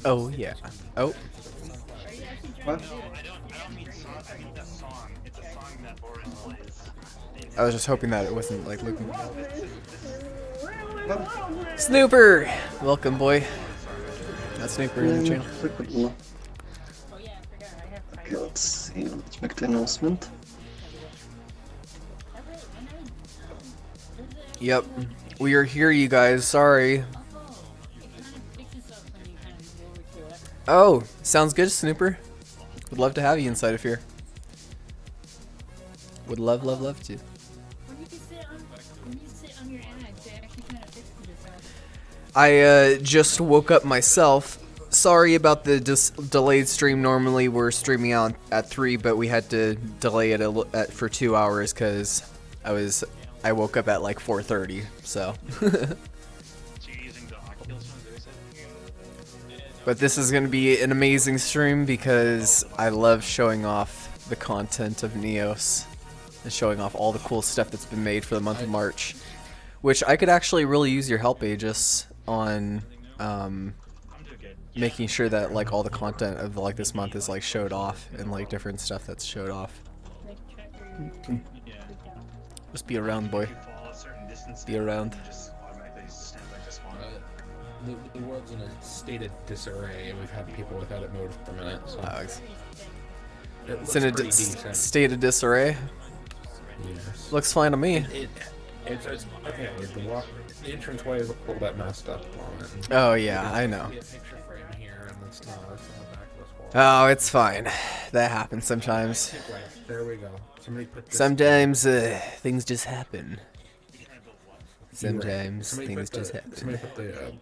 Oh yeah. Oh. What? I was just hoping that it wasn't like looking. No. Snooper! Welcome, boy. That's Snooper in the channel. Okay, let's see. Let's make the announcement. Yep. We are here, you guys. Sorry. Oh, sounds good, Snooper. Would love to have you inside of here. Would love to. I just woke up myself. Sorry about the delayed stream. Normally we're streaming out at 3, but we had to delay it for 2 hours because I woke up at like 4:30. So. But this is going to be an amazing stream because I love showing off the content of Neos and showing off all the cool stuff that's been made for the month of March, which I could actually really use your help, Aegis, on making sure that like all the content of like this month is like showed off and like different stuff that's showed off. Okay. Just be around, boy. Be around. The world's in a state of disarray, and we've had people without it mode for a minute. So It's in a state of disarray. Yes. Looks fine to me. It's okay. The entrance way is a little bit messed up on it. Oh yeah, I know. A picture frame here, and it's not on the back of this Oh, wall. it's fine. That happens sometimes. There we go. Somebody put this Sometimes things just happen. You're right. Sometimes Somebody things put just the- happen. Somebody put the.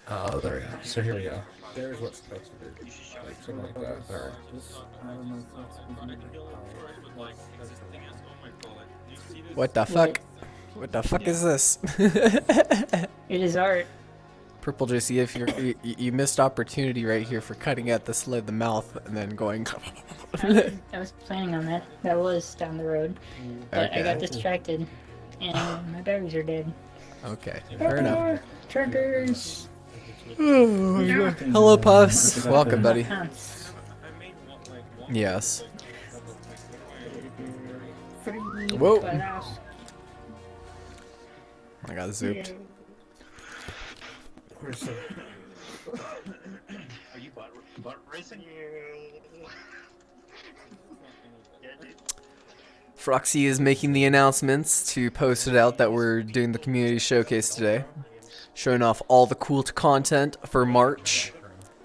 Oh, there we go. So here we go. There's what's supposed to be. Like something like that. There. What the fuck? What the fuck is this? It is art. Purple JC, if you missed opportunity right here for cutting at the slit of the mouth and then going. I was planning on that. That was down the road. But I got Okay. distracted. And my batteries are dead. Okay, fair enough. Triggers! Hello, Puffs. Welcome, buddy. Pants. Yes. Free Whoa. badass. I got zooped. Where's the? Are you butt racing? Froxy is making the announcements to post it out that we're doing the community showcase today. Showing off all the cool content for March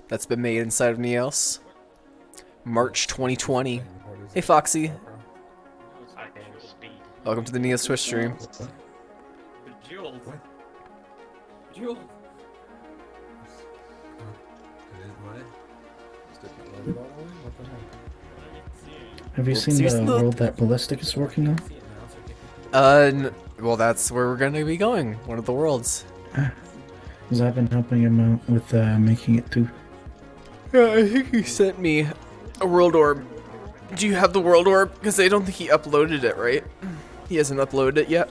that's been made inside of Neos. March 2020. Hey Foxy, welcome to the Neos Twitch stream. Jewel. Jewel. Have you seen Whoopsies. the world that Ballistic is working on? Well, that's where we're gonna be going. One of the worlds. Because I've been helping him out with making it too. Yeah, I think he sent me a world orb. Do you have the world orb? Because I don't think he uploaded it, right? He hasn't uploaded it yet.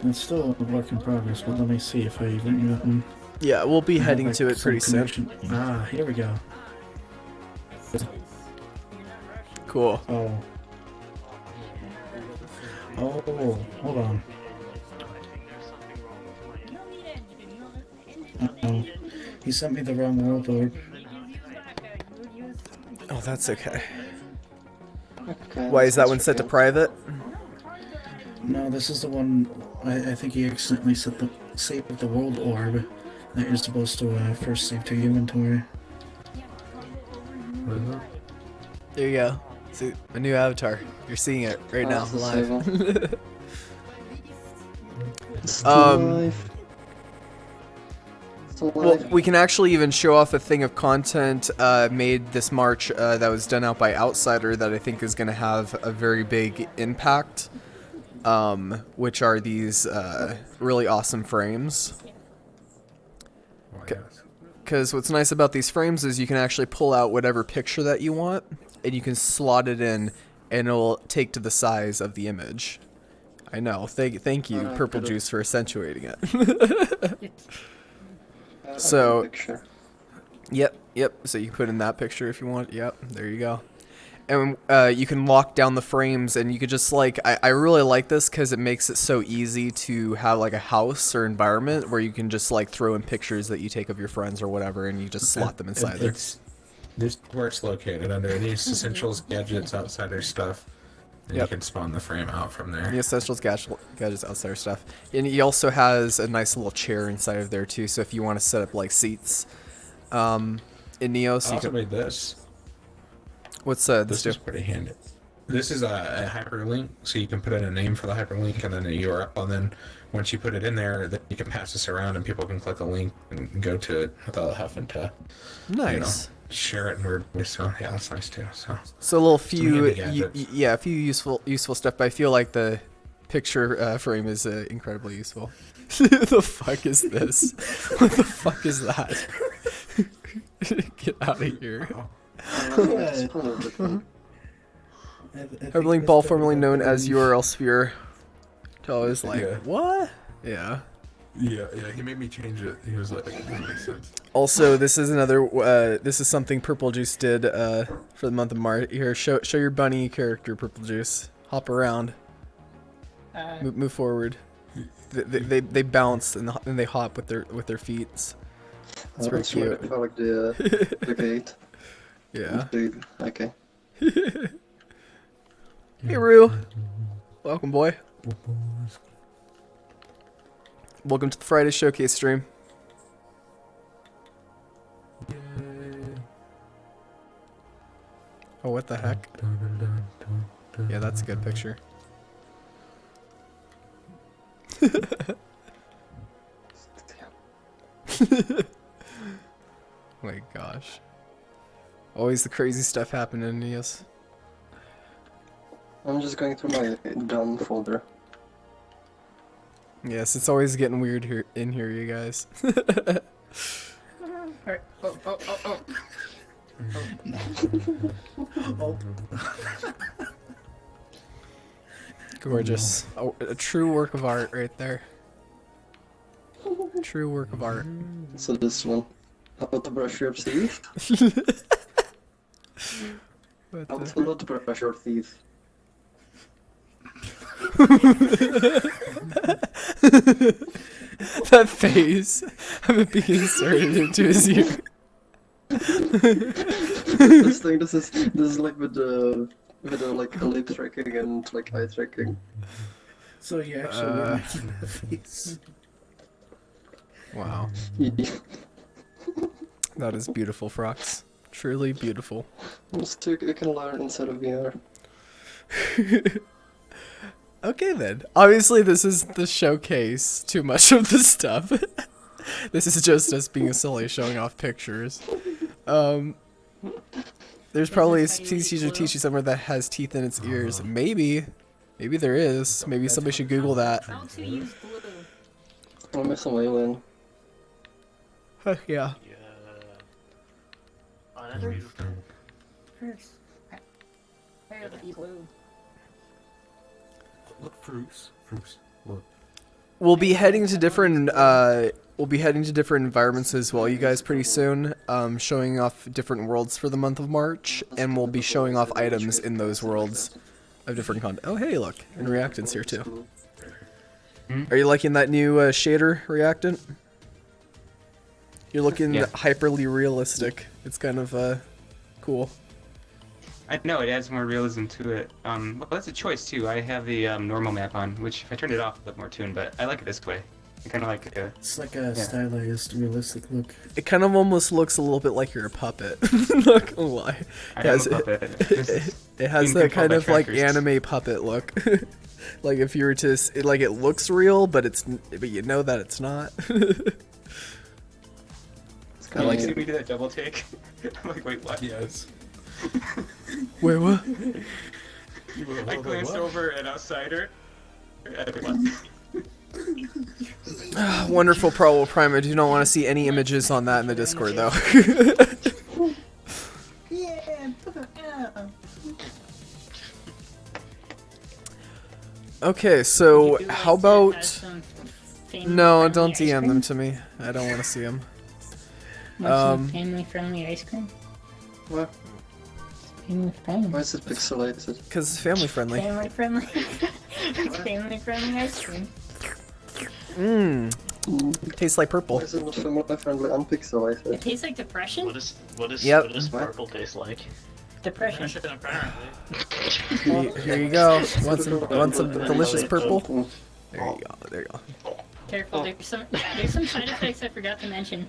It's still a work in progress, but let me see if I even gotten. Yeah, we'll be heading to it some pretty soon. connection. Ah, here we go. Cool. Oh. Oh, hold on. Uh-oh. He sent me the wrong world orb. Oh, that's okay. Okay, Why is that let's one set to check private? No, this is the one. I think he accidentally saved the world orb that you're supposed to first save to inventory. There you go. See, a new avatar. You're seeing it right now, it's the live. server. It's still Um, alive. Still Well, alive. we can actually even show off a thing of content made this March that was done out by Outsider that I think is going to have a very big impact, which are these really awesome frames. Because what's nice about these frames is you can actually pull out whatever picture that you want, and you can slot it in, and it'll take to the size of the image. I know. Thank you, Alright, Purple good. Juice, for accentuating it. I So- have a picture. Yep. So you can put in that picture if you want. Yep. There you go. And you can lock down the frames, and you could just like I really like this because it makes it so easy to have like a house or environment where you can just like throw in pictures that you take of your friends or whatever, and you just slot them inside there. This where it's located under these essentials, gadgets, outsider stuff. And Yep. you can spawn the frame out from there. The essentials gadgets outsider stuff, and he also has a nice little chair inside of there too. So if you want to set up like seats, in Neo, I so you also can. made this. What's this This do? is pretty handy. This is a hyperlink, so you can put in a name for the hyperlink and then a URL, and then once you put it in there, then you can pass this around and people can click a link and go to it without having to Nice. share it in weird ways. So yeah, that's nice too. So a little Some few, handy gadgets. yeah, a few useful stuff. But I feel like the picture frame is incredibly useful. The fuck is this? What the fuck is that? Get out of here. It's probably fun. Hyperlink ball, formerly known as URL sphere. So I was like, Yeah. what? Yeah. Yeah, he made me change it. He was like, that makes sense. Also, this is another. This is something Purple Juice did for the month of March. Here, show your bunny character, Purple Juice. Hop around. Move forward. They bounce and they hop with their feet. It's pretty That's really cute. I like the gate. Yeah. Okay. Hey, Rue. Welcome, boy. Welcome to the Friday Showcase stream. Oh, what the heck? Yeah, that's a good picture. My gosh. Always the crazy stuff happening, yes. I'm just going through my done folder. Yes, it's always getting weird here in here, you guys. Alright. Oh. Gorgeous. Oh, a true work of art right there. True work of art. So this one. How to brush your teeth? What How the- to not brush your teeth. That face of it being inserted into his ear. This is like with the like lip tracking and like eye tracking. So you actually were making the face. Wow. That is beautiful, Frox. Truly beautiful. So you can learn inside of VR. Okay then. Obviously this is the showcase. Too much of the stuff. This is just us being silly, showing off pictures. There's probably a species or teach you somewhere that has teeth in its ears. Maybe. Maybe there is. Maybe somebody should Google that. How to use blue. I'm missing my win. Heck yeah. Yeah. Oh, that's beautiful. First. I have to be blue. Look, Fruits. Look. We'll be heading to different environments as well, you guys, pretty soon. Showing off different worlds for the month of March, and we'll be showing off items in those worlds of different content. Oh, hey, look, and reactants here too. Are you liking that new shader reactant? You're looking Yeah. hyperly realistic. It's kind of cool. I know it adds more realism to it. Well, that's a choice too. I have the normal map on, which if I turned it off, would look more tuned. But I like it this way. I kind of like it. It's like a stylized, realistic look. It kind of almost looks a little bit like you're a puppet. Not gonna lie. I It am has, a puppet. it has being that controlled kind by of like trackers. anime puppet look. Like if you were to, like it looks real, but but you know that it's not. It's I like kinda see me do that double take. I'm like, wait, what? Yes. Wait, what? I glanced over an outsider. Wonderful Probable Prime. I do not want to see any images on that in the Discord though. Okay, so Would you like how to about... have some No, family-friendly don't ice DM cream? them to me. I don't want to see them. Want some Um, family-friendly ice cream? What? Family-friendly. Why is it pixelated? Because it's family friendly. Family-friendly. Family-friendly ice cream. Mmm. Tastes like Why purple. is it not family friendly and It pixelated? tastes like depression. Yep. What does purple taste like? Depression. Apparently. Here you go. Want some delicious purple? There you go. There you go. Careful, there's some side effects I forgot to mention.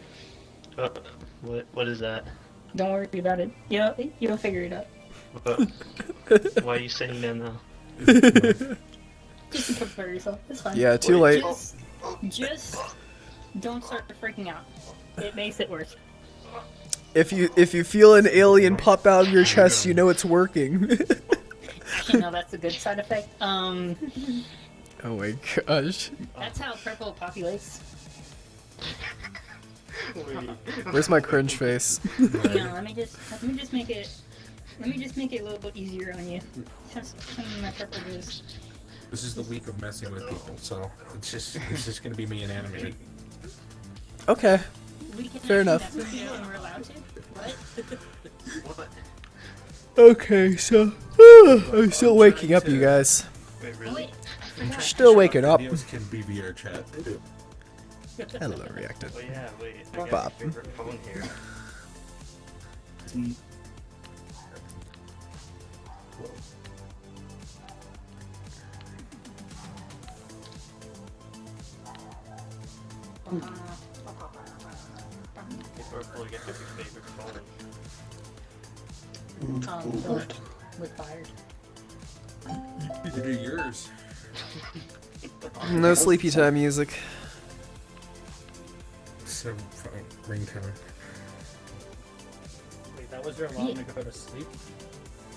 What is that? Don't worry about it. You'll figure it out. Why are you saying that now? Just prepare yourself. It's fine. Yeah, too late. Just don't start freaking out. It makes it worse. If you feel an alien pop out of your chest, you know it's working. Actually, no, that's a good side effect. Oh my gosh. That's how purple populates. Where's my cringe face? Hang on, let me just make it a little bit easier on you. Some of my purple juice. This is the week of messing with people, so it's just gonna be me and animated. Okay. We can Fair actually enough. mess with you and we're allowed to. What? Okay, so I'm still waking up, you guys. Wait, Oh, really? wait, I forgot. Still waking up. Videos can be VR chat. Hello, reacted. Oh yeah, wait. I got Bob. your favorite phone here. Before we get to your favorite phone. With fired. These are yours. No sleepy time music. So ringtone. Wait, that was your alarm to go to sleep?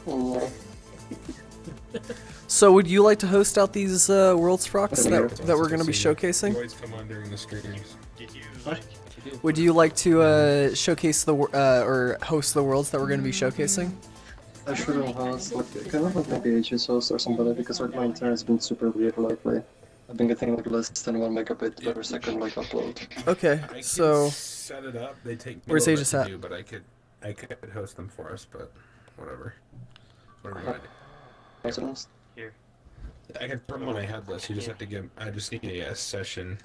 Oh, So would you like to host out these Worlds Frogs that we're going to be You showcasing? always come on during the streams. Did you like? Would you like to showcase the or host the worlds that we're going to be showcasing? I should have asked, like, kind of like maybe Aegis host or somebody, because like my internet's been super weird lately. I've been getting like less than 1 megabit per second like upload. Okay, I so could set it up. They take me Where's a little Aegis bit at? to do, but I could host them for us, but whatever. Whatever you want to do. Here. I can put them on my head list. You just have to give. I just need a session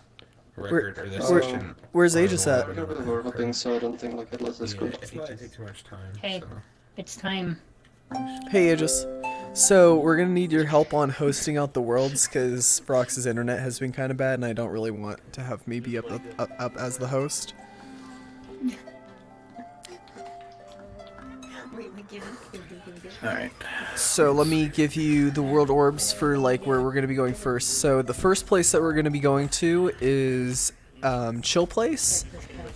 record or this where- session. where's or Aegis at? I don't really work hopping, so I don't think like headless is Yeah, good. it's not take too much time. Hey. So. It's time. Hey Aegis. So we're gonna need your help on hosting out the worlds because Brox's internet has been kind of bad, and I don't really want to have me be up as the host. Alright. So let me give you the world orbs for like where we're gonna be going first. So the first place that we're gonna be going to is Chill Place,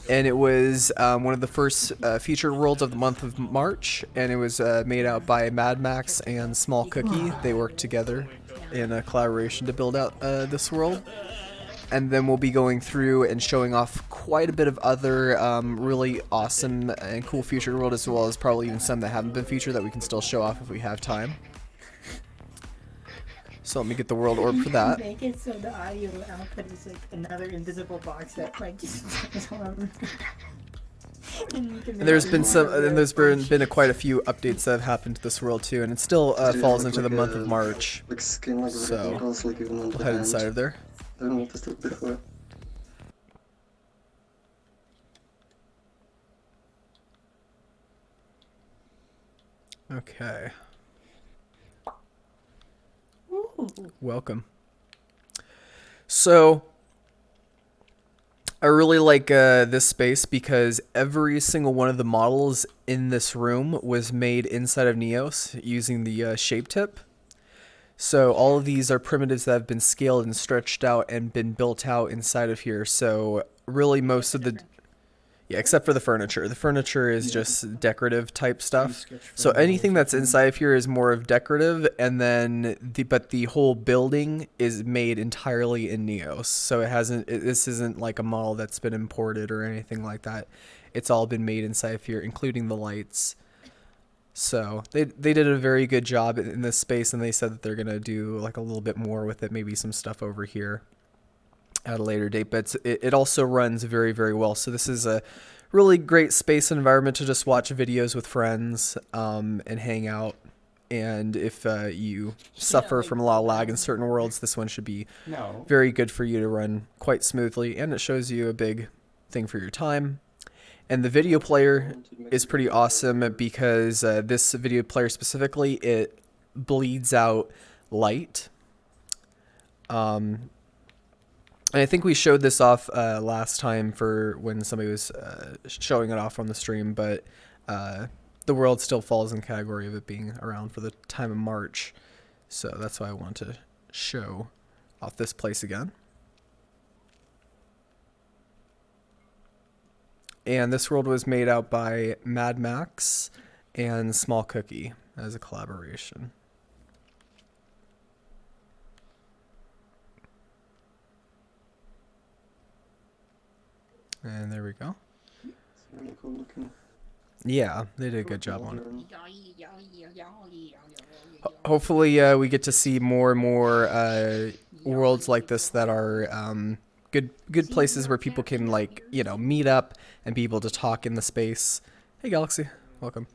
and it was one of the first featured worlds of the month of March, and it was made out by Mad Max and Small Cookie. They worked together in a collaboration to build out this world. And then we'll be going through and showing off quite a bit of other really awesome and cool featured world, as well as probably even some that haven't been featured that we can still show off if we have time. So let me get the world orb for that. Make it so the audio output is like another invisible box that like just And there's been quite a few updates that have happened to this world too, and it still falls into the month of March. Like skin, like So, wrinkles, like even on the We'll head hand. inside of there. I haven't noticed it before. Okay. Welcome. So, I really like this space because every single one of the models in this room was made inside of Neos using the shape tip. So all of these are primitives that have been scaled and stretched out and been built out inside of here. So really most of the... Yeah, except for the furniture. The furniture is just decorative type stuff. So anything that's inside of here is more of decorative, and then but the whole building is made entirely in Neos. So this isn't like a model that's been imported or anything like that. It's all been made inside of here, including the lights. So they did a very good job in this space, and they said that they're gonna do like a little bit more with it, maybe some stuff over here at a later date. But it also runs very, very well. So this is a really great space and environment to just watch videos with friends and hang out. And if you suffer from a lot of lag in certain worlds, this one should be No. very good for you to run quite smoothly. And it shows you a big thing for your time. And the video player is pretty awesome because this video player specifically, it bleeds out light. And I think we showed this off last time for when somebody was showing it off on the stream, but the world still falls in category of it being around for the time of March. So that's why I want to show off this place again. And this world was made out by Mad Max and Small Cookie as a collaboration. And there we go. It's really cool looking. Yeah, they did a good job on it. Modern. Hopefully we get to see more and more worlds like this that are good places where people can, like, you know, meet up and be able to talk in the space. Hey Galaxy, welcome.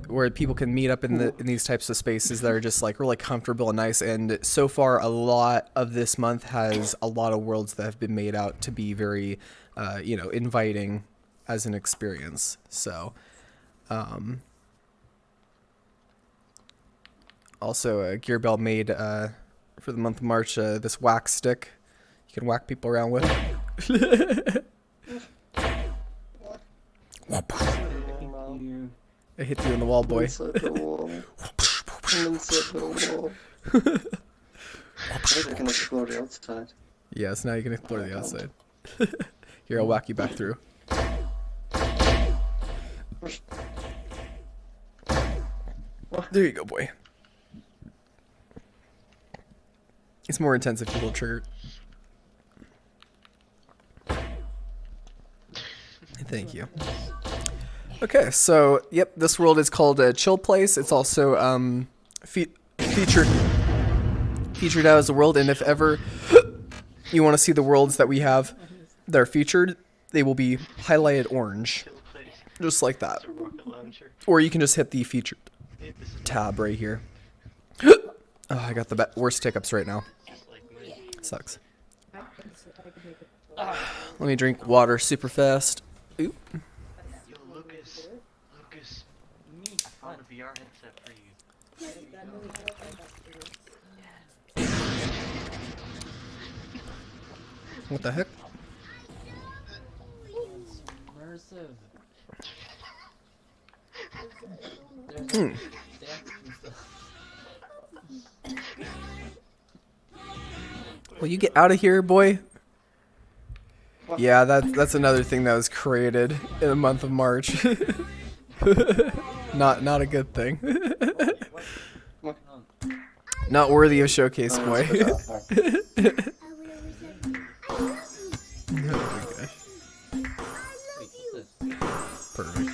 Where people can meet up in these types of spaces that are just like really comfortable and nice. And so far, a lot of this month has a lot of worlds that have been made out to be very, you know, inviting as an experience. So, also, Gearbell made for the month of March this whack stick you can whack people around with. I hit you in the wall, boy. Inside the wall. Inside the wall. Maybe I can explore the outside. Yes, now you can explore the outside. Here, I'll whack you back through. There you go, boy. It's more intense if you hold trigger. Thank you. Okay, so yep, this world is called Chill Place. It's also featured out as a world, and if ever you want to see the worlds that we have that are featured, they will be highlighted orange, just like that. Or you can just hit the featured tab right here. Oh, I got the worst hiccups right now. Sucks. Let me drink water super fast. Oop. Yo, Lucas, I found a VR headset for you. What the heck? Immersive. Hmm. Will you get out of here, boy? Yeah, that's another thing that was created in the month of March. Not a good thing. Not worthy of showcase, boy. Perfect.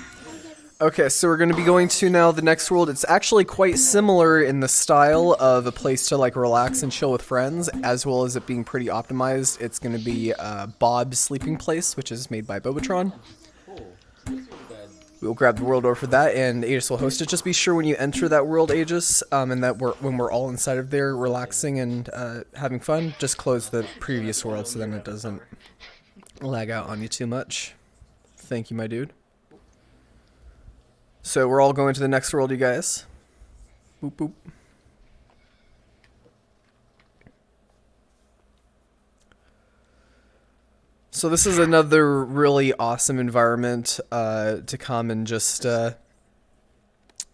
Okay, so we're going to be going to now the next world. It's actually quite similar in the style of a place to like relax and chill with friends, as well as it being pretty optimized. It's going to be Bob's Sleeping Place, which is made by Bobotron. We'll grab the world over for that, and Aegis will host it. Just be sure when you enter that world, Aegis, and that when we're all inside of there relaxing and having fun, just close the previous world so then it doesn't lag out on you too much. Thank you, my dude. So we're all going to the next world, you guys. Boop, boop. So this is another really awesome environment to come and just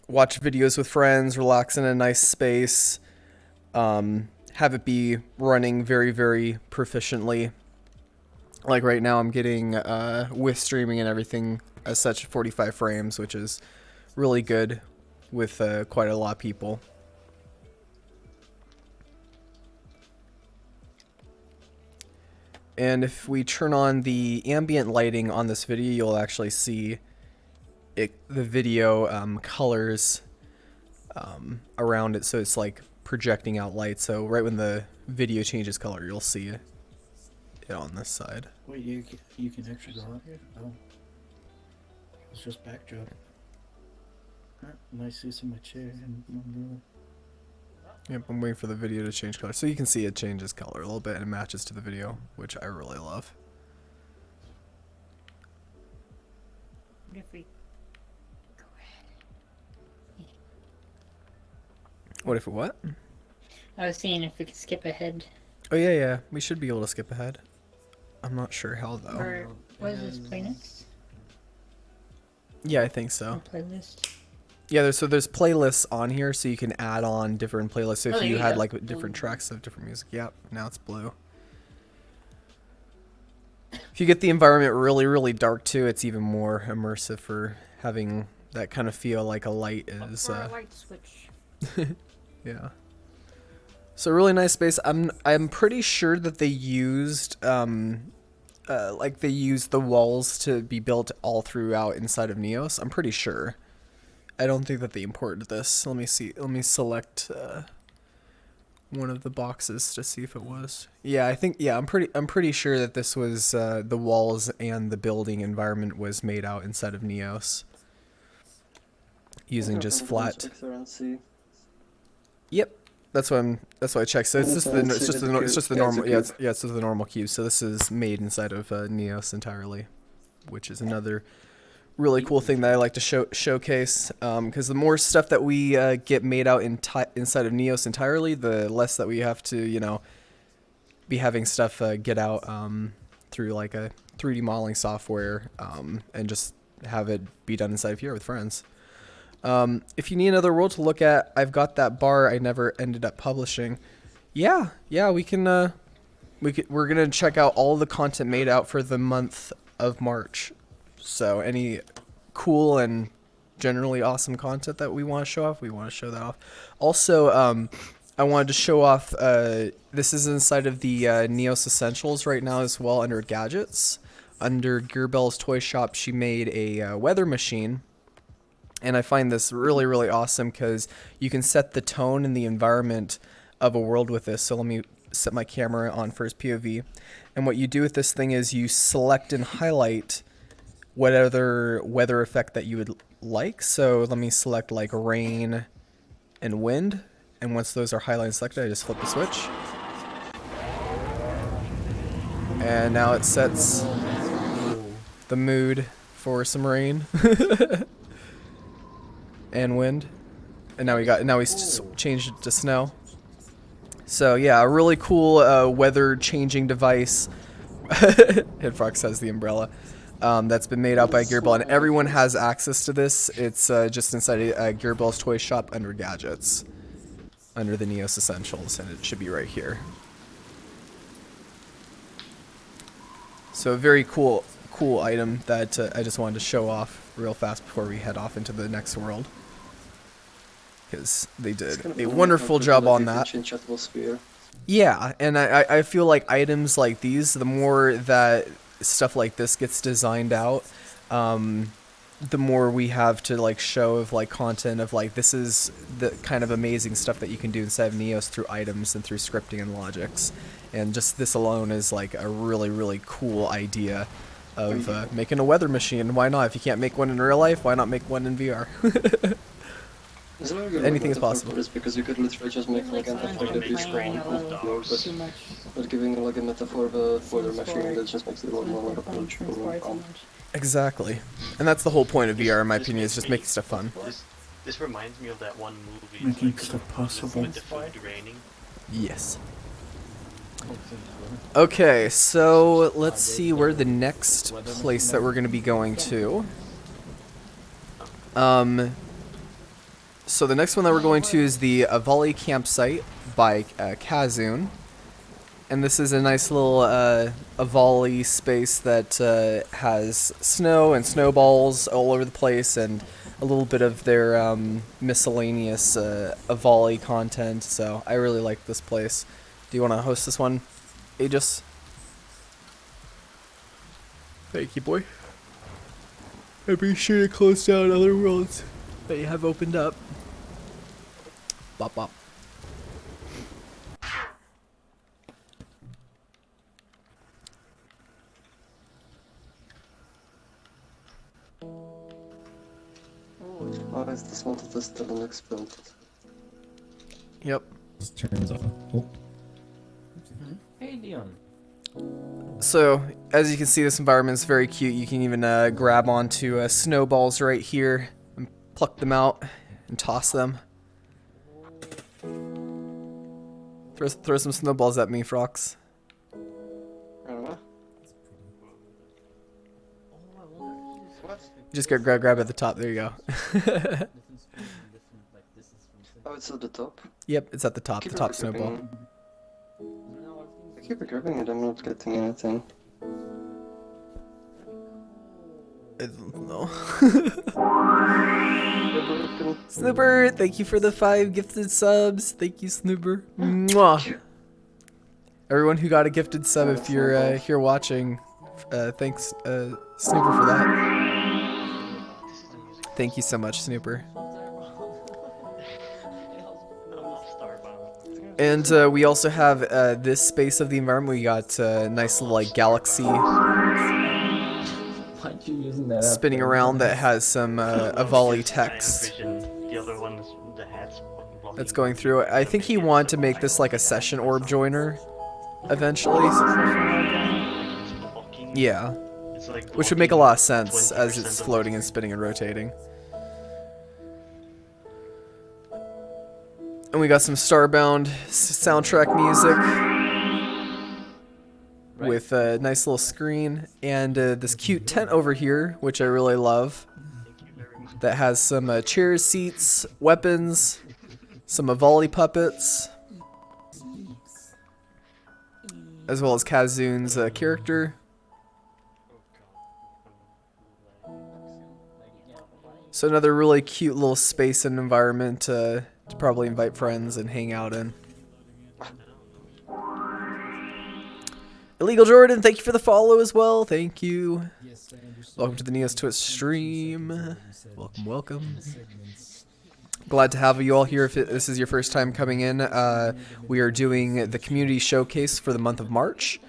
watch videos with friends, relax in a nice space, have it be running very, very proficiently. Like right now I'm getting, with streaming and everything as such, 45 frames, which is really good with quite a lot of people. And if we turn on the ambient lighting on this video, you'll actually see the video colors around it, so it's like projecting out light. So right when the video changes color, you'll see it on this side. Wait, you can actually go out here? Oh. It's just backdrop. Nice use of my chair and umbrella. Yep, I'm waiting for the video to change color. So you can see it changes color a little bit and it matches to the video, which I really love. What if we go ahead? What if it what? I was seeing if we could skip ahead. Oh yeah, we should be able to skip ahead. I'm not sure how though. Or what is this playlist? Yeah, I think so. Or playlist? Yeah, there's playlists on here, so you can add on different playlists. So if Oh, there you you had go. like different tracks of different music, yep. Now it's blue. If you get the environment really, really dark too, it's even more immersive for having that kind of feel like a light is. For a light switch. Yeah. So really nice space. I'm pretty sure that they used like they used the walls to be built all throughout inside of Neos. I'm pretty sure. I don't think that they imported this. Let me see. Let me select one of the boxes to see if it was. Yeah, I think. Yeah, I'm pretty sure that this was the walls and the building environment was made out inside of Neos using just flat. Yep, that's what I checked. So it's just the normal. Yeah, it's just the normal cube. So this is made inside of Neos entirely, which is another really cool thing that I like to showcase, because the more stuff that we get made out inside of Neos entirely, the less that we have to, be having stuff get out through like a 3D modeling software, and just have it be done inside of here with friends. If you need another world to look at, I've got that bar I never ended up publishing. Yeah, we can. We're gonna check out all the content made out for the month of March. So any cool and generally awesome content that we want to show off, we want to show that off. Also, I wanted to show off, this is inside of the Neos Essentials right now as well under gadgets. Under Gearbell's Toy Shop, she made a weather machine. And I find this really, really awesome because you can set the tone and the environment of a world with this. So let me set my camera on first POV. And what you do with this thing is you select and highlight what other weather effect that you would like. So let me select like rain and wind. And once those are highlighted and selected, I just flip the switch. And now it sets the mood for some rain and wind. And now we changed it to snow. So yeah, a really cool weather changing device. Headfrock says the umbrella. That's been made out by Gearbell, and everyone has access to this. It's just inside Gearbell's Toy Shop under gadgets, under the Neos Essentials, and it should be right here. So a very cool item that I just wanted to show off real fast before we head off into the next world, because they did a wonderful job on that. Yeah, and I feel like items like these, the more that stuff like this gets designed out, the more we have to like show of like content of like this is the kind of amazing stuff that you can do inside of Neos through items and through scripting and logics. And just this alone is like a really, really cool idea of making a weather machine. Why not? If you can't make one in real life, why not make one in VR? Anything is possible. Because you could literally just make like an effectively screen but giving like a metaphor of a weather machine that just makes it a lot more like approachable. Exactly. And that's the whole point of VR, in my opinion, is just making stuff fun. This reminds me of that one movie. Making stuff possible. With the food raining. Yes. Okay, so let's see where the next place that we're going to be going to. So the next one that we're going to is the Avali campsite by Kazoon. And this is a nice little Avali space that has snow and snowballs all over the place and a little bit of their miscellaneous Avali content. So I really like this place. Do you want to host this one, Aegis? Thank you, boy. I be sure to close down other worlds that you have opened up. Bop bop. Why is this one that is still unexploited? Yep. Just turns off. Oh. Hey, Dion. So, as you can see, this environment is very cute. You can even grab onto snowballs right here and pluck them out and toss them. Throw some snowballs at me, Frox. Just go grab at the top. There you go. Oh, it's at the top. Yep, it's at the top. The top snowball. I keep grabbing it, I'm not getting anything. No. Snooper, thank you for the 5 gifted subs. Thank you, Snooper. Mwah. Everyone who got a gifted sub, if you're here watching, thanks, Snooper, for that. Thank you so much, Snooper. And we also have this space of the environment. We got a nice little like galaxy spinning around that has some Avali text that's going through. I think he wanted to make this like a session orb joiner eventually. Yeah. Which would make a lot of sense as it's floating and spinning and rotating. And we got some Starbound soundtrack music with a nice little screen and this cute tent over here, which I really love, that has some chairs, seats, weapons, some Avali puppets, as well as Kazoon's character. So another really cute little space and environment to probably invite friends and hang out in. Illegal Jordan, thank you for the follow as well. Thank you. Welcome to the Neos Twitch stream. Welcome, welcome. Glad to have you all here. If this is your first time coming in, we are doing the community showcase for the month of March.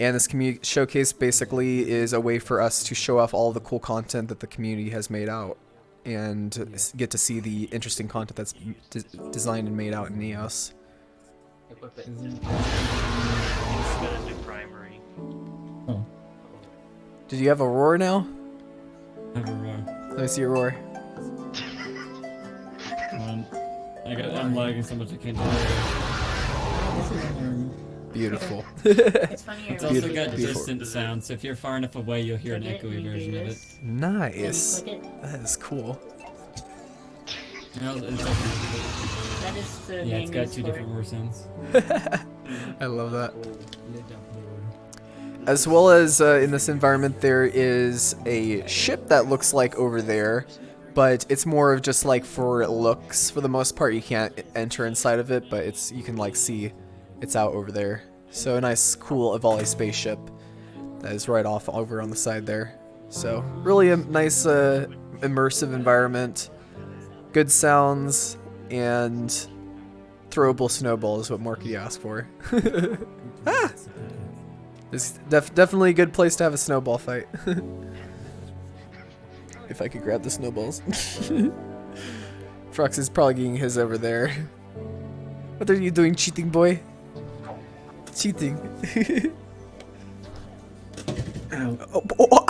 And this community showcase basically is a way for us to show off all the cool content that the community has made out, and get to see the interesting content that's designed and made out in Neos. Oh. Did you have a roar now? I have a roar. Let me see your roar. I'm lagging so much I can't do it. Beautiful. It's funny. It's also got distant sound, so if you're far enough away, you'll hear an echoey version of it. Nice. That is cool. That is the yeah, it's got 2 different roar sounds. I love that. As well as in this environment, there is a ship that looks like over there, but it's more of just like for looks. For the most part, you can't enter inside of it, but you can like see it's out over there. So a nice, cool Avali spaceship that is right off over on the side there. So really a nice immersive environment. Good sounds and throwable snowball is what more could you ask for. Ah! It's definitely a good place to have a snowball fight. If I could grab the snowballs. Frox is probably getting his over there. What are you doing, cheating boy? Cheating. Ow. Oh.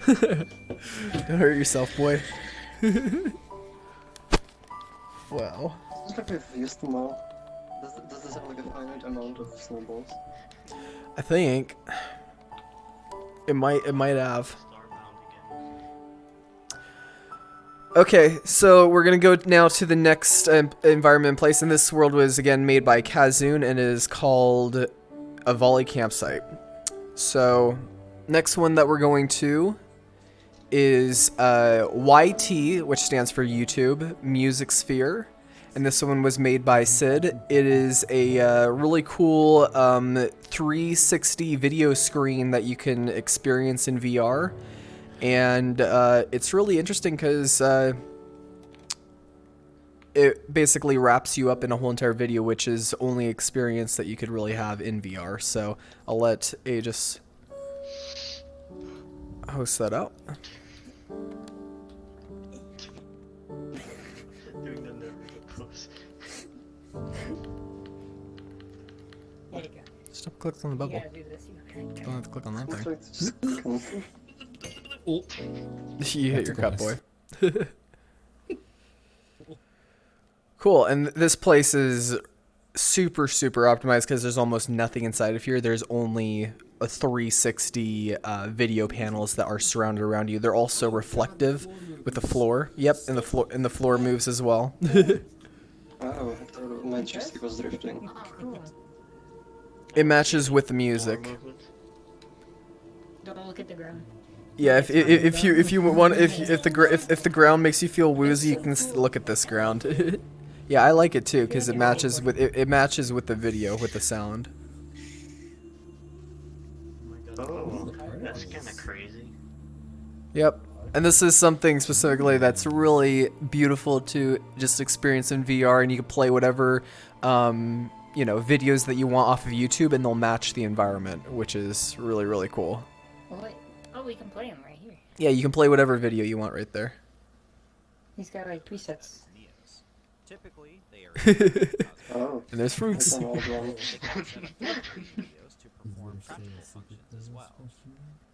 Don't hurt yourself, boy. Wow. It's like we've used them all. Does this have like a finite amount of snowballs? I think it might have. Okay, so we're gonna go now to the next environment place, and this world was again made by Kazoon and is called Avali Campsite. So next one that we're going to is YT, which stands for YouTube Music Sphere. And this one was made by Sid. It is a really cool 360 video screen that you can experience in VR. And it's really interesting because it basically wraps you up in a whole entire video, which is only experience that you could really have in VR. So I'll let Aegis host that out. Doing the Naruto pose. There you go. Stop clicking on the You bubble. gotta do this. You know. Don't have to click on that Looks thing. like just cancel. You hit your cup, That's boy. Cool, and this place is super optimized because there's almost nothing inside of here. There's only a 360 video panels that are surrounded around you. They're also reflective with the floor. Yep, and the floor moves as well. Wow, I thought my joystick was drifting. It matches with the music. Don't look at the ground. Yeah, if you want if the ground makes you feel woozy, you can look at this ground. Yeah, I like it too because it matches with it matches with the video with the sound. Oh, that's kind of crazy. Yep. And this is something specifically that's really beautiful to just experience in VR, and you can play whatever you know, videos that you want off of YouTube, and they'll match the environment, which is really cool. Well, wait. Oh, we can play him right here. Yeah, you can play whatever video you want right there. He's got like presets. Typically, they are Oh, And there's that's fruits. an old one. videos to perform practical functions as well.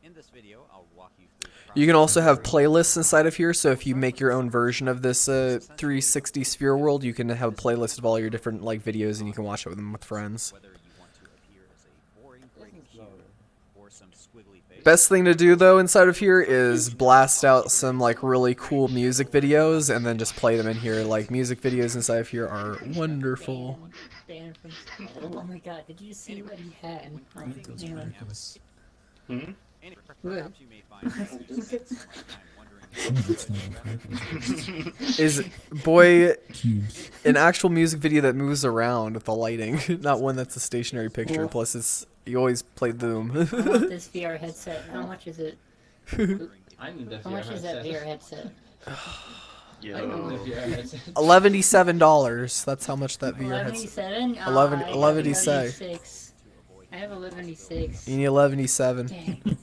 In this video, I'll walk you through the You can also have playlists inside of here, so if you make your own version of this 360 sphere world, you can have a playlist of all your different like videos, and you can watch it with them with friends. whether you want to appear as a boring gray cube or some squiggly face. Best thing to do though inside of here is blast out some like really cool music videos and then just play them in here. Like music videos inside of here are wonderful. Dan from. Oh my God! Did you see what he had? Like, you know, Hmm? Perhaps you may find Is boy an actual music video that moves around with the lighting, not one that's a stationary picture. Plus it's you always play Boom. I want this VR headset. How much is it? I need the How much is that VR headset? I know the Yo. VR headset. $11.7. That's how much that VR headset. 11.7. 11.86. I have 11.6. You need 11.7. Dang.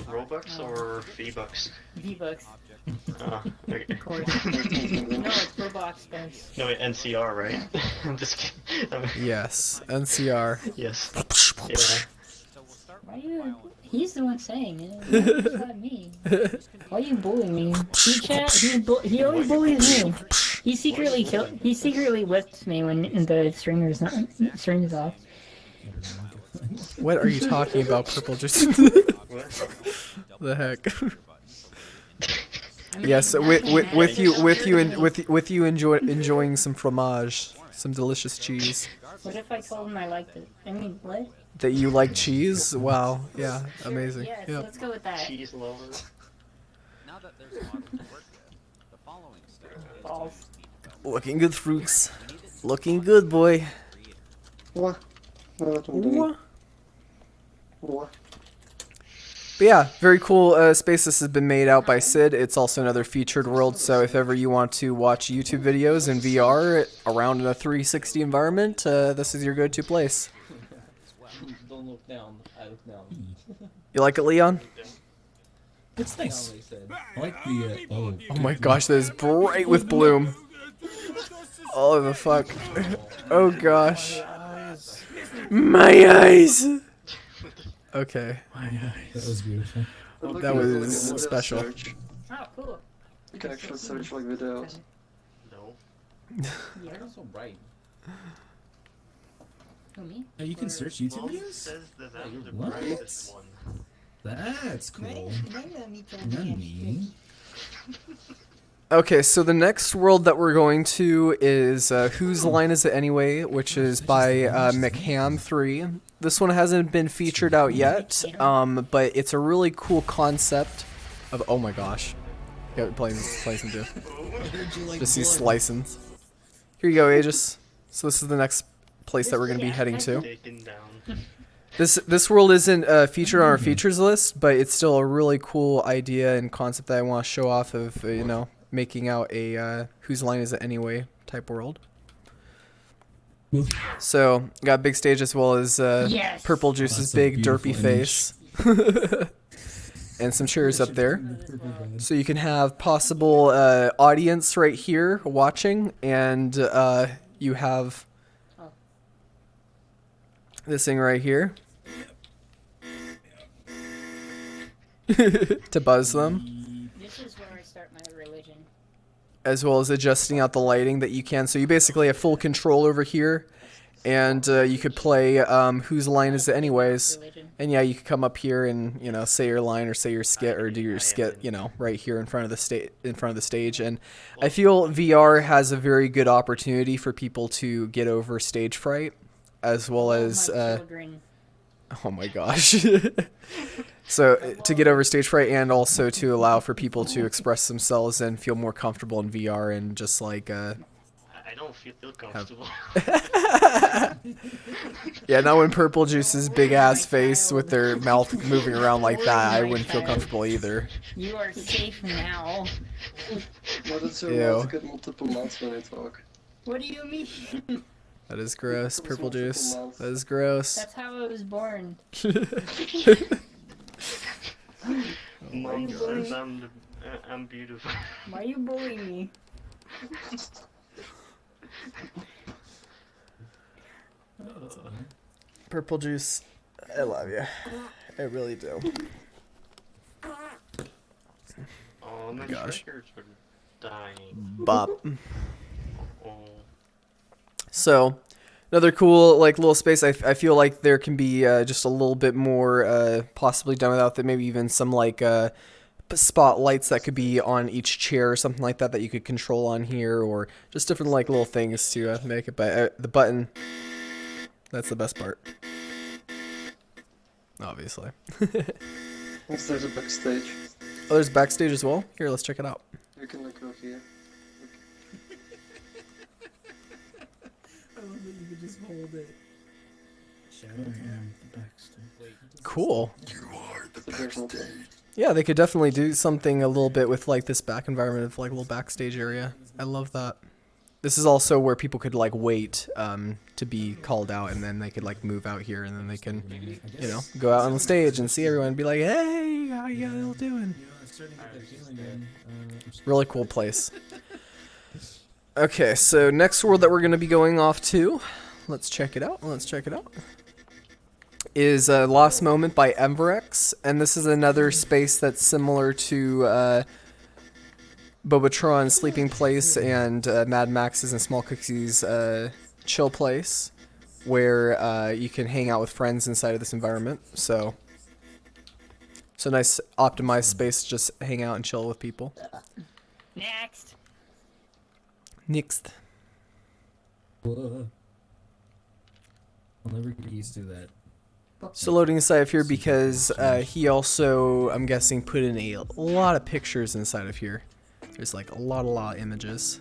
Robux or V-Bucks? V-Bucks. Okay. Of course. No, it's for box Spence. No, wait, NCR, right? I'm just kidding. Yes, NCR. Yes. Yeah. Why you? He's the one saying it. It's not me. Why you bullying me? He always bullies me. He secretly whips me when the stream is off. What are you talking about, Purple? Just What? the heck. I mean, Yes, not with you enjoying some fromage, some delicious cheese. What if I told him I liked it? I mean, what? That you like cheese? Wow, yeah, Sure, amazing. Yes, Yep. let's go with that. Cheese lover. now that there's a lot to work with, the following step is Balls. Looking good, fruits. Looking good, boy. What? What am I doing? What? But yeah, very cool space. This has been made out by Sid. It's also another featured world, so if ever you want to watch YouTube videos in VR around in a 360 environment, this is your go-to place. Don't look down. I look down. You like it, Leon? It's nice. I like the. Oh my gosh, that is bright with bloom. Oh the fuck. Oh gosh. My eyes. Okay. That was beautiful. That was special. Search. Oh, cool. You can actually search like videos. No. Yeah. It's so bright. Who, me? Oh, you can search YouTube Well, it videos? says that you're I'm the what? brightest one. That's cool. Not me. Okay, so the next world that we're going to is Whose Line Is It Anyway, which is by McHam3. This one hasn't been featured out yet, but it's a really cool concept of. Oh my gosh. Yeah, playing too. Just these slicings. Here you go, Aegis. So this is the next place that we're going to be heading to. Taken down. This world isn't featured on our features list, but it's still a really cool idea and concept that I want to show off of, you know, making out a Whose Line Is It Anyway type world. So got a big stage as well as Yes. Purple Juice's That's a big beautiful derpy image. face. And some chairs up there. So you can have possible audience right here watching, and you have this thing right here to buzz them, This is where I start my religion. as well as adjusting out the lighting that you can. So you basically have full control over here, and you could play whose line is it anyways. Religion. And yeah, you could come up here and, you know, say your line or say your skit or do your skit, you know, right here in front of the stage. And I feel VR has a very good opportunity for people to get over stage fright, as well as My children. oh my gosh. So to get over stage fright, and also to allow for people to express themselves and feel more comfortable in VR, and just like I don't feel comfortable. yeah, not when Purple Juice's big ass face with their mouth moving around like that, I wouldn't feel comfortable either. You are safe now. What is your Ew. mouth get multiple mouths when you talk? What do you mean? That is gross, Purple Juice. That is gross. That's how I was born. Mom says I'm beautiful. Why are you bullying me? Purple Juice, I love you. I really do. Oh, my Gosh. records are dying. Bop. Oh. So, another cool like little space. I feel like there can be just a little bit more possibly done without that. Maybe even some like spotlights that could be on each chair or something like that that you could control on here, or just different like little things to make it. But the button, that's the best part. Obviously. Next there's a backstage. Oh, there's backstage as well. Here, let's check it out. You can look over here. I love that you could just hold it. I am the backstage. Cool. So there's no thing. Yeah, they could definitely do something a little bit with like this back environment of like a little backstage area. I love that. This is also where people could like wait to be called out, and then they could like move out here, and then they can, you know, go out on the stage and see everyone and be like, hey, how you all doing? I'm starting to get that feeling, man. Really cool place. Okay, so next world that we're going to be going off to, let's check it out. Is Lost Moment by Everex, and this is another space that's similar to Bobatron's Sleeping Place and Mad Max's and Small Cookie's Chill Place, where you can hang out with friends inside of this environment. So nice optimized space to just hang out and chill with people. Next. Next. I'll never get used to that. So loading inside of here because he also, I'm guessing, put in a lot of pictures inside of here. There's like a lot of images.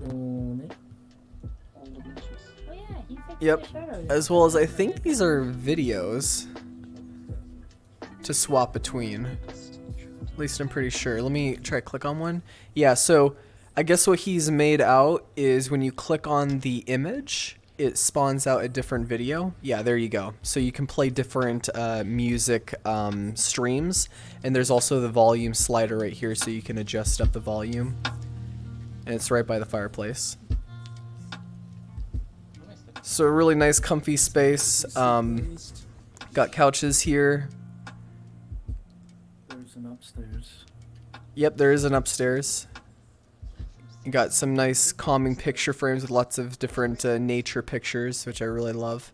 Oh yeah, he fixed Yep. the shadows. As well as I think these are videos to swap between. At least I'm pretty sure. Let me try to click on one. Yeah, so I guess what he's made out is when you click on the image, it spawns out a different video. Yeah, there you go. So you can play different music streams, and there's also the volume slider right here, so you can adjust up the volume. And it's right by the fireplace. So a really nice comfy space. Got couches here. There's an upstairs. Yep, there is an upstairs. You got some nice calming picture frames with lots of different nature pictures, which I really love.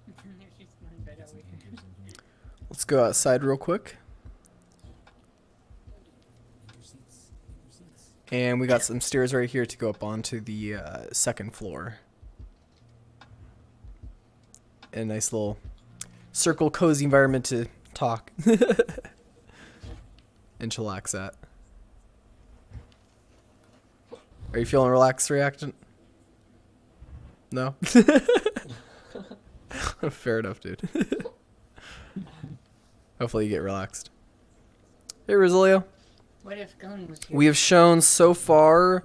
There's just one bed over here. Let's go outside real quick. And we got some stairs right here to go up onto the second floor. A nice little circle cozy environment to talk and chillax at. Are you feeling relaxed, Reactant? No? Fair enough, dude. Hopefully you get relaxed. Hey, Rosalio. What if Gun was here? We have shown so far.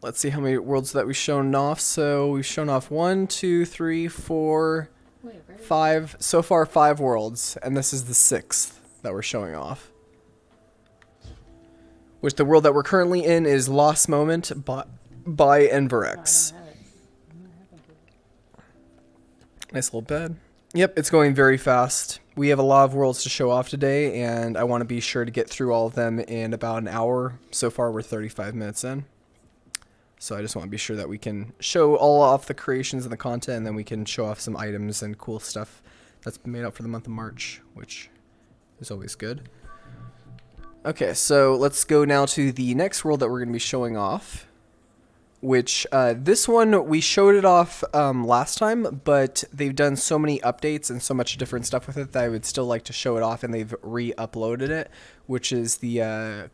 Let's see how many worlds that we've shown off. So we've shown off 1, 2, 3, 4, Wait, where- 5. So far, 5 worlds, and this is the 6th that we're showing off. Which the world that we're currently in is Lost Moment by Enverex. I don't have it. I'm not happy with it. Nice little bed. Yep, it's going very fast. We have a lot of worlds to show off today, and I want to be sure to get through all of them in about an hour. So far, we're 35 minutes in. So I just want to be sure that we can show all off the creations and the content, and then we can show off some items and cool stuff that's been made up for the month of March, which is always good. Okay, so let's go now to the next world that we're going to be showing off, which this one we showed it off last time, but they've done so many updates and so much different stuff with it that I would still like to show it off, and they've re-uploaded it, which is the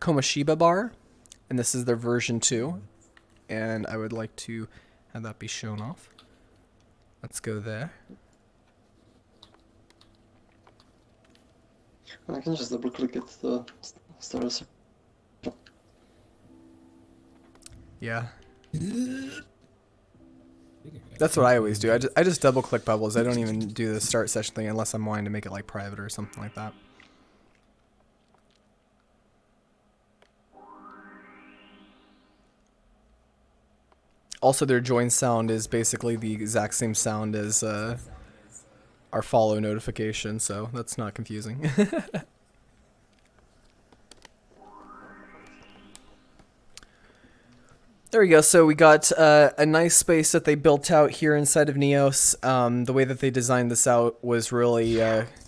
Komoshiba bar, and this is their version 2, and I would like to have that be shown off. Let's go there. I can just double click it, the stars. Yeah. That's what I always do. I just double click bubbles. I don't even do the start session thing unless I'm wanting to make it like private or something like that. Also, their join sound is basically the exact same sound as our follow notification, so that's not confusing. There we go. So we got a nice space that they built out here inside of Neos. The way that they designed this out was really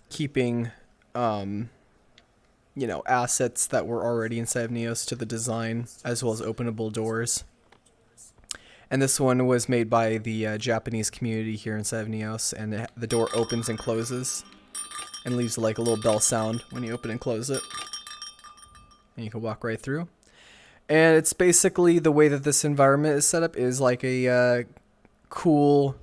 keeping, you know, assets that were already inside of Neos to the design, as well as openable doors. And this one was made by the Japanese community here inside of Neos, and the door opens and closes, and leaves like a little bell sound when you open and close it. And you can walk right through. And it's basically the way that this environment is set up is like a cool,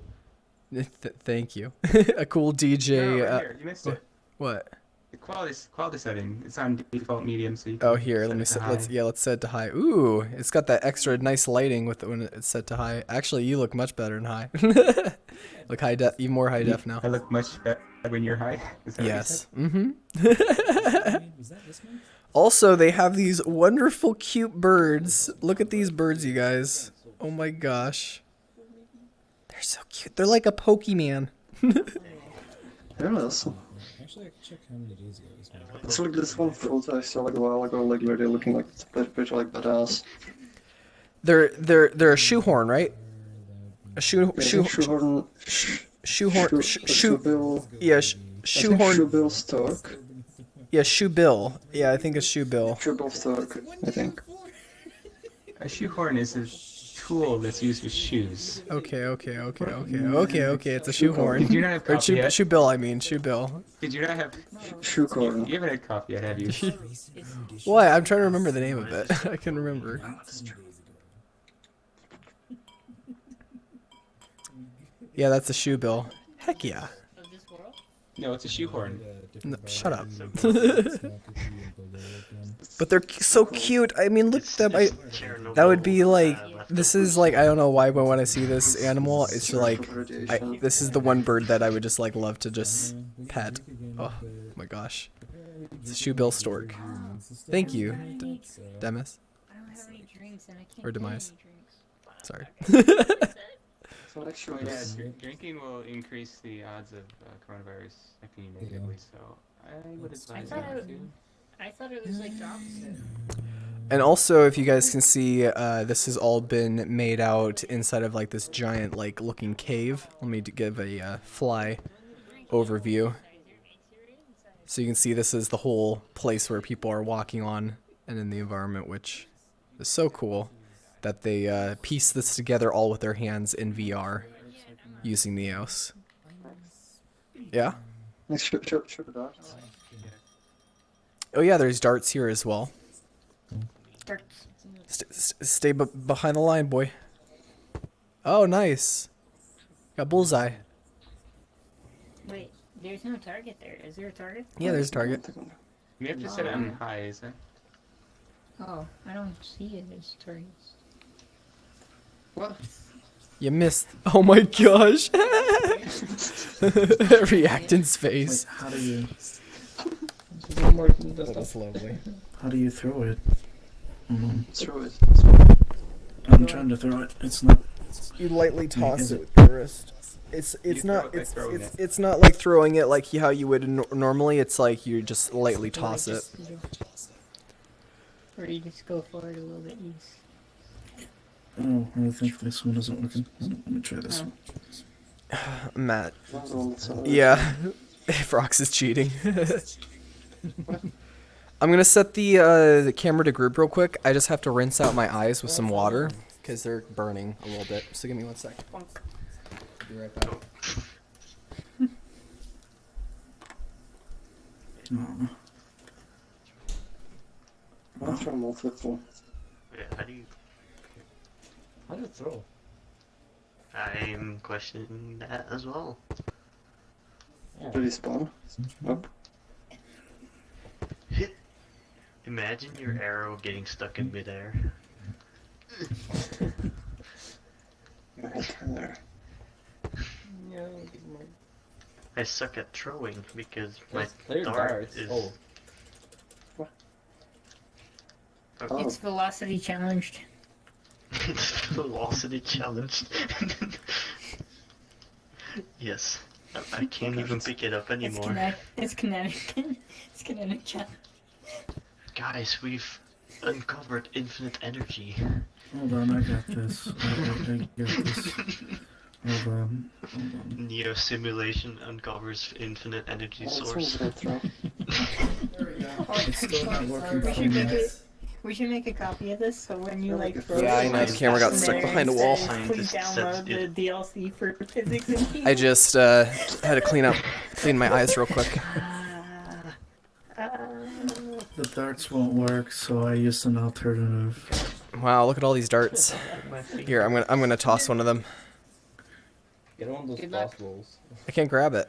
thank you, a cool DJ. No, right here. You missed it. What? The quality setting. It's on default medium, so you can Oh, here, let me set. let's set it to high. Ooh, it's got that extra nice lighting with it when it's set to high. Actually, you look much better in high. Look high def, even more high def now. I look much better when you're high. Is that Yes. What you Was that this month? Also, they have these wonderful, cute birds. Look at these birds, you guys. Oh my gosh. They're so cute. They're like a Pokemon. Here it is. Actually, I can check how many days ago it was made. It's like this one photo I saw like a while ago, like literally looking like it's pretty like badass. They're a shoehorn, right? A shoehorn. Shoehorn. Yeah, shoehorn. Shoebill stork. Yeah, shoe bill. Yeah, I think it's shoe bill. Shoebill stork, I think. A shoehorn is a tool that's used with shoes. Okay. It's a shoehorn. Did you not have Or coffee yet? shoe bill. I mean, shoe bill. Did you not have? Shoecorn. You haven't had coffee yet, have you? What? I'm trying to remember the name of it. I can remember. Yeah, that's a shoe bill. Heck yeah. Of this world? No, it's a shoehorn. No, shut up. But they're so cute. I mean, look at them. That would be like, this is like, I don't know why, but when I see this animal, it's like, this is the one bird that I would just like love to just pet. Oh my gosh. It's a shoe bill stork. Thank you, Demis. I don't have any drinks and I can't Or get Demise. any drinks. Sorry. So actually, Yeah, drinking will increase the odds of coronavirus affecting you negatively, so I would advise thought not to. I thought it was like the opposite. And also, if you guys can see, this has all been made out inside of like this giant like looking cave. Let me give a fly overview. So you can see this is the whole place where people are walking on and in the environment, which is so cool that they piece this together all with their hands in VR using Neos. Yeah? shoot the darts. Oh yeah, there's darts here as well. Darts. Stay behind the line, boy. Oh, nice. Got bullseye. Wait, there's no target there. Is there a target? Yeah, there's a target. You have to set it on high, isn't it? Oh, I don't see it as targets. What? You missed. Oh my gosh. Reactant's face. Wait, how do you That's lovely. how do you throw it? Throw it. I'm trying to throw it. It's not. You lightly toss Is it it- with your wrist. It's You throw not it by it's throwing it's, it. it's not like throwing it like how you would normally. It's like you just lightly toss it. Or you just go forward a little bit east. Oh, I think this one isn't working. Let me try this one. Matt. One, so- Yeah. Frox is cheating. I'm gonna set the camera to group real quick. I just have to rinse out my eyes with some water because they're burning a little bit. So give me 1 sec. I'll be right back. Oh. I'll try multiple. Yeah, how do you... How do you throw? I'm questioning that as well. Respawn. Up. Imagine your arrow getting stuck in midair. Right there. I suck at throwing because my Just clear dart darts. is... Oh. Oh. It's velocity challenged. It's velocity challenged. Yes. I can't even pick it up anymore. It's kinetic. It's kinetic challenge. Guys, we've uncovered infinite energy. Hold on, I got this. I got this. Hold on. Neo simulation uncovers infinite energy source. It's still not working We for should make me. it. We should make a copy of this so when you like throw Yeah, I it, know, the camera got stuck behind a wall. Please download the DLC for physics and heat. I just had to clean my eyes real quick. The darts won't work, so I used an alternative. Wow, look at all these darts. Here, I'm gonna toss one of them. Get one of those Good luck. boss rolls. I can't grab it.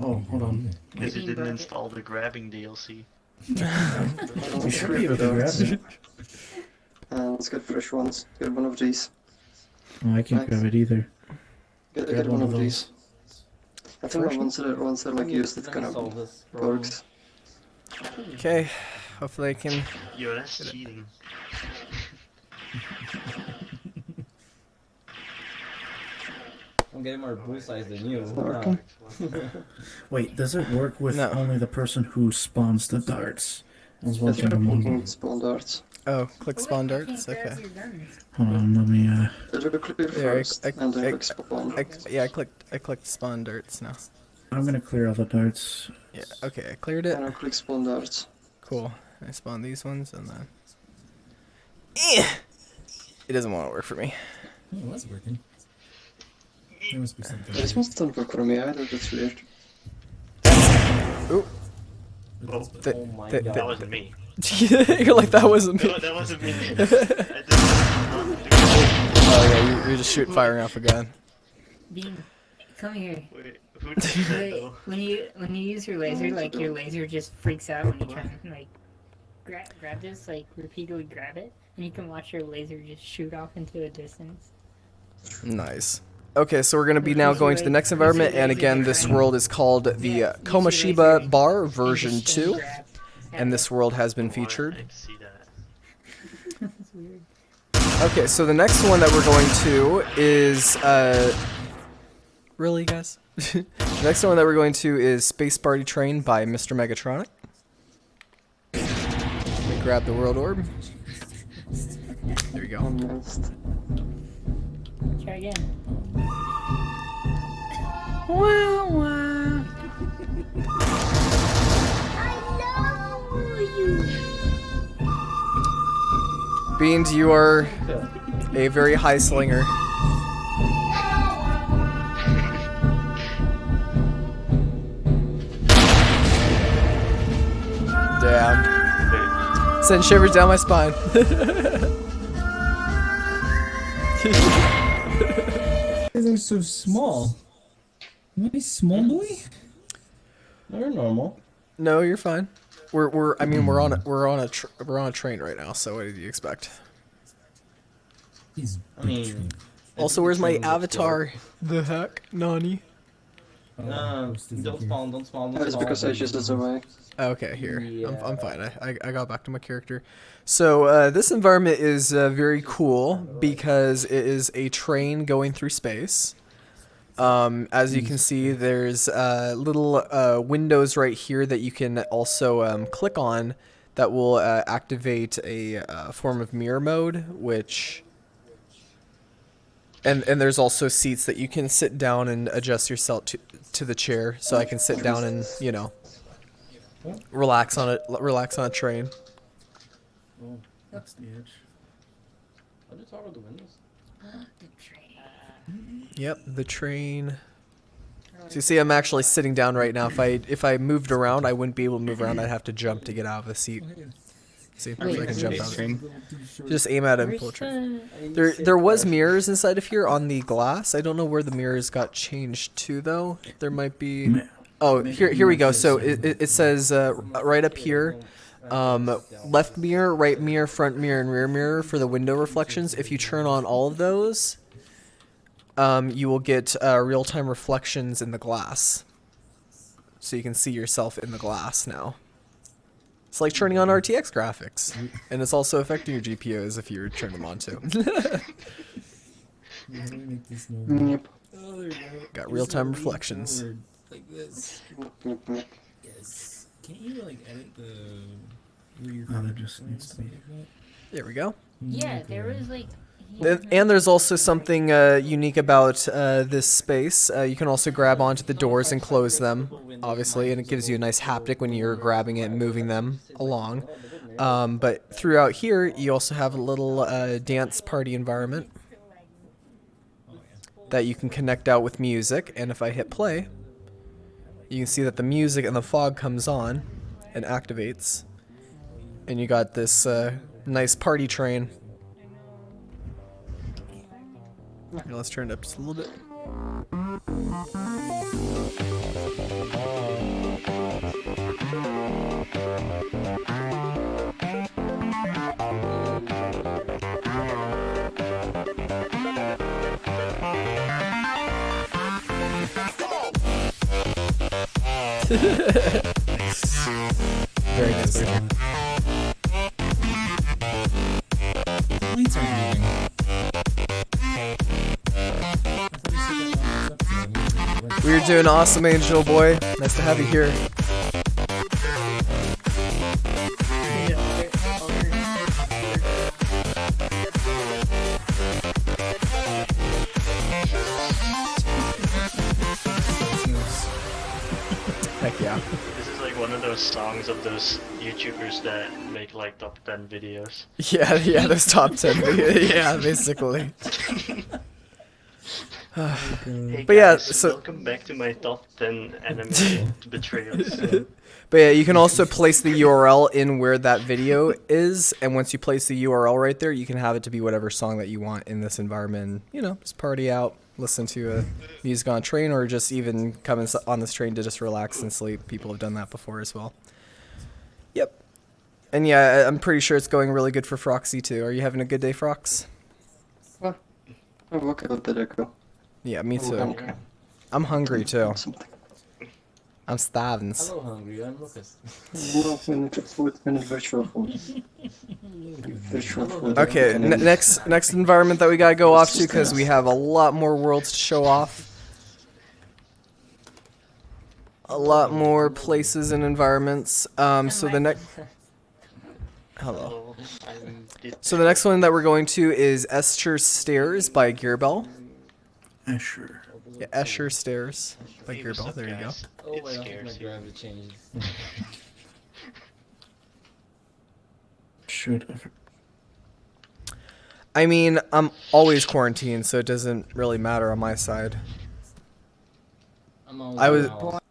Oh, hold on. Because you didn't install the grabbing DLC. You should be able to grab it. Let's get fresh ones. Get one of these. Oh, I can't grab it either. Get one of these. I think once they're like used, it kind Solve of this problem. works. Okay, hopefully I can. Yo, that's cheating. I'm getting more bullseyes than you. Working. Wait, does it work with No. only the person who spawns the darts? I was Let's watching try them picking on. spawn darts. Oh, click spawn Wait, you darts. can't grab Okay. your guns. Hold on, let me, Do the clear There, first, and then click spawn. Yeah, I clicked spawn darts now. I'm gonna clear all the darts. Yeah, okay, I cleared it. And I'll click spawn darts. Cool. I spawned these ones and then. It doesn't want to work for me. Oh, it was working. There must be something. This one's don't work for me either, that's weird. Ooh. Oh, Oh my the- god. that wasn't me. You're like, that wasn't me. No, that wasn't me. Oh yeah, you're just firing off a gun. Bean, come here. Wait, who did that Wait, though? when you use your laser, like your laser just freaks out when you try and like grab this, like repeatedly grab it, and you can watch your laser just shoot off into a distance. Nice. Okay, so we're gonna be now going to the next environment, and again, this world is called the Komashiba Bar version 2, and this world has been featured. I see that. That's weird. Okay, so the next one that we're going to is really, guys? The next one that we're going to is Space Party Train by Mr. Megatronic. Let me grab the world orb. There you go. Almost. Try again. Wow, wow. Beans, you are a very high slinger. Damn. Send shivers down my spine. They're so small. Am I small boy? You're normal. No, you're fine. I mean, we're on a train right now. So what did you expect? I mean. Also, where's my avatar? The heck, Nani? Don't spawn, don't spawn, don't It's spawn. because Aegis is away. Okay, here. Yeah. I'm fine. I got back to my character. So this environment is very cool because it is a train going through space. As you can see, there's little windows right here that you can also click on that will activate a form of mirror mode, which... And there's also seats that you can sit down and adjust yourself to the chair, so I can sit down and, you know, relax on a train. Oh, that's the edge. I'll just talk about the windows. Yep, the train. So you see, I'm actually sitting down right now. If I moved around, I wouldn't be able to move around. I'd have to jump to get out of the seat. See if I can jump out. Just aim at him. Pull trigger. There was mirrors inside of here on the glass. I don't know where the mirrors got changed to though. There might be. Oh, here we go. So it says right up here, left mirror, right mirror, front mirror, and rear mirror for the window reflections. If you turn on all of those, you will get real-time reflections in the glass. So you can see yourself in the glass now. It's like turning on RTX graphics, and it's also affecting your GPUs if you turn them on too. Yep. Got real-time reflections. Like this. Yes. Can't you like edit the? No, that just needs to be. There we go. Yeah, there is like. And there's also something unique about this space. You can also grab onto the doors and close them, obviously, and it gives you a nice haptic when you're grabbing it and moving them along. But throughout here, you also have a little dance party environment that you can connect out with music. And if I hit play, you can see that the music and the fog comes on and activates. And you got this nice party train. Here, let's turn it up just a little bit. Very nice. Lights aren't moving. We're doing awesome, Angel Boy. Nice to have you here. Heck yeah. This is like one of those songs of those YouTubers that make like top 10 videos. Yeah, those top 10. Yeah, basically. Hey But yeah, guys, so welcome back to my top 10 anime betrayals. but yeah, you can also place the URL in where that video is, and once you place the URL right there, you can have it to be whatever song that you want in this environment. You know, just party out, listen to music on a train, or just even come on this train to just relax and sleep. People have done that before as well. Yep. And yeah, I'm pretty sure it's going really good for Froxy too. Are you having a good day, Frox? Oh, look at the deco. Yeah, me too. Okay. I'm hungry too. Something. I'm starving. Hello, hungry. I'm Lucas. Minute virtual food. Virtual food. Okay, next environment that we gotta go off to because we have a lot more worlds to show off. A lot more places and environments. So the next. Hello. So the next one that we're going to is Escher Stairs by Gearbell. Escher. Yeah, Escher Stairs by Gearbell. There you go. Oh It my god, scares my you. gravity changes. Should have. I mean, I'm always quarantined, so it doesn't really matter on my side. I'm all I was- out.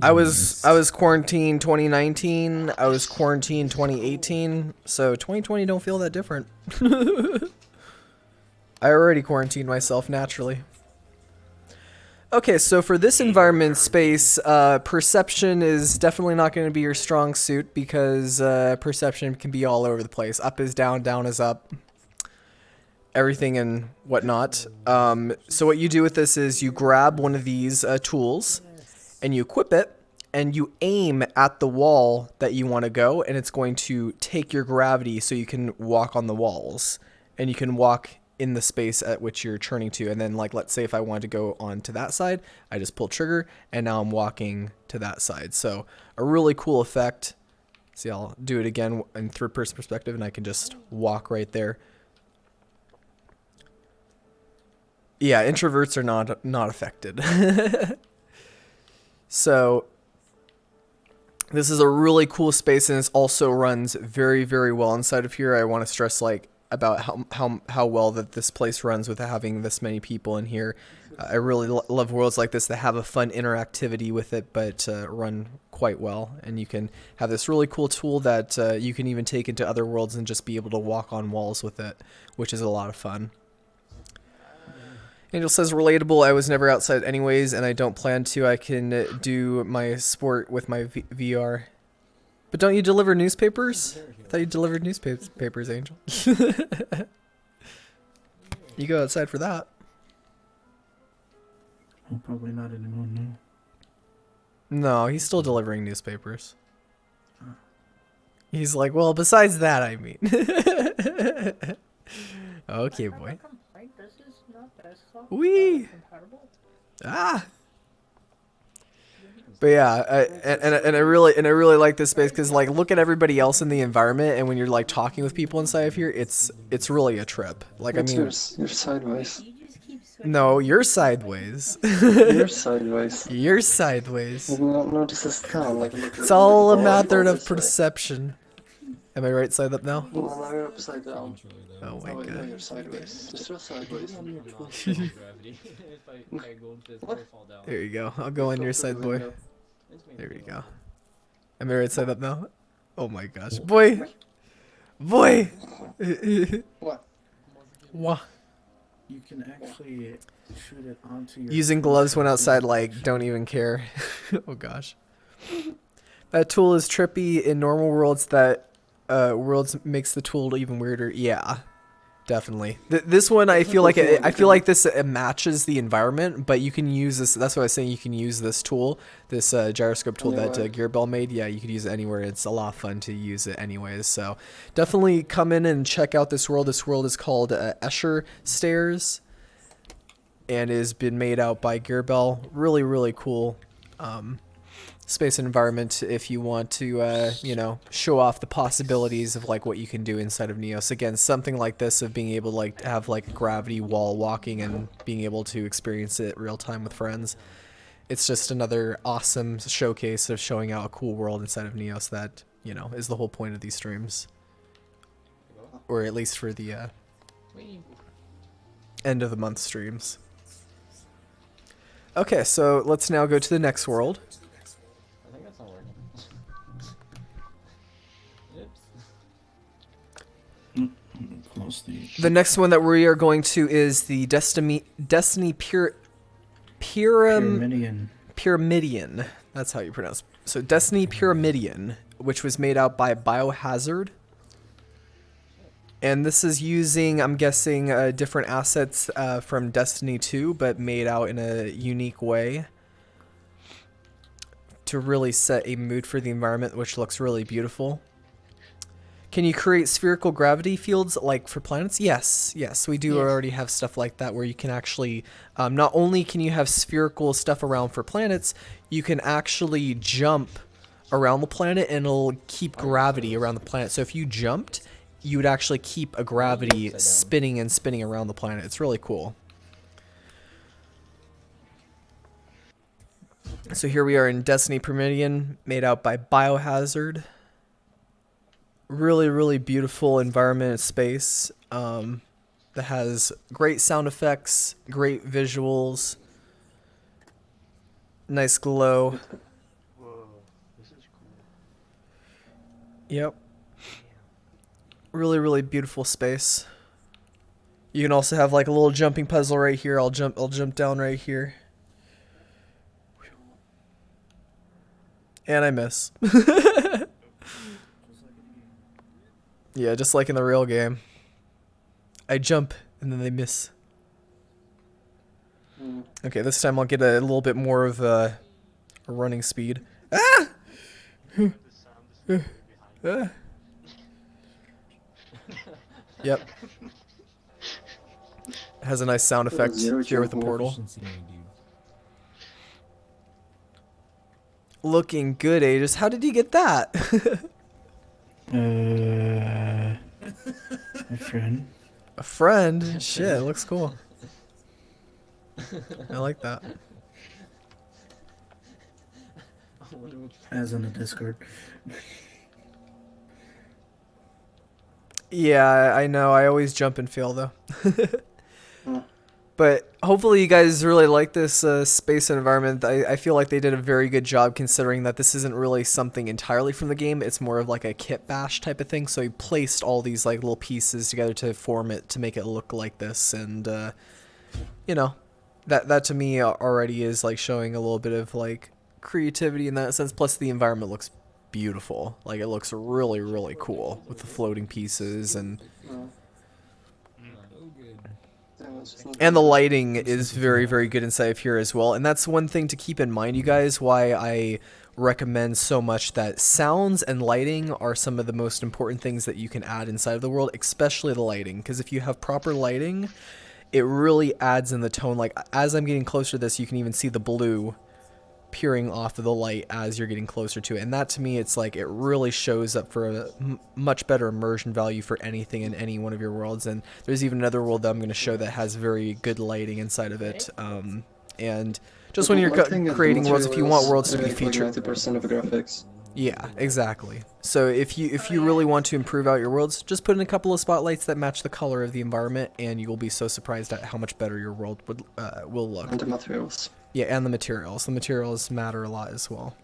I was quarantined 2019. I was quarantined 2018. So 2020 don't feel that different. I already quarantined myself naturally. Okay, so for this environment space, perception is definitely not going to be your strong suit because perception can be all over the place. Up is down, down is up, everything and whatnot. So what you do with this is you grab one of these tools and you equip it and you aim at the wall that you want to go, and it's going to take your gravity so you can walk on the walls and you can walk in the space at which you're turning to. And then, like, let's say if I wanted to go on to that side, I just pull trigger and now I'm walking to that side. So a really cool effect. See, I'll do it again in third person perspective and I can just walk right there. Yeah, introverts are not affected. So this is a really cool space, and it also runs very, very well inside of here. I want to stress like about how well that this place runs with having this many people in here. I really love worlds like this that have a fun interactivity with it, but run quite well. And you can have this really cool tool that you can even take into other worlds and just be able to walk on walls with it, which is a lot of fun. Angel says, relatable, I was never outside anyways, and I don't plan to. I can do my sport with my VR. But don't you deliver newspapers? I thought you delivered newspapers, Angel. You go outside for that. Well, probably not anymore, no. No, he's still delivering newspapers. He's like, well, besides that, I mean. Okay, boy. Wee! Ah! But yeah, I really like this space because, like, look at everybody else in the environment, and when you're like talking with people inside of here, it's really a trip. Like, I mean, you're sideways. No, you're sideways. You're sideways. You're sideways. No, this is calm. Like, It's all a matter of perception. Am I right side up now? No, now you're upside down. Oh my No, god. you're sideways. Just go sideways. There you go. I'll go on your side, boy. There you go. Am I right side up now? Oh my gosh. Boy! Boy! What? What? You can actually shoot it onto your... Using gloves when outside, like, don't even care. Oh gosh. That tool is trippy in normal worlds. That worlds makes the tool even weirder. Yeah, definitely. This one, I feel like this matches the environment, but you can use this. That's what I was saying. You can use this tool, this gyroscope tool that Gearbell made. Yeah, you could use it anywhere. It's a lot of fun to use it anyways. So definitely come in and check out this world. This world is called Escher Stairs, and has been made out by Gearbell. Really, really cool. Space and environment if you want to you know, show off the possibilities of like what you can do inside of Neos. Again, something like this of being able to like have like gravity wall walking and being able to experience it real time with friends. It's just another awesome showcase of showing out a cool world inside of Neos that, you know, is the whole point of these streams, or at least for the end of the month streams. Okay, so let's now go to the next world. The next one that we are going to is the Pyramidion. That's how you pronounce it. So Destiny Pyramidion, which was made out by Biohazard. And this is using, I'm guessing, different assets from Destiny 2, but made out in a unique way to really set a mood for the environment, which looks really beautiful. Can you create spherical gravity fields like for planets? Yes, we do already have stuff like that where you can actually, not only can you have spherical stuff around for planets, you can actually jump around the planet and it'll keep gravity around the planet. So if you jumped, you would actually keep a gravity spinning and spinning around the planet. It's really cool. So here we are in Destiny Pyramidion, made out by Biohazard. Really, really beautiful environment and space that has great sound effects, great visuals, nice glow. Whoa, this is cool. Yep. Really, really beautiful space. You can also have like a little jumping puzzle right here. I'll jump down right here. And I miss. Yeah, just like in the real game. I jump and then they miss. Okay, this time I'll get a little bit more of a running speed. Ah! Ah. Yep. It has a nice sound effect here with the portal. Looking good, Aegis. How did you get that? A friend. A friend? Shit, it looks cool. I like that. As on the Discord. Yeah, I know. I always jump and fail though. But hopefully you guys really like this space environment. I feel like they did a very good job considering that this isn't really something entirely from the game. It's more of like a kit bash type of thing. So he placed all these like little pieces together to form it to make it look like this. And, you know, that to me already is like showing a little bit of like creativity in that sense. Plus the environment looks beautiful. Like it looks really, really cool with the floating pieces and the lighting is very, very good inside of here as well. And that's one thing to keep in mind, you guys, why I recommend so much that sounds and lighting are some of the most important things that you can add inside of the world, especially the lighting. Because if you have proper lighting, it really adds in the tone. Like as I'm getting closer to this, you can even see the blue peering off of the light as you're getting closer to it. And that to me, it's like it really shows up for a much better immersion value for anything in any one of your worlds. And there's even another world that I'm going to show that has very good lighting inside of it. And just when you're creating worlds, if you want worlds to be featured, 90% of the graphics. yeah, exactly. So if you really want to improve out your worlds, just put in a couple of spotlights that match the color of the environment, and you will be so surprised at how much better your world will look. And the materials. Yeah, and the materials. The materials matter a lot as well.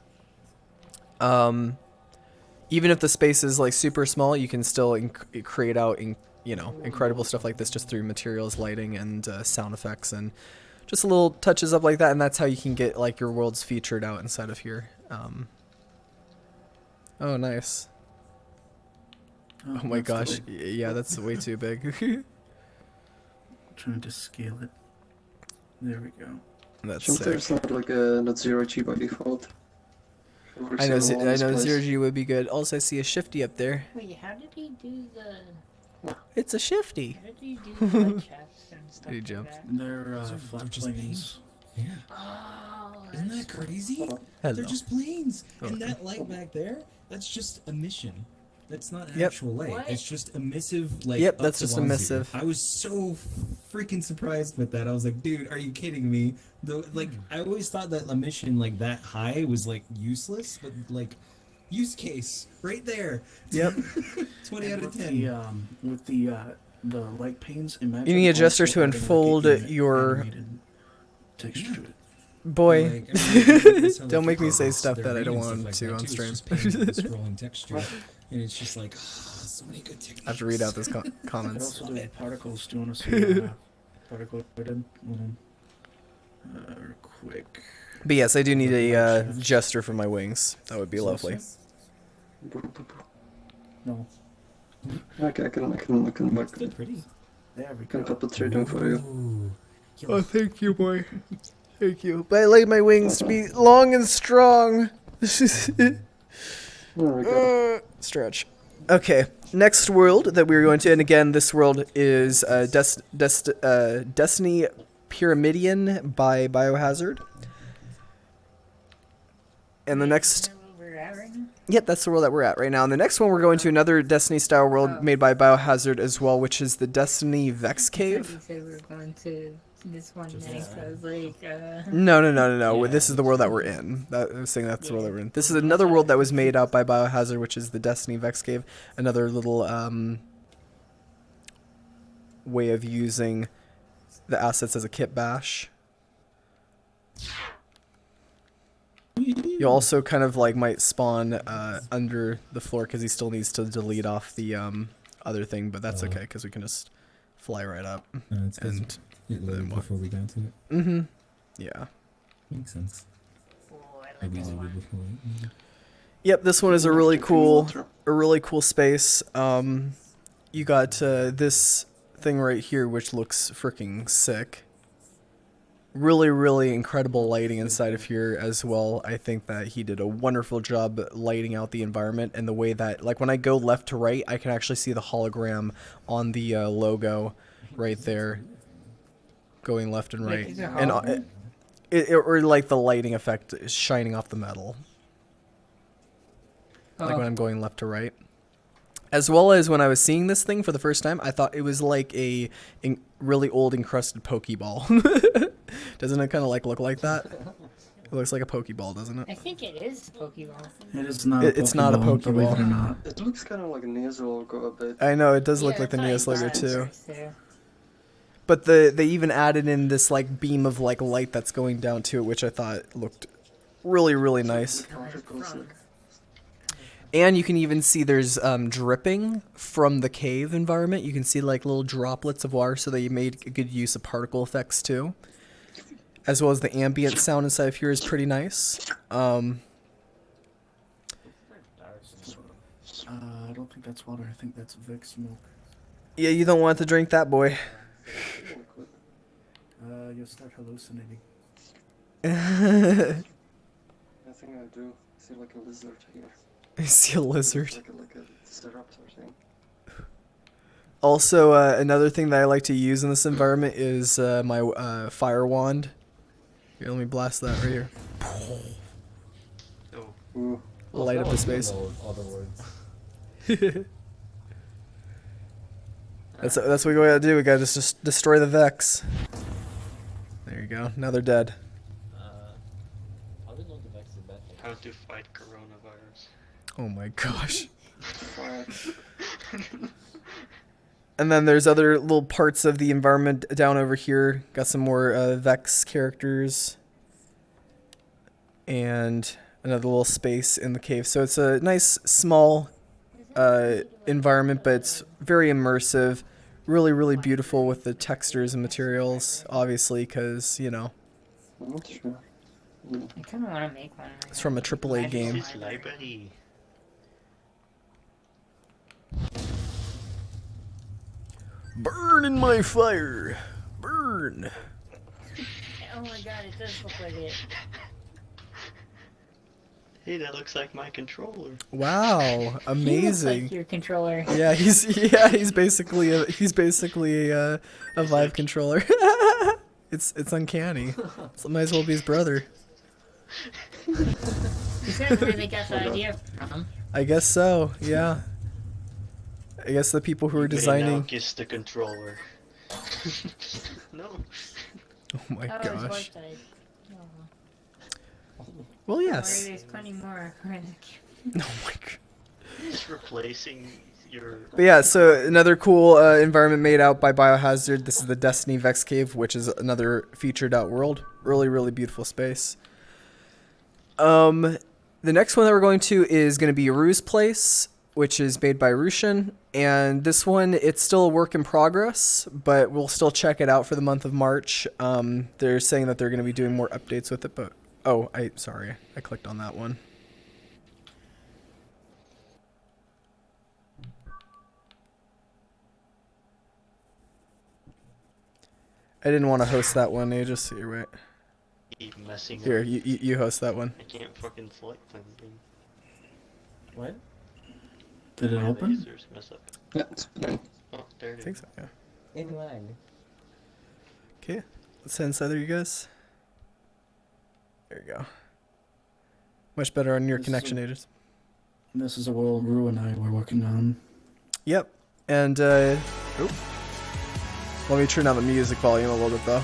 Even if the space is like super small, you can still create out incredible stuff like this just through materials, lighting, and sound effects, and just little touches up like that. And that's how you can get like your worlds featured out inside of here. Oh, nice. Oh my gosh. Yeah, that's way too big. Trying to scale it. There we go. That's there's not like a not zero G by default. I know zero G would be good. Also, I see a shifty up there. Wait, how did he do the... It's a shifty. How did he do the chests and stuff? Did he jump? They're flat planes. Yeah. Oh, Isn't that crazy? Hello. They're just planes. Oh. And that light back there, that's just emission. That's not Yep. actual light. What? It's just emissive, like, Yep, up that's to just velocity. emissive. I was so freaking surprised with that. I was like, dude, are you kidding me? I always thought that emission, like, that high was, like, useless, but, like, use case, right there. Yep. 20 out of 10. With the light panes, imagine You need a gesture also to adding, like, unfold an your... animated texture to it. Boy, Like, that's how don't they make me do say it. stuff They're that I don't reading want stuff to like on that, too. stream. It's just painting and scrolling texture, and it's just like, so many good techniques. I have to read out those I could comments. also do particles. Do you want to see particle hidden? Quick. But yes, I do need a gesture for my wings. That would be lovely. No. Okay, I can work. They're pretty. There we Can go. put through them for you. Ooh. Oh, thank you, boy. Thank you. But I like my wings to be long and strong. There we go. Stretch. Okay, next world that we're going to, and again, this world is Destiny Pyramidion by Biohazard. And the next... Yep, that's the world that we're at right now. And the next one, we're going to another Destiny-style world made by Biohazard as well, which is the Destiny Vex Cave. You said we were going to this one next. I was like, No. Yeah, This is the world that we're in. I was saying that's the world that we're in. This is another world that was made out by Biohazard, which is the Destiny Vex Cave. Another little way of using the assets as a kit bash. You also kind of like might spawn under the floor because he still needs to delete off the other thing, but that's okay because we can just fly right up. It's And it loaded before we got to it. mm-hmm. Yeah. Makes sense. oh, I Maybe like loaded before. Yep, this one is a really cool space. You got this thing right here, which looks freaking sick. Really, really incredible lighting inside of here as well. I think that he did a wonderful job lighting out the environment, and the way that, like, when I go left to right, I can actually see the hologram on the logo right there, going left and right, and or like the lighting effect is shining off the metal, like when I'm going left to right. As well as when I was seeing this thing for the first time, I thought it was like a really old encrusted Pokeball. Doesn't it kind of like look like that? It looks like a Pokeball, doesn't it? I think it is Pokeball. It is not. It's not a Pokeball, believe it or Pokeball. not. It looks kind of like a Neos logo a bit. I know, it does look like the Neos logo too. But they even added in this like beam of like light that's going down to it, which I thought looked really, really nice. And you can even see there's dripping from the cave environment. You can see like little droplets of water, so they made a good use of particle effects too. As well as the ambient sound inside of here is pretty nice. I don't think that's water. I think that's Vic smoke. Yeah, you don't want to drink that, boy. You'll start hallucinating. I think I do. I see like a lizard here. I see a lizard. Like a Staraptor thing. Also, another thing that I like to use in this environment is my fire wand. Here, let me blast that right here. Ooh. Light up the space. That's what we gotta do. We gotta just destroy the Vex. There you go. Now they're dead. How to fight coronavirus. Oh my gosh. And then there's other little parts of the environment down over here. Got some more Vex characters. And another little space in the cave. So it's a nice, small environment, but it's very immersive. Really, really beautiful with the textures and materials, obviously, because, you know. I'm not sure. I kind of want to make one. It's from a AAA game. This library. Burn in my fire! Burn! Oh my god, it does look like it. Hey, that looks like my controller. Wow, He looks amazing. like your controller. Yeah, he's basically a Vive controller. It's uncanny. So might as well be his brother. Is that where they got the idea from? I guess so. Yeah. I guess the people who are Now designing. kiss the controller. No. Oh my Oh, his gosh. wife died. Oh. Well, Don't yes. worry, there's plenty more. Oh my god. Just replacing your. But yeah, so another cool environment made out by Biohazard. This is the Destiny Vex Cave, which is another featured out world. Really, really beautiful space. The next one that we're going to is going to be Rue's Place, which is made by Rushin. And this one, it's still a work in progress, but we'll still check it out for the month of March. They're saying that they're going to be doing more updates with it, but oh, sorry, I clicked on that one. I didn't want to host that one, Aegis. Here, wait. Keep messing Here, up. you host that one. I can't fucking select anything. What? Did it My open? lasers mess up. Yeah, it's fine. Oh, there it I is. think so, yeah. In lag. Okay, let's head inside there, you guys. There you go. Much better on your This is connection, a- Aegis. This is a world Rue and I were working on. Yep, and oop. Let me turn down the music volume a little bit though.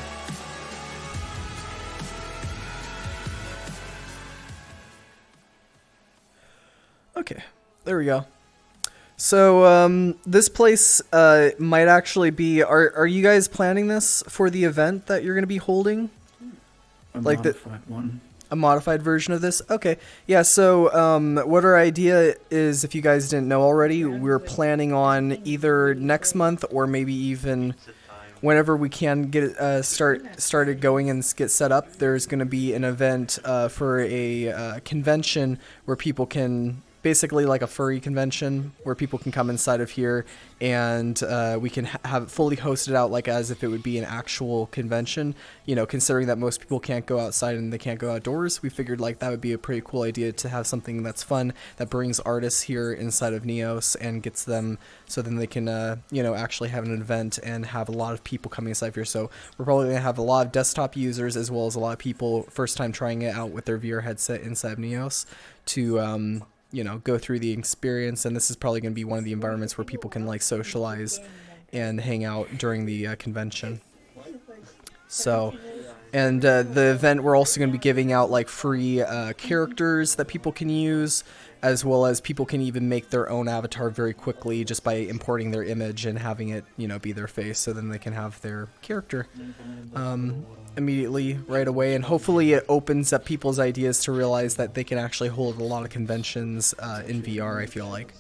Okay, there we go. So this place might actually be. Are you guys planning this for the event that you're going to be holding? A Like the- modified one. A modified version of this? Okay. Yeah, so what our idea is, if you guys didn't know already, we're planning on either next month or maybe even whenever we can get it started going and get set up, there's going to be an event for a convention where people can, basically like a furry convention where people can come inside of here, and we can have it fully hosted out like as if it would be an actual convention. You know, considering that most people can't go outside and they can't go outdoors, we figured like that would be a pretty cool idea to have something that's fun, that brings artists here inside of Neos and gets them so then they can you know, actually have an event and have a lot of people coming inside here. So we're probably going to have a lot of desktop users as well as a lot of people first time trying it out with their VR headset inside of Neos to you know, go through the experience. And this is probably going to be one of the environments where people can like socialize and hang out during the convention. So, and the event, we're also going to be giving out like free characters that people can use, as well as people can even make their own avatar very quickly just by importing their image and having it, you know, be their face, so then they can have their character immediately right away. And hopefully it opens up people's ideas to realize that they can actually hold a lot of conventions in VR, I feel like.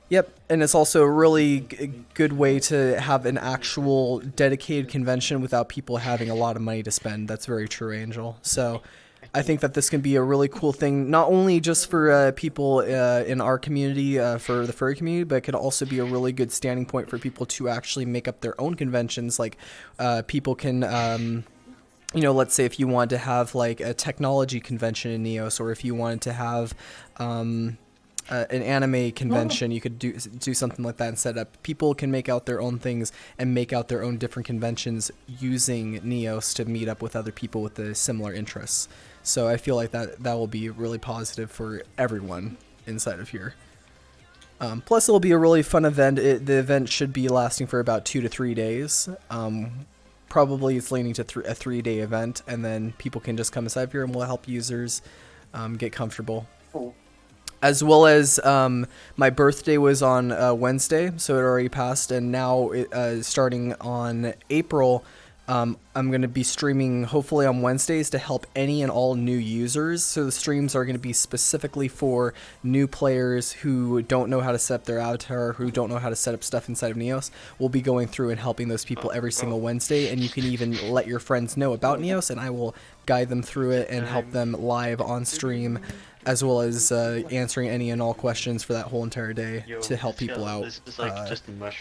Yep, and it's also a really good way to have an actual dedicated convention without people having a lot of money to spend. That's very true, Angel. So I think that this can be a really cool thing, not only just for people in our community, for the furry community, but it could also be a really good standing point for people to actually make up their own conventions. Like people can, you know, let's say if you want to have like a technology convention in Neos, or if you wanted to have an anime convention, you could do something like that and set up. People can make out their own things and make out their own different conventions using Neos to meet up with other people with the similar interests. So I feel like that will be really positive for everyone inside of here. Plus, it'll be a really fun event. The event should be lasting for about 2 to 3 days. Probably it's leaning to a 3-day event, and then people can just come inside here and we'll help users get comfortable. Oh. As well as my birthday was on Wednesday, so it already passed, and now starting on April, I'm going to be streaming hopefully on Wednesdays to help any and all new users. So the streams are going to be specifically for new players who don't know how to set up their avatar, who don't know how to set up stuff inside of Neos. We'll be going through and helping those people every single Wednesday, and you can even let your friends know about Neos, and I will guide them through it and help them live on stream, as well as answering any and all questions for that whole entire day to help people out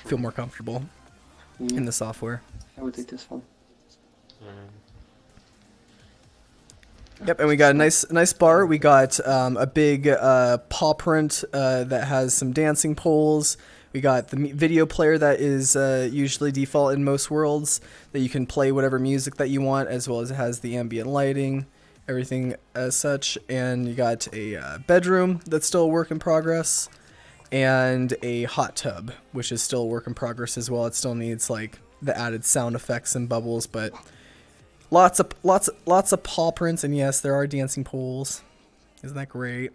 feel more comfortable in the software. I would take this one. Yep, and we got a nice bar. We got a big paw print that has some dancing poles. We got the video player that is usually default in most worlds, that you can play whatever music that you want, as well as it has the ambient lighting, everything as such. And you got a bedroom that's still a work in progress, and a hot tub, which is still a work in progress as well. It still needs like the added sound effects and bubbles, but lots of paw prints, and yes, there are dancing poles. Isn't that great?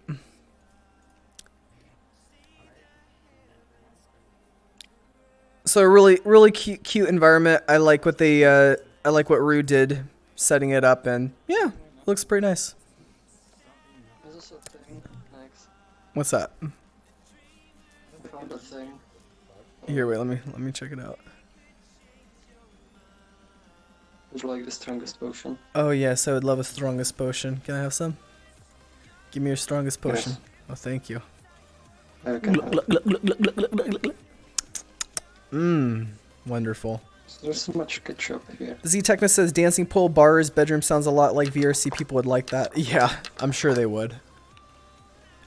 So a really cute environment. I like what they I like what Rue did setting it up, and yeah, it looks pretty nice. Is this a thing? Next. What's that? I found a thing. Here, wait, let me check it out. Would you like the strongest potion? Oh yes, I would love a strongest potion. Can I have some? Give me your strongest potion. Yes. Oh, thank you. Wonderful. There's so much ketchup here. Z-Techna says dancing pole, bars, bedroom sounds a lot like VRC. People would like that. Yeah, I'm sure they would.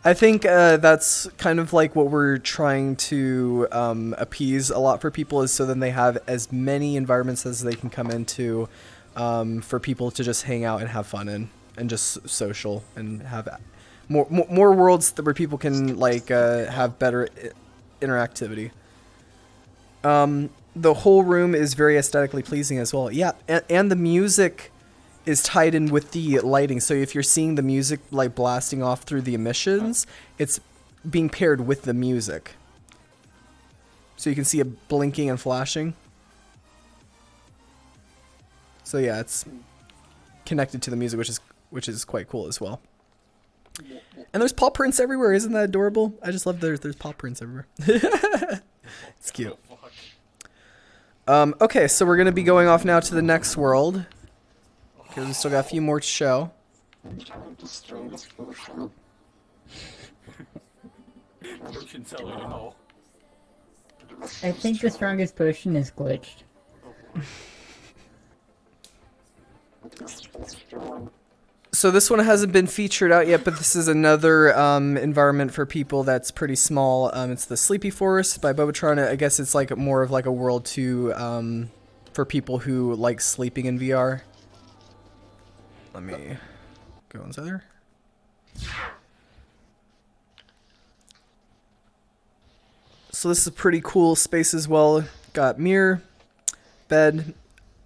I think that's kind of like what we're trying to appease a lot for people, is so then they have as many environments as they can come into for people to just hang out and have fun in, and just social, and have more worlds where people can like have better interactivity. The whole room is very aesthetically pleasing as well. Yeah, and the music is tied in with the lighting. So if you're seeing the music like blasting off through the emissions, it's being paired with the music. So you can see it blinking and flashing. So yeah, it's connected to the music, which is quite cool as well. And there's paw prints everywhere. Isn't that adorable? I just love there's paw prints everywhere. It's cute. Okay, so we're gonna be going off now to the next world. Because we still got a few more to show. I think the strongest potion is glitched. So this one hasn't been featured out yet, but this is another environment for people that's pretty small. It's the Sleepy Forest by Bobotron. I guess it's like more of like a world to for people who like sleeping in VR. Let me go inside there. So this is a pretty cool space as well. Got mirror, bed,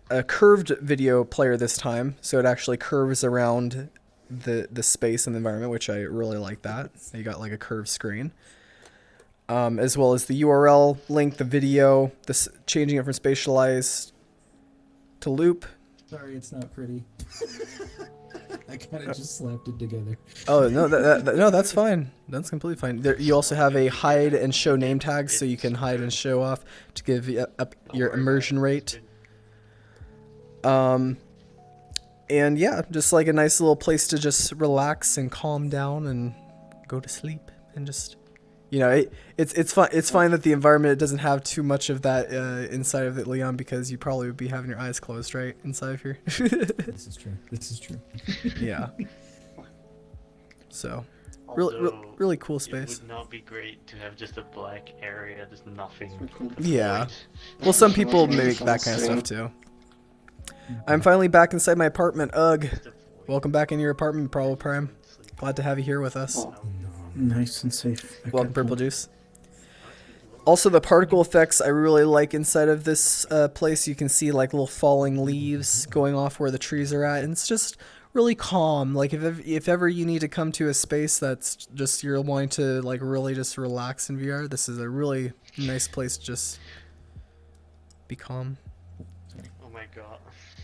a curved video player this time, so it actually curves around the space and the environment, which I really like that. You got like a curved screen. As well as the URL link, the video, this changing it from spatialized to loop. Sorry, it's not pretty. I kind of just slapped it together. Oh no, no, that's fine. That's completely fine. There, you also have a hide and show name tags, so you can hide and show off to give you up your immersion rate. And yeah, just like a nice little place to just relax and calm down and go to sleep and just, you know, it's fun. It's fine that the environment doesn't have too much of that inside of it, Leon, because you probably would be having your eyes closed, right, inside of here. This is true. This is true. Yeah. So, really cool space. It would not be great to have just a black area. There's nothing. Yeah. Well, some people make that kind of stuff too. I'm finally back inside my apartment. Ugh. Welcome back in your apartment, Probable Prime. Glad to have you here with us. Nice and safe. Welcome, Purple Juice. Also, the particle effects I really like inside of this place. You can see like little falling leaves going off where the trees are at, and it's just really calm. Like if ever you need to come to a space that's just you're wanting to like really just relax in VR, this is a really nice place to just be calm. Oh my god.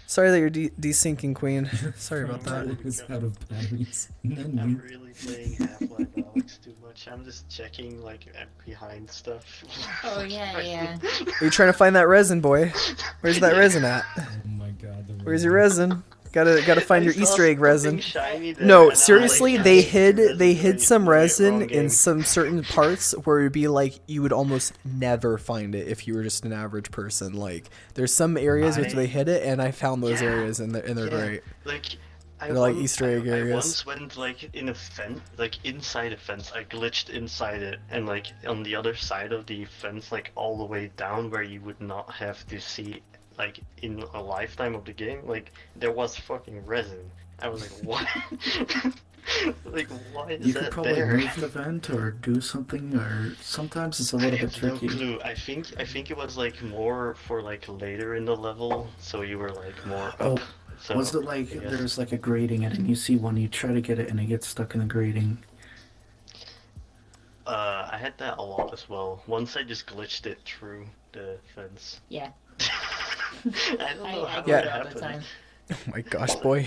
Sorry that you're desyncing, Queen. Sorry about that. It's out of batteries. I'm really playing Half-Life Alyx too much. I'm just checking like behind stuff. Oh yeah, yeah. Are you trying to find that resin, boy? Where's that resin at? Oh my god. Where's your resin? Gotta find your I Easter saw egg resin. something shiny there, No, and I'm seriously, like, they "Ah, hid resin some right, resin wrong in game." some certain parts where it'd be like you would almost never find it if you were just an average person. Like there's some areas which they hid it, and I found those areas and they're great. Like, They're like Easter egg areas. I once went like in a fence, like inside a fence. I glitched inside it, and like on the other side of the fence, like all the way down where you would not have to see, like in a lifetime of the game, like there was fucking resin. I was like, what? Like, why is You that could probably there? move the vent or do something, or sometimes it's a little I bit have no tricky. clue. I think it was like more for like later in the level, so you were like more up. Oh, So, was it like I guess. there's like a grating and you see one, you try to get it and it gets stuck in the grating? I had that a lot as well. Once I just glitched it through the fence. Yeah. I don't know I how do it it all the happened. time. Oh my gosh, boy.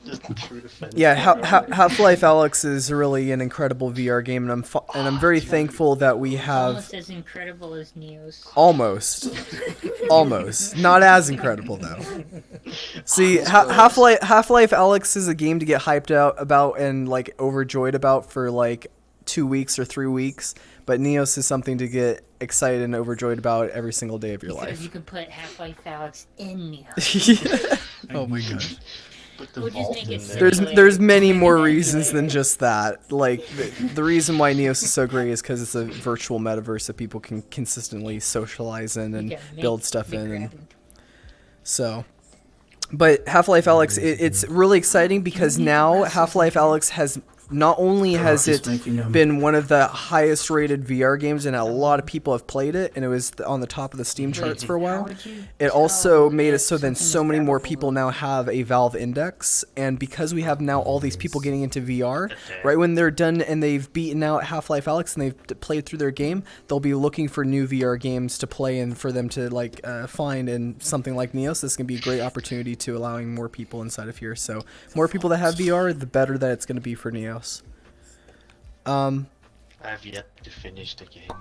Just through the fence. Yeah, Half-Life Alyx is really an incredible VR game, and I'm very thankful that we have Almost as incredible as Neo's. almost, not as incredible though. See, Half-Life Alyx is a game to get hyped out about and like overjoyed about for like 2 weeks or 3 weeks, but Neos is something to get excited and overjoyed about every single day of your Because life. you can put Half-Life Alyx in Neo. Oh my god. Put the We'll just vault make in it there. There's many more reasons than just that. Like the reason why Neos is so great is because it's a virtual metaverse that people can consistently socialize in and build stuff in, and so. But Half-Life Alyx, it's really exciting because now Half-Life Alyx has not only has it been one of the highest rated VR games and a lot of people have played it and it was on the top of the Steam charts for a while, it also made it so then so many more people now have a Valve Index, and because we have now all these people getting into VR, right when they're done and they've beaten out Half-Life Alyx and they've played through their game, they'll be looking for new VR games to play and for them to like find, and something like Neos, this can be a great opportunity to allowing more people inside of here. So more people that have VR, the better that it's going to be for Neos. I've yet to finish the game.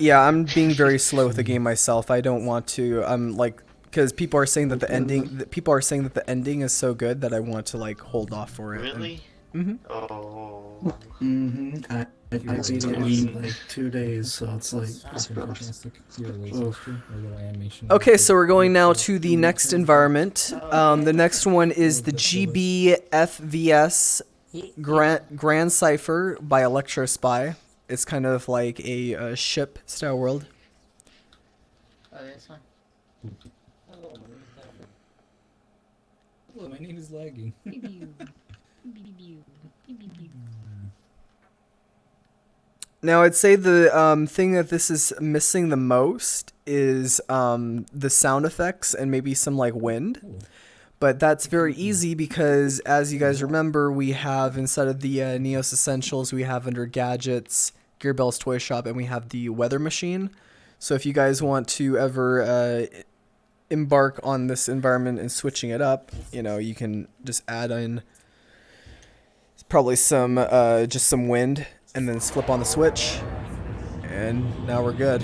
Yeah, I'm being very slow with the game myself. I don't want to. I'm like, because people are saying that the ending is so good that I want to like hold off for it. Really? Mm-hmm. Oh. I beat it in like 2 days, so it's like. Okay, so we're going now to the next environment. The next one is the GBFVS Grand Cipher by Electrospy. It's kind of like a ship style world. Oh, this one. Hello, my name is lagging. Now, I'd say the thing that this is missing the most is the sound effects and maybe some like wind. But that's very easy because, as you guys remember, we have inside of the Neos Essentials, we have under Gadgets, Gearbell's Toy Shop, and we have the Weather Machine. So if you guys want to ever embark on this environment and switching it up, you know, you can just add in probably some just some wind and then flip on the switch, and now we're good.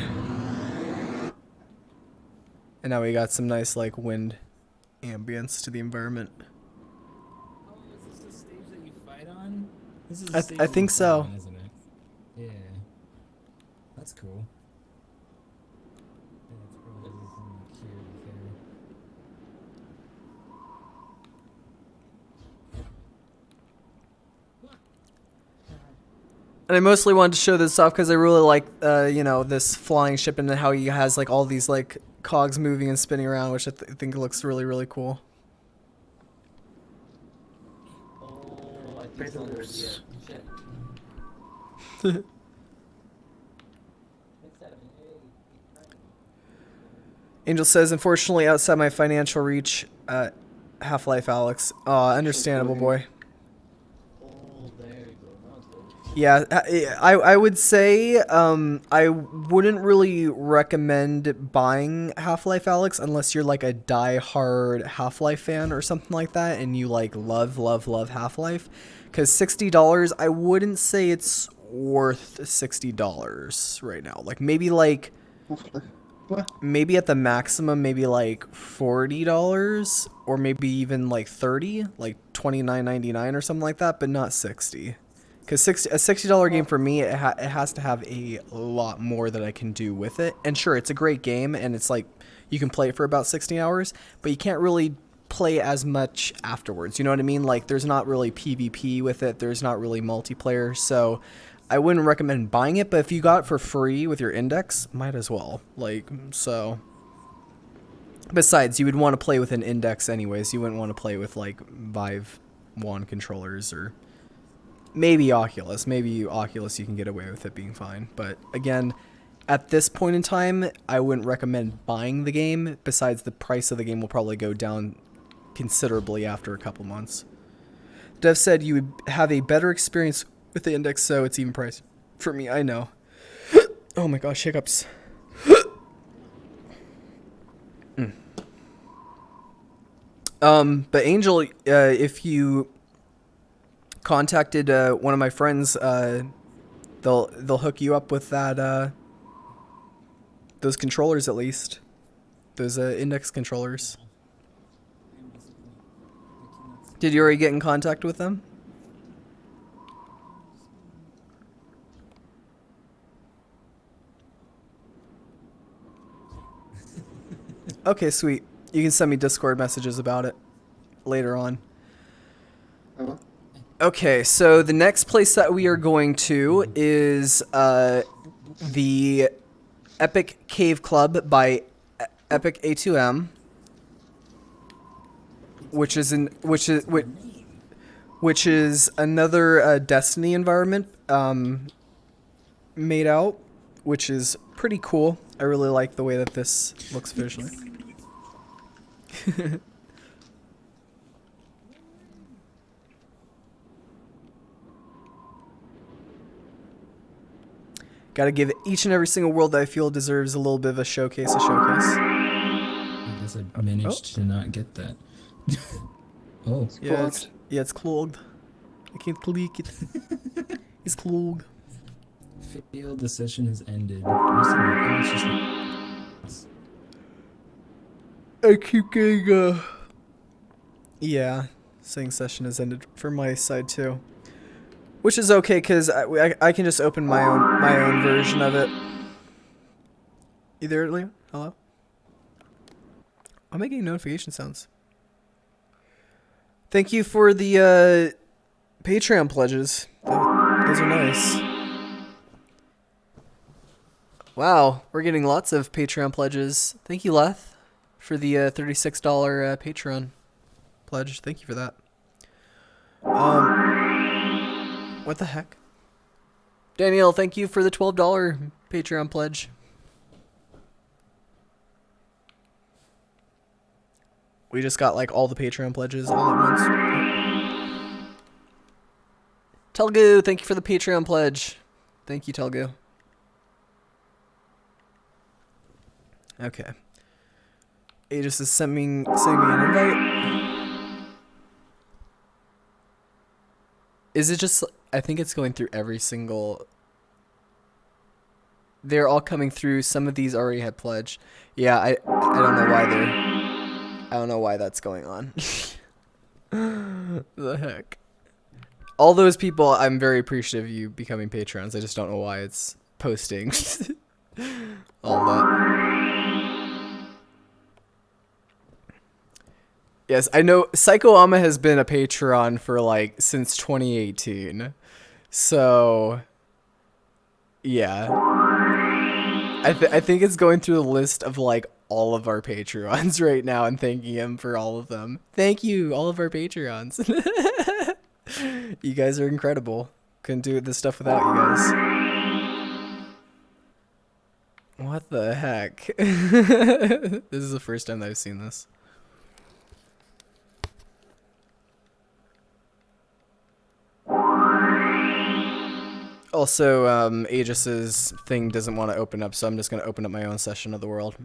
And now we got some nice like wind ambience to the environment. Oh, is this the stage that you fight on? This is I think so. On, isn't it? Yeah. That's cool. Yeah, it's probably something cute there. And I mostly wanted to show this off because I really like, you know, this flying ship and how he has like all these like cogs moving and spinning around, which I think looks really, really cool. Oh, I think so. Yeah. Angel says, unfortunately, outside my financial reach, Half-Life Alex. Understandable, boy. Yeah, I would say I wouldn't really recommend buying Half-Life Alex unless you're like a die-hard Half-Life fan or something like that and you like love Half-Life. Because $60, I wouldn't say it's worth $60 right now. Like maybe like maybe at the maximum maybe like $40 or maybe even like $30, like $29.99 or something like that, but not $60. Because a $60 game for me, it has to have a lot more that I can do with it. And sure, it's a great game, and it's like you can play it for about 60 hours, but you can't really play as much afterwards. You know what I mean? Like there's not really PvP with it. There's not really multiplayer. So I wouldn't recommend buying it, but if you got it for free with your index, might as well. Like, so. Besides, you would want to play with an index anyways. You wouldn't want to play with like Vive wand controllers or maybe Oculus. Maybe Oculus you can get away with it being fine. But again, at this point in time, I wouldn't recommend buying the game. Besides, the price of the game will probably go down considerably after a couple months. Dev said you would have a better experience with the index, so it's even priced for me. I know. Oh my gosh, hiccups. But Angel, if you contacted one of my friends, they'll hook you up with that those controllers at least, those index controllers. Did you already get in contact with them? Okay, sweet. You can send me Discord messages about it later on. Okay, so the next place that we are going to is the Epic Cave Club by Epic A2M, which is another Destiny environment made out, which is pretty cool. I really like the way that this looks visually. Gotta give each and every single world that I feel deserves a little bit of a showcase. I guess I managed to not get that. Oh. Yeah, it's clogged. I can't click it. It's clogged. feel the session has ended. It's just I keep getting yeah, saying session has ended for my side too, which is okay because I can just open my own version of it. You there, Liam? Hello? I'm making notification sounds. Thank you for the Patreon pledges. Those are nice. Wow, we're getting lots of Patreon pledges. Thank you, Leth, for the $36 Patreon pledge. Thank you for that. What the heck? Danielle, thank you for the $12 Patreon pledge. We just got like all the Patreon pledges all at once. Telgu, thank you for the Patreon pledge. Thank you, Telgu. Okay. Aegis is sending me an invite. Is it just... I think it's going through every single... They're all coming through. Some of these already had pledged. Yeah, I don't know why they're... I don't know why that's going on. The heck. All those people, I'm very appreciative of you becoming patrons. I just don't know why it's posting all that. Yes, I know Psycho Amma has been a patron for like since 2018. So yeah. I think it's going through the list of like all of our Patreons right now and thanking him for all of them. Thank you, all of our Patreons. You guys are incredible. Couldn't do this stuff without you guys. What the heck? This is the first time that I've seen this. Also, Aegis's thing doesn't want to open up, so I'm just going to open up my own session of the world.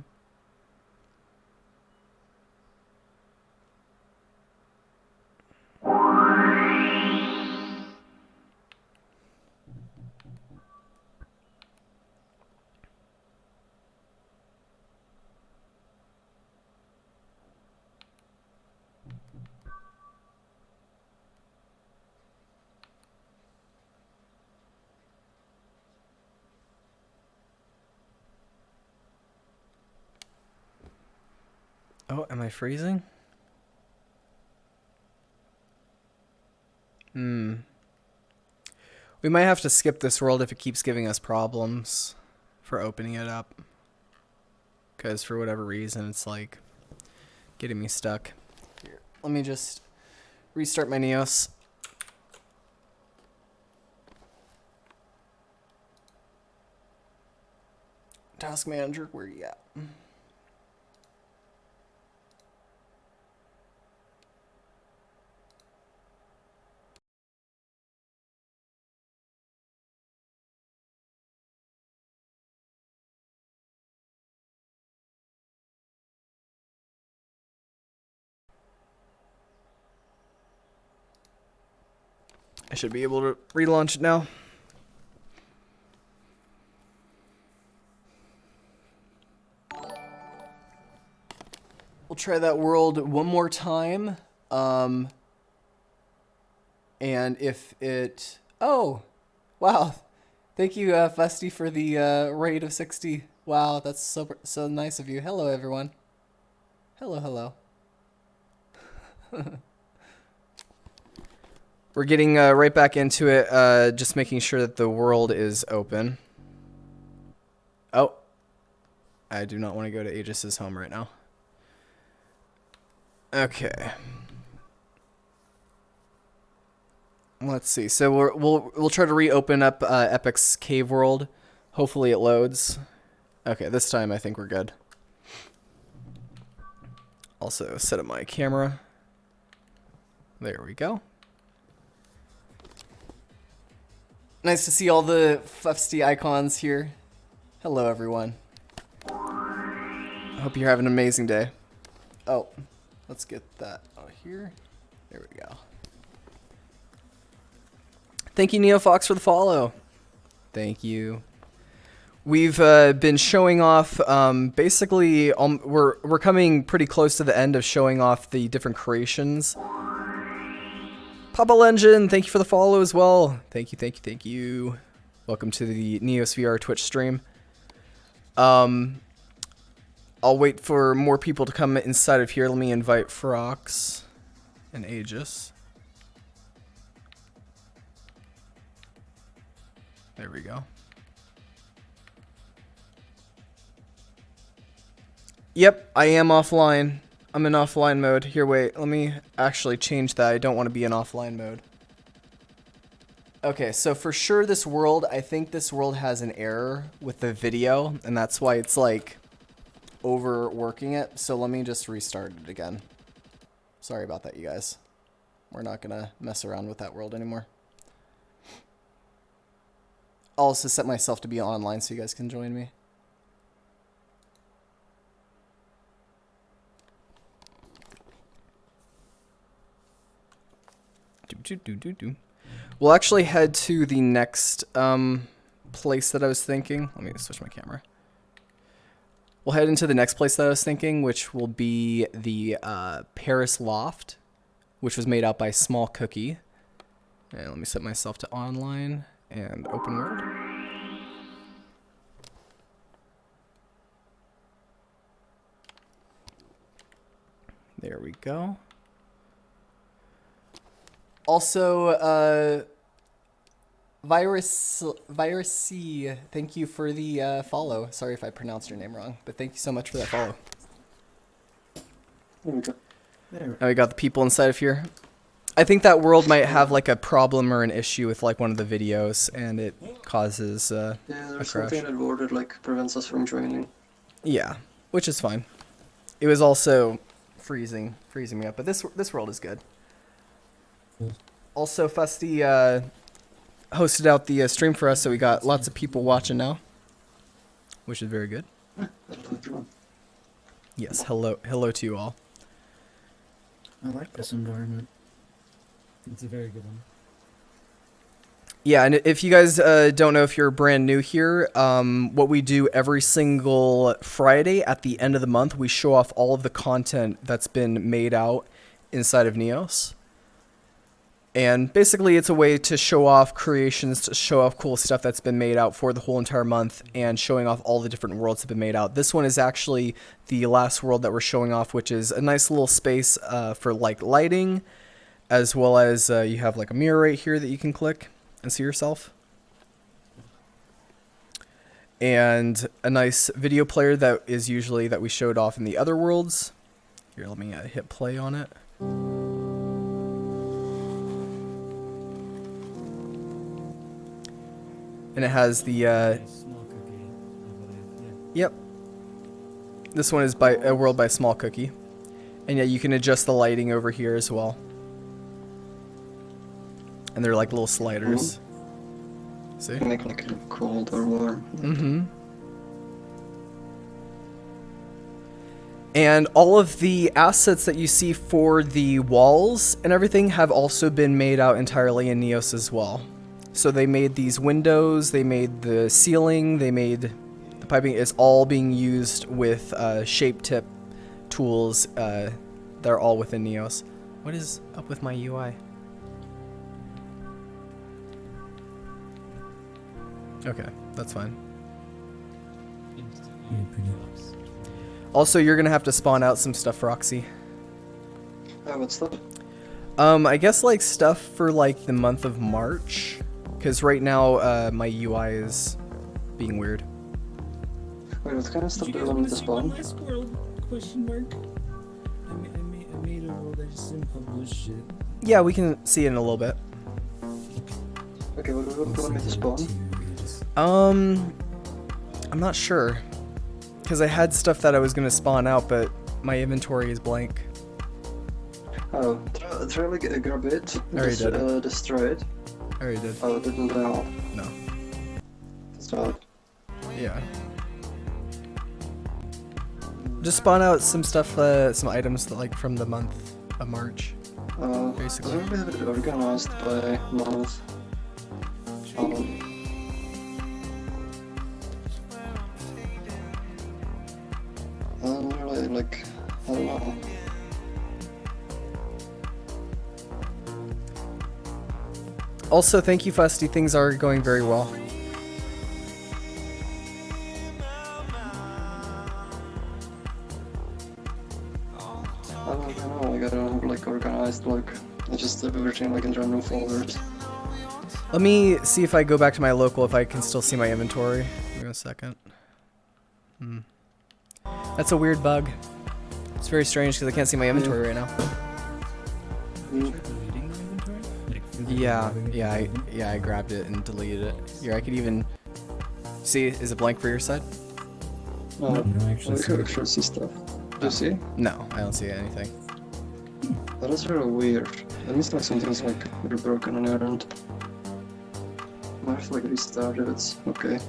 Oh, am I freezing? We might have to skip this world if it keeps giving us problems for opening it up. Because for whatever reason, it's like getting me stuck. Here, let me just restart my Neos. Task manager, where you at? I should be able to relaunch it now. We'll try that world one more time. And if it... Oh! Wow. Thank you, Fusty, for the raid of 60. Wow, that's so nice of you. Hello, everyone. Hello, hello. We're getting right back into it, just making sure that the world is open. Oh. I do not want to go to Aegis's home right now. Okay. Let's see. So we'll try to reopen up Epic's cave world. Hopefully it loads. Okay, this time I think we're good. Also set up my camera. There we go. Nice to see all the Fusty icons here. Hello, everyone. I hope you're having an amazing day. Oh, let's get that out here. There we go. Thank you, NeoFox, for the follow. Thank you. We've been showing off, basically, we're coming pretty close to the end of showing off the different creations. Papa Legend, thank you for the follow as well. Thank you, thank you, thank you. Welcome to the Neos VR Twitch stream. I'll wait for more people to come inside of here. Let me invite Frox and Aegis. There we go. Yep, I am offline. I'm in offline mode. Here, wait. Let me actually change that. I don't want to be in offline mode. Okay, so for sure this world, I think this world has an error with the video, and that's why it's like overworking it. So let me just restart it again. Sorry about that, you guys. We're not gonna mess around with that world anymore. I'll also set myself to be online so you guys can join me. We'll actually head to the next place that I was thinking. Let me switch my camera. We'll head into the next place that I was thinking, which will be the Paris Loft, which was made out by Small Cookie. And let me set myself to online and open world. There we go. Also, Virusy, thank you for the follow. Sorry if I pronounced your name wrong, but thank you so much for that follow. There we go. Now we got the people inside of here. I think that world might have like a problem or an issue with like one of the videos, and it causes Yeah, a there's crash. something in the world that like prevents us from joining. Yeah, which is fine. It was also freezing me up, but this world is good. Also, Fusty hosted out the stream for us, so we got lots of people watching now, which is very good. Yes, hello to you all. I like this environment. It's a very good one. Yeah, and if you guys don't know, if you're brand new here, what we do every single Friday at the end of the month, we show off all of the content that's been made out inside of Neos. And basically, it's a way to show off creations, to show off cool stuff that's been made out for the whole entire month, and showing off all the different worlds that have been made out. This one is actually the last world that we're showing off, which is a nice little space for like lighting, as well as you have like a mirror right here that you can click and see yourself. And a nice video player that is usually that we showed off in the other worlds. Here, let me hit play on it. And it has the, yep. This one is by a world by Small Cookie. And yeah, you can adjust the lighting over here as well. And they're like little sliders. See? Make like cold or warm. Mm-hmm. And all of the assets that you see for the walls and everything have also been made out entirely in Neos as well. So they made these windows, they made the ceiling, they made the piping. It's all being used with shape tip tools. They're all within Neos. What is up with my UI? Okay, that's fine. Also, you're gonna have to spawn out some stuff, Roxy. What stuff? I guess like stuff for like the month of March. Because right now, my UI is being weird. Wait, what kind of stuff do you want me to spawn? Last world? Question mark. I made a world. I just didn't publish it. Yeah, we can see it in a little bit. Okay, what do you want me to spawn? I'm not sure. Because I had stuff that I was going to spawn out, but my inventory is blank. Oh, try like grab it, already did it. destroy it. I already did. Oh, it didn't now. No. So, Yeah. Just spawn out some stuff, some items that, like from the month of March. Basically. I don't really have it organized by month. Really, like, I don't know. Also, thank you, Fusty. Things are going very well. I don't know, like, I don't have, like, organized, like, I just have everything, like, in random folders. Let me see if I go back to my local, if I can still see my inventory. Give me a second. That's a weird bug. It's very strange because I can't see my inventory right now. Yeah, I grabbed it and deleted it. Here, I could even see. Is it blank for your side? No, No, I actually, could actually see stuff. Do you see? No, I don't see anything. That is really weird. That means like something's like really broken on your end. I have to like restart it. It's okay.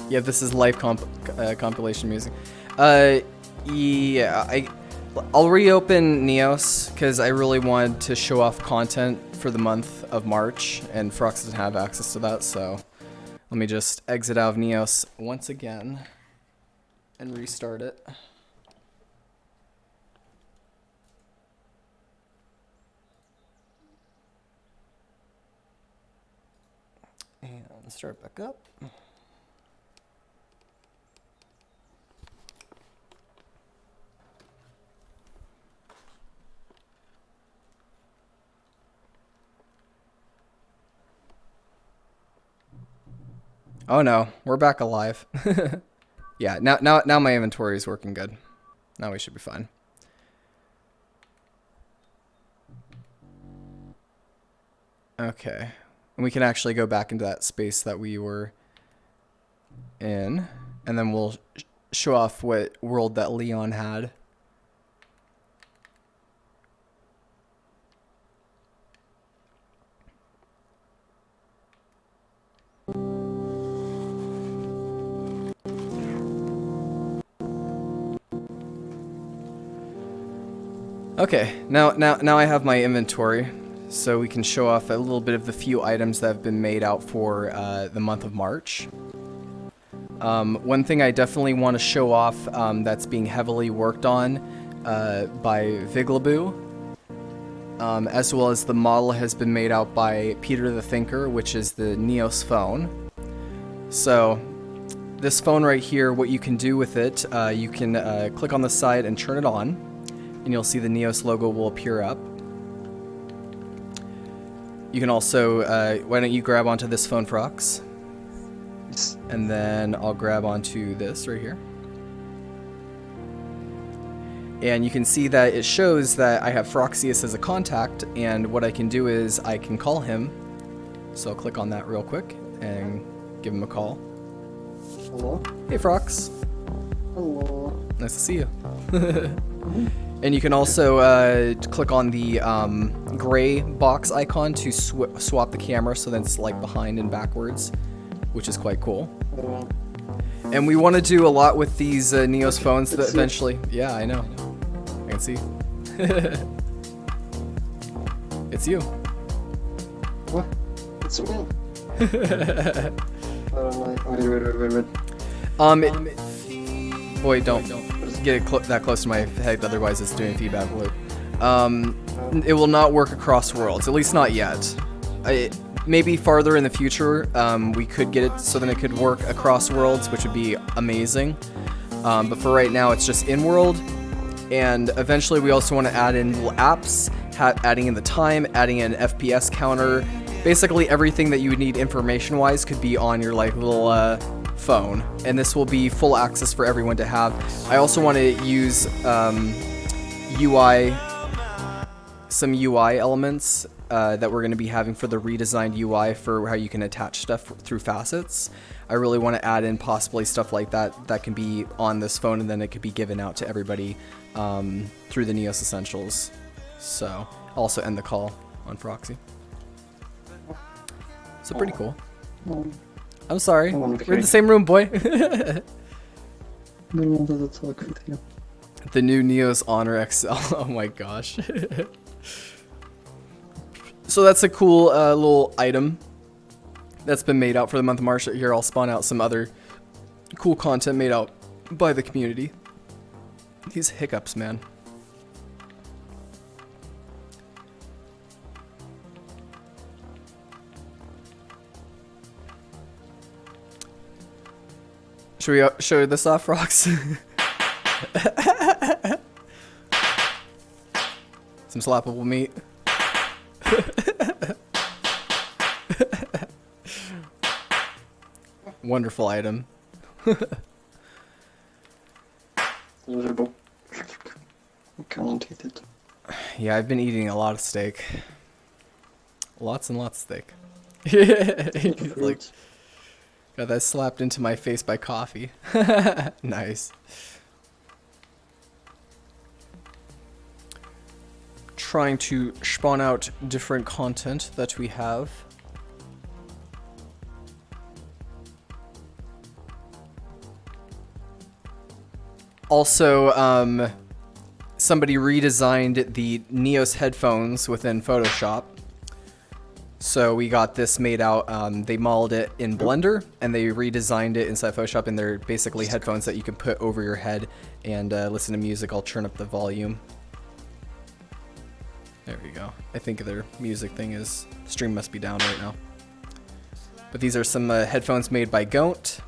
Yeah, this is live compilation music. Yeah, I'll reopen Neos because I really wanted to show off content for the month of March, and Frox doesn't have access to that, so let me just exit out of Neos once again and restart it. And start back up. Oh no, we're back alive. Yeah, now my inventory is working good. Now we should be fine. Okay. And we can actually go back into that space that we were in, and then we'll show off what world that Leon had. Okay, now I have my inventory, so we can show off a little bit of the few items that have been made out for the month of March. One thing I definitely want to show off that's being heavily worked on by Viglaboo, as well as the model has been made out by Peter the Thinker, which is the Neos phone. So this phone right here, what you can do with it, you can click on the side and turn it on, and you'll see the Neos logo will appear up. You can also, why don't you grab onto this phone, Frox? And then I'll grab onto this right here. And you can see that it shows that I have Froxius as a contact, and what I can do is I can call him. So I'll click on that real quick and give him a call. Hello? Hey, Frox. Hello. Nice to see you. And you can also click on the gray box icon to swap the camera so that it's like behind and backwards, which is quite cool. And we want to do a lot with these Neos phones that eventually... Yeah, I know. I can see. It's you. What? It's me. Wait. Boy, don't get it that close to my head, otherwise it's doing feedback loop. It will not work across worlds, at least not yet. Maybe farther in the future, we could get it so then it could work across worlds, which would be amazing. But for right now, it's just in-world. And eventually we also want to add in little apps, adding in the time, adding in an FPS counter. Basically everything that you would need information-wise could be on your like little phone. And this will be full access for everyone to have. I also want to use some UI elements that we're going to be having for the redesigned UI for how you can attach stuff through facets. I really want to add in possibly stuff like that that can be on this phone, and then it could be given out to everybody through the Neos Essentials. So I'll also end the call on Froxy. So pretty cool. I'm sorry. We're in the same room, boy. I wanted to talk with you. The new Neos Honor XL. Oh my gosh. So that's a cool little item that's been made out for the month of March. Here I'll spawn out some other cool content made out by the community. These hiccups, man. Should we show this off, Rox? Some slappable meat. Wonderful item. Miserable. I can't eat it. Yeah, I've been eating a lot of steak. Lots and lots of steak. Like, got that slapped into my face by coffee. Nice. Trying to spawn out different content that we have. Also, somebody redesigned the Neos headphones within Photoshop. So we got this made out, they modeled it in Blender, and they redesigned it inside Photoshop, and they're basically headphones that you can put over your head and listen to music. I'll turn up the volume. There we go. I think their music thing is, stream must be down right now. But these are some headphones made by Gaunt.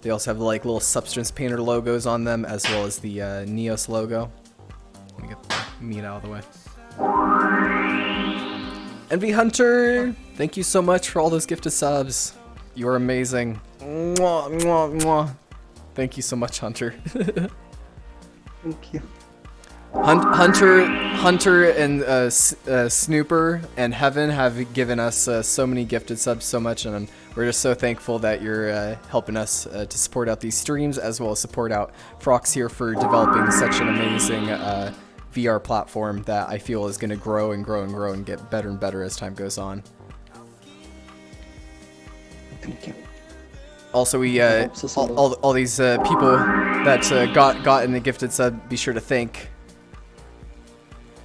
They also have like little Substance Painter logos on them, as well as the Neos logo. Let me get the meat out of the way. Envy Hunter, thank you so much for all those gifted subs. You're amazing. Mwah, mwah, mwah. Thank you so much, Hunter. Thank you. Hunter and Snooper and Heaven have given us so many gifted subs so much, and we're just so thankful that you're helping us to support out these streams, as well as support out Frox here for developing such an amazing VR platform that I feel is going to grow and grow and grow and get better and better as time goes on. Thank you. Also, we all these people that got in the gifted sub, be sure to thank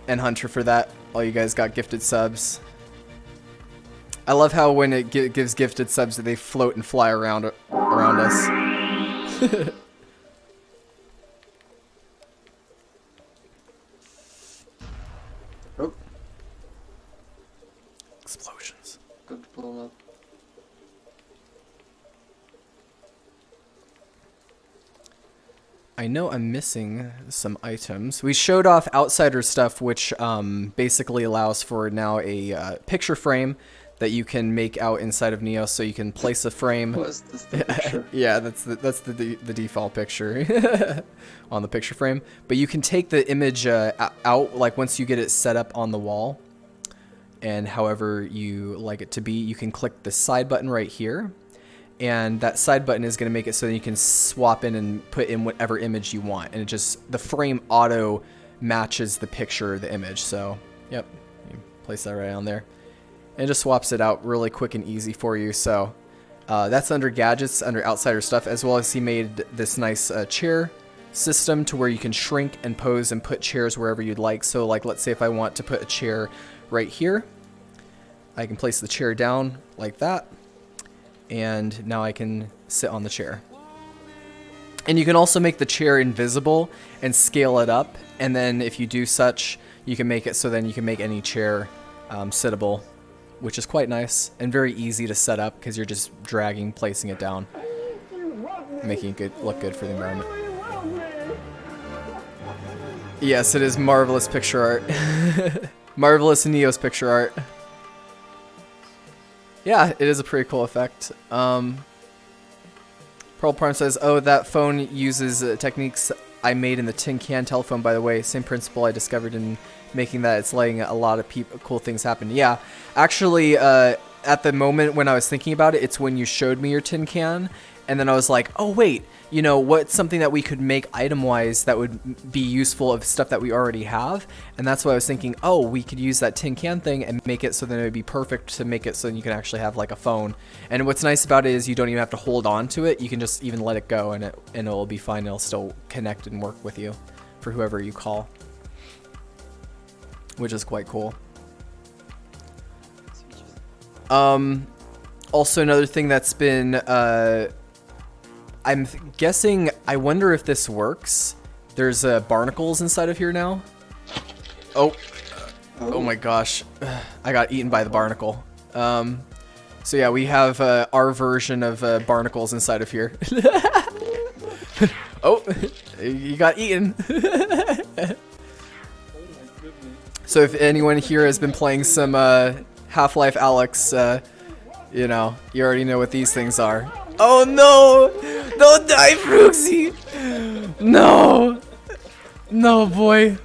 and Hunter for that. All you guys got gifted subs. I love how when it gives gifted subs, they float and fly around us. Oh. Explosions. Good blown up. I know I'm missing some items. We showed off Outsider stuff, which basically allows for now a picture frame that you can make out inside of Neo, so you can place a frame. Was this the picture? Yeah, that's the default picture on the picture frame. But you can take the image out, like once you get it set up on the wall, and however you like it to be, you can click the side button right here. And that side button is going to make it so that you can swap in and put in whatever image you want. And it just, the frame auto matches the picture, the image. So, yep, you place that right on there. And it just swaps it out really quick and easy for you. So, that's under gadgets, under Outsider stuff, as well as he made this nice chair system to where you can shrink and pose and put chairs wherever you'd like. So, like, let's say if I want to put a chair right here, I can place the chair down like that. And now I can sit on the chair. And you can also make the chair invisible and scale it up. And then if you do such, you can make it so then you can make any chair sittable, which is quite nice and very easy to set up because you're just dragging, placing it down, making it look good for the environment. Yes, it is marvelous picture art. Marvelous Neos picture art. Yeah, it is a pretty cool effect. Pearl Prime says, oh, that phone uses techniques I made in the tin can telephone, by the way. Same principle I discovered in making that. It's letting a lot of cool things happen. Yeah, actually, at the moment when I was thinking about it, it's when you showed me your tin can. And then I was like, oh, wait, you know, what's something that we could make item-wise that would be useful of stuff that we already have? And that's why I was thinking, oh, we could use that tin can thing and make it so that it would be perfect to make it so you can actually have like a phone. And what's nice about it is you don't even have to hold on to it. You can just even let it go and it'll be fine. It'll still connect and work with you for whoever you call, which is quite cool. Also another thing that's been, I'm guessing, I wonder if this works. There's barnacles inside of here now. Oh, oh my gosh, I got eaten by the barnacle. So yeah, we have our version of barnacles inside of here. Oh, you got eaten. So if anyone here has been playing some Half-Life Alyx, you know, you already know what these things are. Oh no! Don't die, Fruxy! No! No, boy.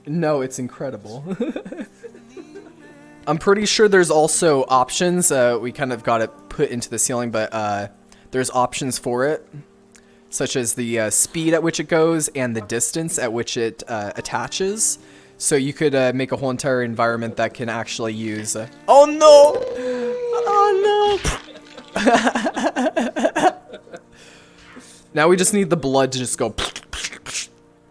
No, it's incredible. I'm pretty sure there's also options. We kind of got it put into the ceiling, but there's options for it, such as the speed at which it goes and the distance at which it attaches. So you could make a whole entire environment that can actually use... oh no! Oh no! Now we just need the blood to just go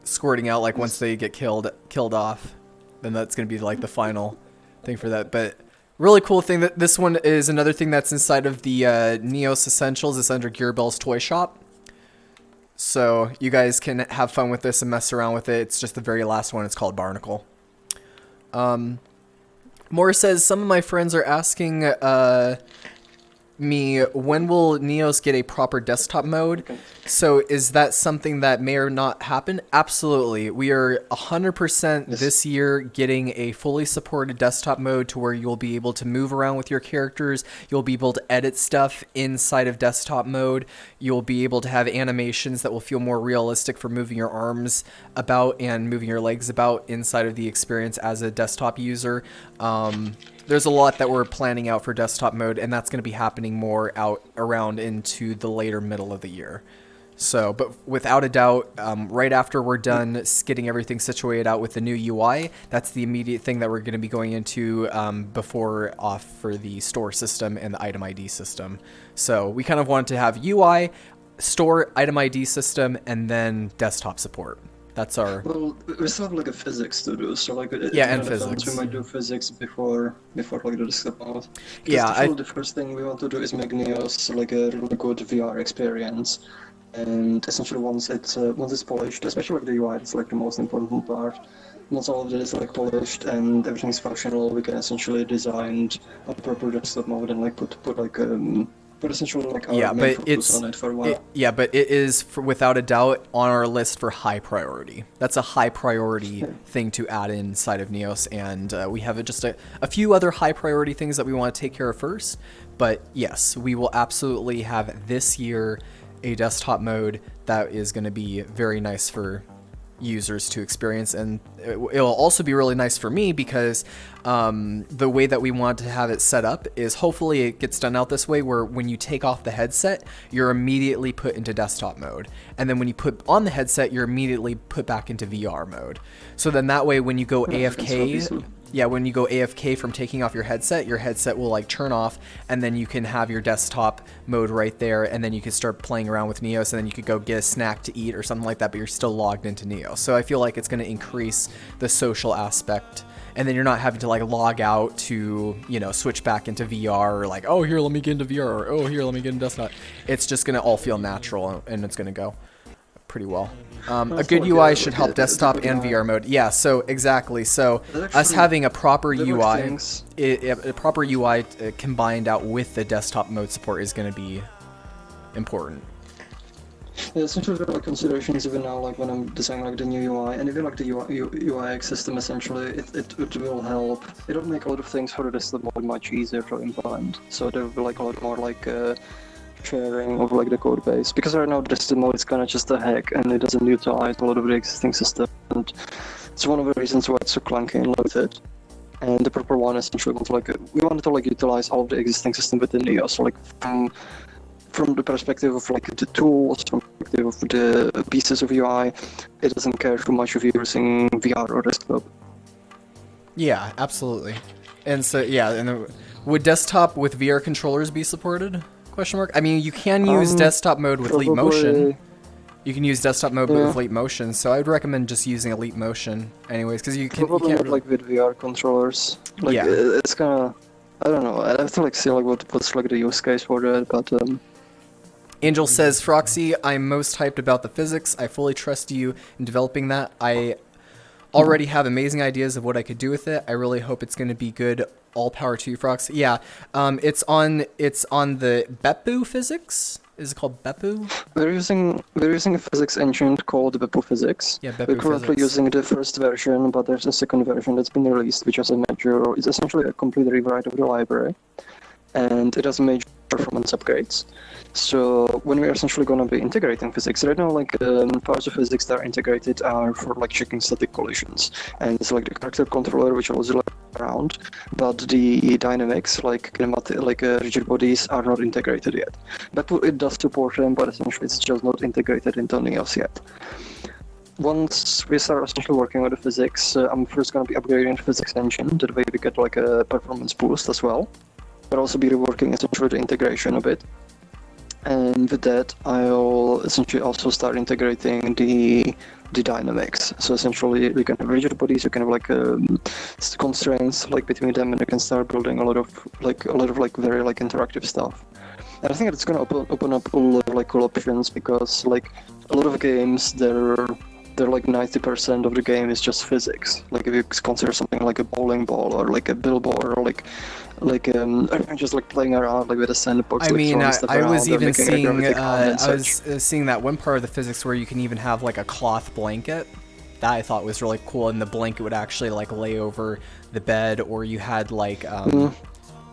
squirting out, like once they get killed off. Then that's gonna be like the final thing for that. But really cool thing that this one is another thing that's inside of the Neos Essentials. It's under Gearbell's Toy Shop. So you guys can have fun with this and mess around with it. It's just the very last one. It's called Barnacle. Moore says, some of my friends are asking me, when will Neos get a proper desktop mode? So is that something that may or not happen? Absolutely. We are 100% this year getting a fully supported desktop mode to where you'll be able to move around with your characters. You'll be able to edit stuff inside of desktop mode. You'll be able to have animations that will feel more realistic for moving your arms about and moving your legs about inside of the experience as a desktop user. There's a lot that we're planning out for desktop mode, and that's going to be happening more out around into the later middle of the year. So, but without a doubt, right after we're done getting everything situated out with the new UI, that's the immediate thing that we're going to be going into before off for the store system and the item ID system. So we kind of wanted to have UI, store, item ID system, and then desktop support. That's our... Well, we still have like a physics to do, so like yeah, and physics. We might do physics before like the desktop mode. Yeah, the first thing we want to do is make Neos like a really good VR experience, and essentially once it's polished, especially like the UI, it's like the most important part. Once all of it is like polished and everything's functional, we can essentially design a proper desktop mode and like put essentially like our main focus on it for a while. But it is without a doubt on our list for high priority. That's a high priority thing to add inside of Neos, and we have just a few other high priority things that we want to take care of first. But yes, we will absolutely have this year a desktop mode that is going to be very nice for users to experience, and it'll also be really nice for me because the way that we want to have it set up is hopefully it gets done out this way where when you take off the headset, you're immediately put into desktop mode, and then when you put on the headset, you're immediately put back into VR mode. So then that way when you go AFK, when you go AFK from taking off your headset will like turn off, and then you can have your desktop mode right there, and then you can start playing around with Neos, and then you could go get a snack to eat or something like that, but you're still logged into Neos. So I feel like it's going to increase the social aspect, and then you're not having to like log out to, you know, switch back into VR, or like, oh, here, let me get into VR, or oh, here, let me get into desktop. It's just going to all feel natural, and it's going to go pretty well. A good UI should help desktop and VR mode. Yeah, so exactly. So us having a proper UI, a proper UI combined out with the desktop mode support is going to be important. Yeah, essentially there are like considerations even now, like when I'm designing like the new UI, and even like the UIX system, essentially it will help. It'll make a lot of things for the desktop mode much easier to implement. So there will be like a lot more like sharing of like the code base, because right now the desktop mode is kind of just a hack and it doesn't utilize a lot of the existing system, and it's one of the reasons why it's so clunky and with it. And the proper one essentially was like we wanted to like utilize all of the existing system within Neos, so like from the perspective of like the tools, from the perspective of the pieces of UI, it doesn't care too much if you're using VR or desktop. Yeah, absolutely. And so yeah, and would desktop with VR controllers be supported? Question mark. I mean, you can use desktop mode with Leap Motion. You can use desktop mode with Leap Motion, so I would recommend just using a Leap Motion, anyways, because you can't really... like with VR controllers. Like, yeah, it's kind of, I don't know. I have to like see like what's like the use case for that, but Angel says, Froxy, I'm most hyped about the physics. I fully trust you in developing that. I already have amazing ideas of what I could do with it. I really hope it's going to be good. All power to you, Froxy. Yeah, it's on the Beppu physics. Is it called Beppu? We're using a physics engine called Beppu Physics. Yeah, Beppu We're currently Physics. using the first version, but there's a second version that's been released, which has a major. It's essentially a complete rewrite of the library, and it has major performance upgrades. So when we're essentially going to be integrating physics, right now, like parts of physics that are integrated are for like checking static collisions, and it's like the character controller which was around, but the dynamics like kinematic, like rigid bodies are not integrated yet. But it does support them, but essentially it's just not integrated into NEOS yet. Once we start essentially working with the physics, I'm first going to be upgrading the physics engine. That way we get like a performance boost as well. But also be reworking essentially the integration a bit. And with that, I'll essentially also start integrating the dynamics. So essentially, you can have rigid bodies, you can have like constraints like between them, and you can start building a lot of very like interactive stuff. And I think it's gonna open up a lot of like cool options, because like a lot of games, they're like 90% of the game is just physics. Like if you consider something like a bowling ball or like a billboard or like just like playing around like with a sandbox. I like mean, throwing stuff I was around or even making a seeing gravity con and I was such. seeing that one part of the physics where you can even have like a cloth blanket. That I thought was really cool, and the blanket would actually like lay over the bed, or you had like and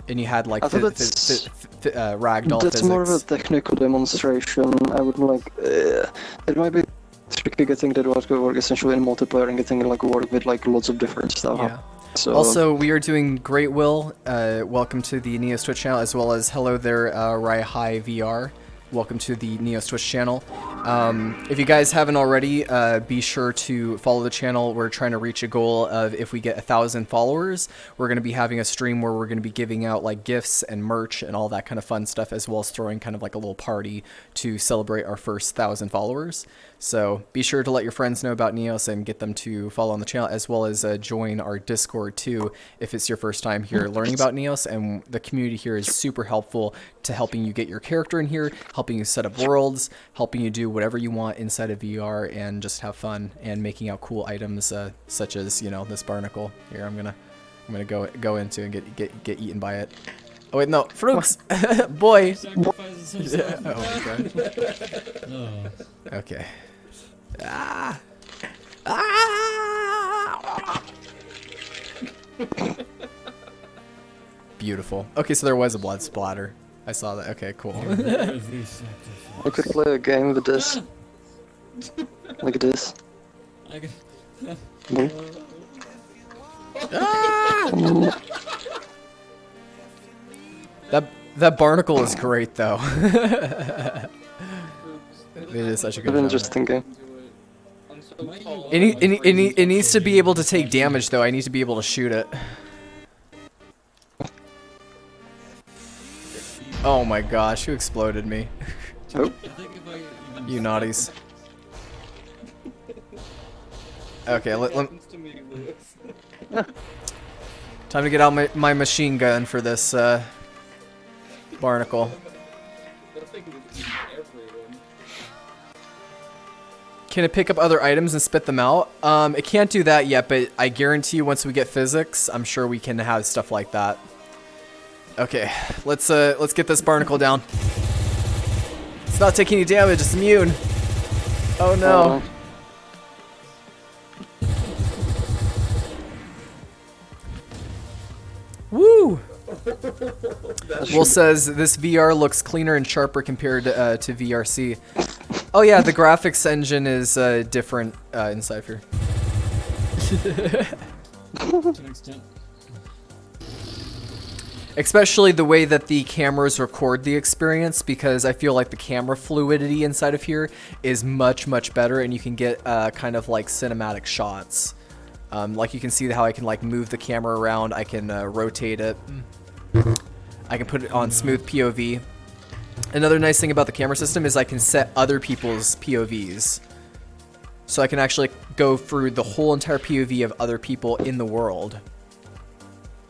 you had like I thought that's ragdoll that's physics. more of a technical demonstration. I would like it might be tricky getting that to work essentially in multiplayer and getting it like work with like lots of different stuff. Yeah. So Also, we are doing Great Will. Welcome to the Neos Twitch channel, as well as hello there, Rai VR. Welcome to the Neos Twitch channel. If you guys haven't already, be sure to follow the channel. We're trying to reach a goal of, if we get 1,000 followers, we're going to be having a stream where we're going to be giving out like gifts and merch and all that kind of fun stuff, as well as throwing kind of like a little party to celebrate our first 1,000 followers. So be sure to let your friends know about Neos and get them to follow on the channel, as well as join our Discord too if it's your first time here learning about Neos. And the community here is super helpful to helping you get your character in here, helping you set up worlds, helping you do whatever you want inside of VR and just have fun, and making out cool items such as, you know, this barnacle here. I'm gonna go into and get eaten by it. Oh wait, no, Frooks, boy. Oh my god. Okay. Beautiful. Okay, so there was a blood splatter. I saw that. Okay, cool. I could play a game with this. Like this. Boom. That barnacle is great though. It is such a good An show. interesting game. It needs to be able to take damage though. I need to be able to shoot it. Oh my gosh, who exploded me? Oh. You naughties. Okay, time to get out my machine gun for this barnacle. Can it pick up other items and spit them out? It can't do that yet, but I guarantee you once we get physics, I'm sure we can have stuff like that. Okay, let's get this barnacle down. It's not taking any damage, it's immune. Oh no. Woo! Will says this VR looks cleaner and sharper compared to VRC. Oh yeah, the graphics engine is different inside here. Especially the way that the cameras record the experience, because I feel like the camera fluidity inside of here is much better, and you can get kind of like cinematic shots. Like you can see how I can like move the camera around, I can rotate it, I can put it on smooth POV. Another nice thing about the camera system is I can set other people's POVs. So I can actually go through the whole entire POV of other people in the world.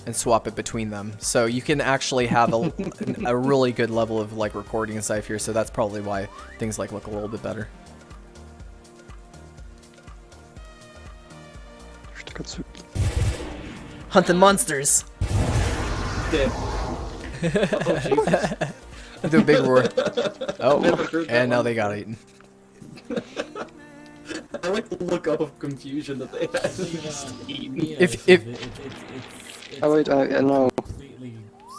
and swap it between them. So you can actually have a really good level of like recording and stuff here. So that's probably why things like look a little bit better. Hunting monsters. Dead. Oh, Jesus. Do a big roar. Oh, and now they got eaten. I like the look of confusion that they had. Oh wait, I know.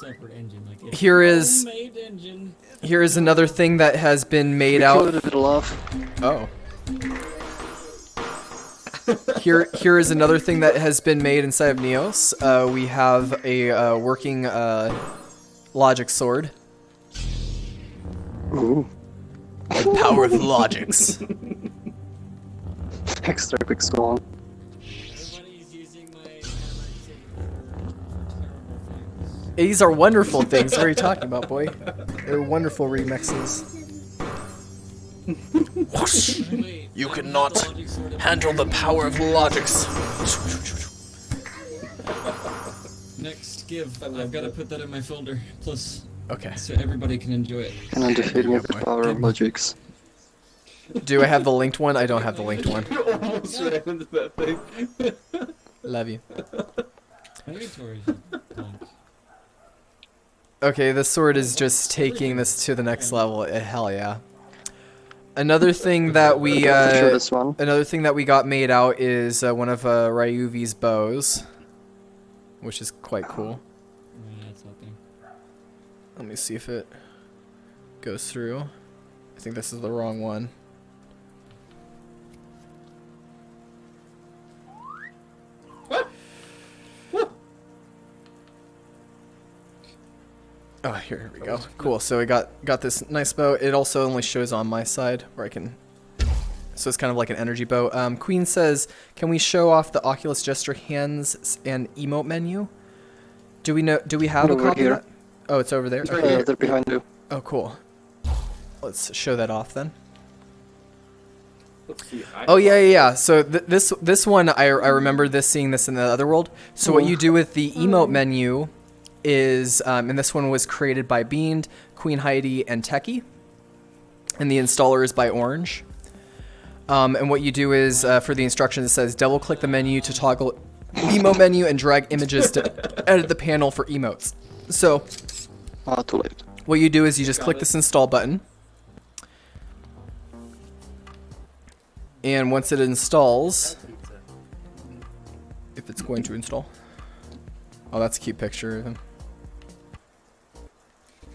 Separate engine. Like Here is engine. here is another thing that has been made out. A little off. Oh. Here is another thing that has been made inside of Neos. We have a working logic sword. Ooh. The power of logics. Extra quick spawn. These are wonderful things. What are you talking about, boy? They're wonderful remixes. You cannot handle the power of logics. Next give. I've got to put that in my folder. Plus, okay, so everybody can enjoy it. And I'm defeating with the power of logics. Do I have the linked one? I don't have the linked one. You almost ran into that thing. Love you. Inventory. Okay, this sword is just taking this to the next level. Hell yeah. Another thing that we another thing that we got made out is one of Ryuvi's bows, which is quite cool. Let me see if it goes through. I think this is the wrong one. Oh, here we go. Cool. So we got this nice bow. It also only shows on my side where I can. So it's kind of like an energy bow. Queen says, "Can we show off the Oculus gesture hands and emote menu? Do we know? Do we have a copy of that? Oh, it's over there. It's right here. They're behind you. Oh, cool. Let's show that off then. Let's see. Oh yeah. So this one I remember seeing this in the other world. So what you do with the emote menu is, and this one was created by Beamed, Queen Heidi, and Techie, and the installer is by Orange. And what you do is, for the instructions, it says double click the menu to toggle emote menu and drag images to edit the panel for emotes. So too late. What you do is you just click this install button, and once it installs, if it's going to install. Oh, that's a cute picture of him.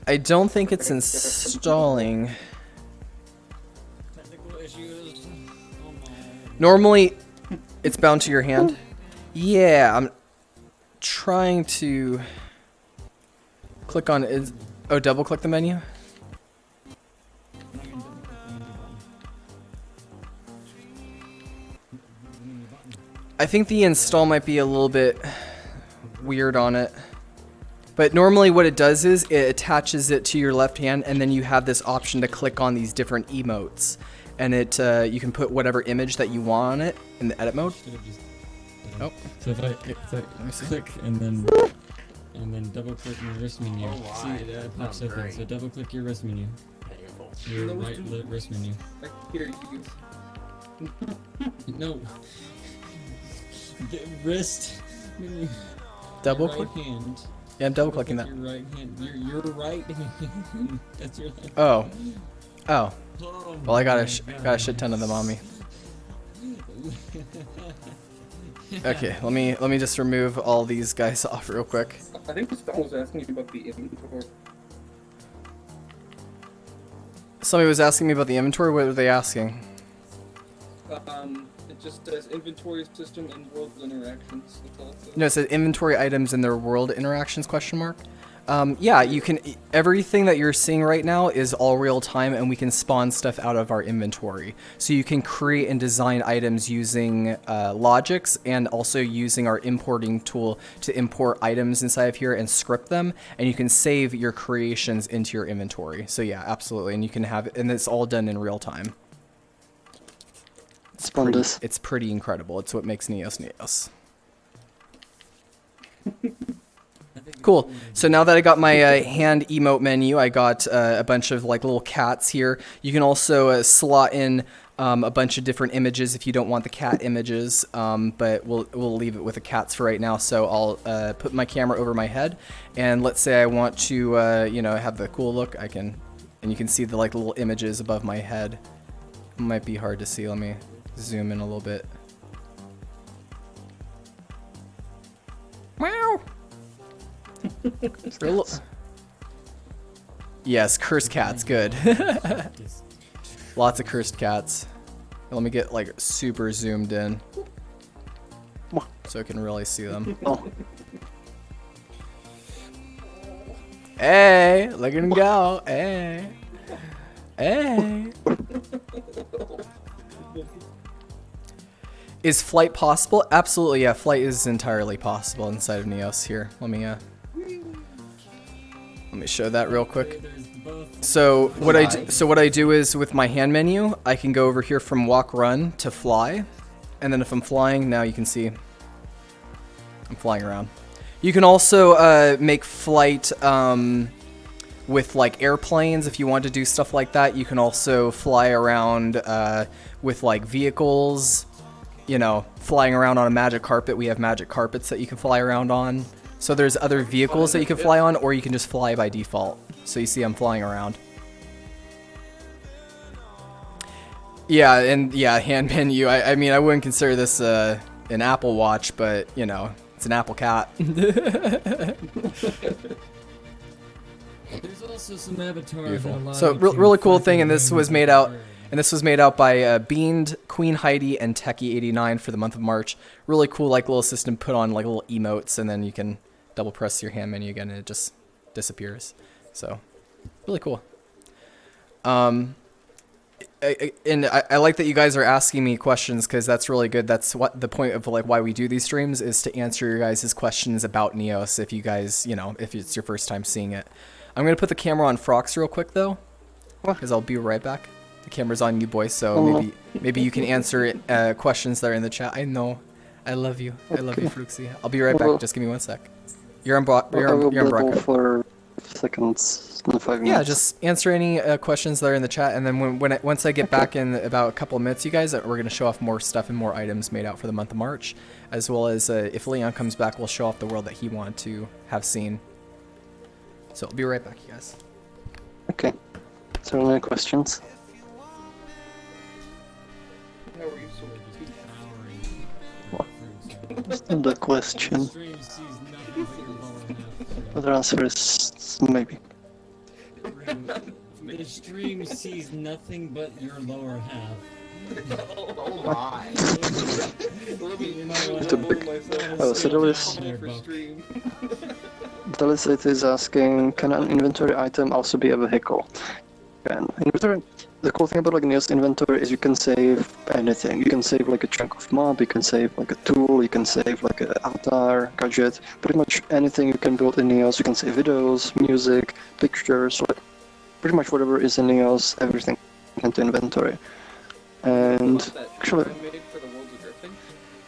I don't think it's installing. Normally, it's bound to your hand. Yeah, I'm trying to click on it. Oh, double click the menu. I think the install might be a little bit weird on it. But normally what it does is it attaches it to your left hand, and then you have this option to click on these different emotes. And it you can put whatever image that you want on it in the edit mode. Oh. So if I click and then double click my wrist menu, see it pops up. So double click your wrist menu. Your right wrist menu. Here, No. The wrist menu. Double right click. Hand. Yeah, I'm double clicking that. Your right hand. Your right hand. That's your left. Oh. Oh. Well, I got a shit ton of them on me. Okay, let me just remove all these guys off real quick. I think someone was asking you about the inventory. Somebody was asking me about the inventory. What were they asking? It just says inventory system and world interactions. That's all it says. No, it says inventory items and their world interactions ? Yeah, you can. Everything that you're seeing right now is all real time, and we can spawn stuff out of our inventory. So you can create and design items using logics, and also using our importing tool to import items inside of here and script them. And you can save your creations into your inventory. So yeah, absolutely, and you can have, and it's all done in real time. It's pretty incredible. It's what makes Neos Neos. Cool. So now that I got my hand emote menu, I got a bunch of like little cats here. You can also slot in a bunch of different images if you don't want the cat images, but we'll leave it with the cats for right now. So I'll put my camera over my head, and let's say I want to, you know, have the cool look. I can, and you can see the like little images above my head. It might be hard to see. Let me zoom in a little bit. Meow. Yes, cursed cats, good. Lots of cursed cats. Let me get like super zoomed in so I can really see them. Hey, look at him go. Hey. Hey. Is flight possible? Absolutely, yeah. Flight is entirely possible inside of Neos here. Let me show that real quick. So what I do is with my hand menu, I can go over here from walk run to fly, and then if I'm flying, now you can see I'm flying around. You can also make flight with like airplanes if you want to do stuff like that. You can also fly around with like vehicles. You know, flying around on a magic carpet. We have magic carpets that you can fly around on. So there's other vehicles that you can fly on, or you can just fly by default. So you see I'm flying around. Yeah, and yeah, hand menu. I mean, I wouldn't consider this an Apple Watch, but you know, it's an Apple cat. There's also some avatars. So really cool thing, and this was made out. And this was made out by Beamed, Queen Heidi, and Techie89 for the month of March. Really cool, like little system. Put on like little emotes, and then you can double press your hand menu again, and it just disappears. So, really cool. And I like that you guys are asking me questions because that's really good. That's what the point of like why we do these streams is to answer your guys' questions about Neos. If you guys, you know, if it's your first time seeing it, I'm gonna put the camera on Frox real quick though, because I'll be right back. The camera's on you, boy, so maybe you can answer questions that are in the chat. I know. I love you. I love you, Fruxy. I'll be right back. Just give me 1 sec. You're on broadcast. For seconds, 5 minutes. Yeah, just answer any questions that are in the chat, and then once I get back in about a couple of minutes, you guys, we're going to show off more stuff and more items made out for the month of March, as well as if Leon comes back, we'll show off the world that he wanted to have seen. So I'll be right back, you guys. Okay. Is there any questions? The question. The answer is maybe. The stream sees nothing but your lower half. Oh my. So Delicate is asking, can an inventory item also be a vehicle? And inventory, the cool thing about like Neos inventory is you can save anything. You can save like a chunk of mob, you can save like a tool, you can save like an avatar, gadget, pretty much anything you can build in Neos. You can save videos, music, pictures, like pretty much whatever is in Neos, everything into inventory. And actually,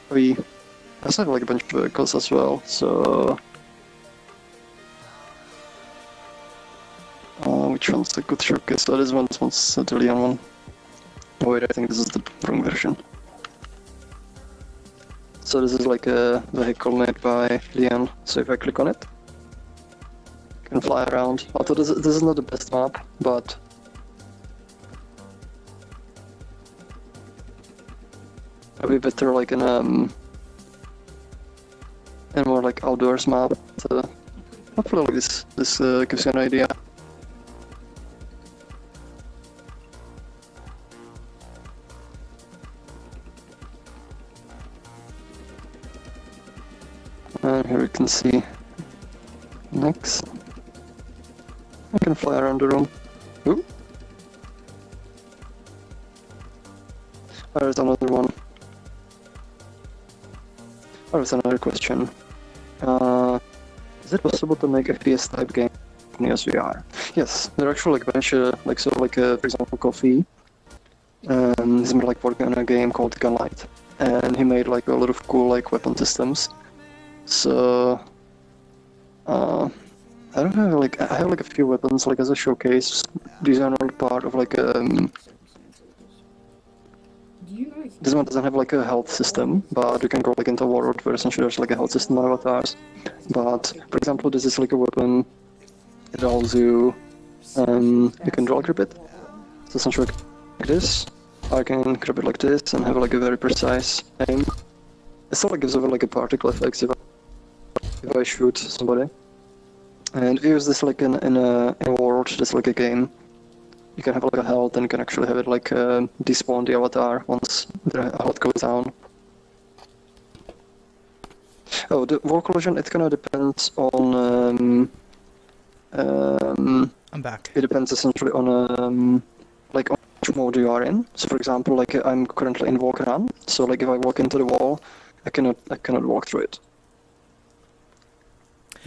we also have like a bunch of vehicles as well, so which one's the good showcase? So this one's the Leon one. Oh wait, I think this is the wrong version. So this is like a vehicle made by Leon. So if I click on it, I can fly around. Although this is not the best map, but it'll be better like in more like outdoors map. So hopefully like this gives you an idea. And here we can see next. I can fly around the room. Ooh. There's another one. There's another question. Is it possible to make a FPS type game in Neos VR? Yes, there are actually like a bunch of for example Coffee. He's been like working on a game called Gunlight, and he made like a lot of cool like weapon systems. So I don't have like I have like a few weapons like as a showcase. These are not part of like This one doesn't have like a health system, but you can go like into a world where essentially there's like a health system avatars. But for example, this is like a weapon. It allows you you can draw grip it. So essentially like this. I can grip it like this and have like a very precise aim. It sort of gives over like a particle effects if I shoot somebody. And if you use this like in a world, just like a game, you can have like a health and you can actually have it like despawn the avatar once the health goes down. Oh, the war collision, it kind of depends on I'm back. It depends essentially on like on which mode you are in. So for example, like I'm currently in walk around, so like if I walk into the wall, I cannot walk through it.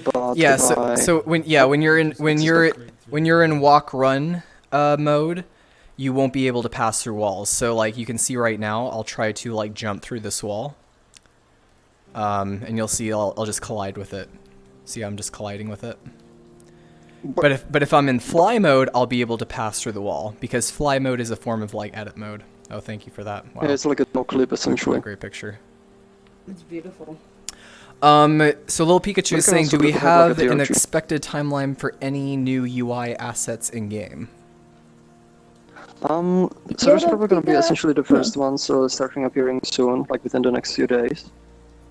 But Yeah, so when you're in walk run mode, you won't be able to pass through walls. So like you can see right now, I'll try to like jump through this wall. And you'll see I'll just collide with it. See, I'm just colliding with it. But if I'm in fly mode, I'll be able to pass through the wall because fly mode is a form of like edit mode. Oh, thank you for that. Wow. Yeah, it's like a no clip essentially. Great picture. It's beautiful. So Lil Pikachu is saying, do we have an expected timeline for any new UI assets in game? So there's probably gonna be essentially the first one, so starting appearing soon, like within the next few days.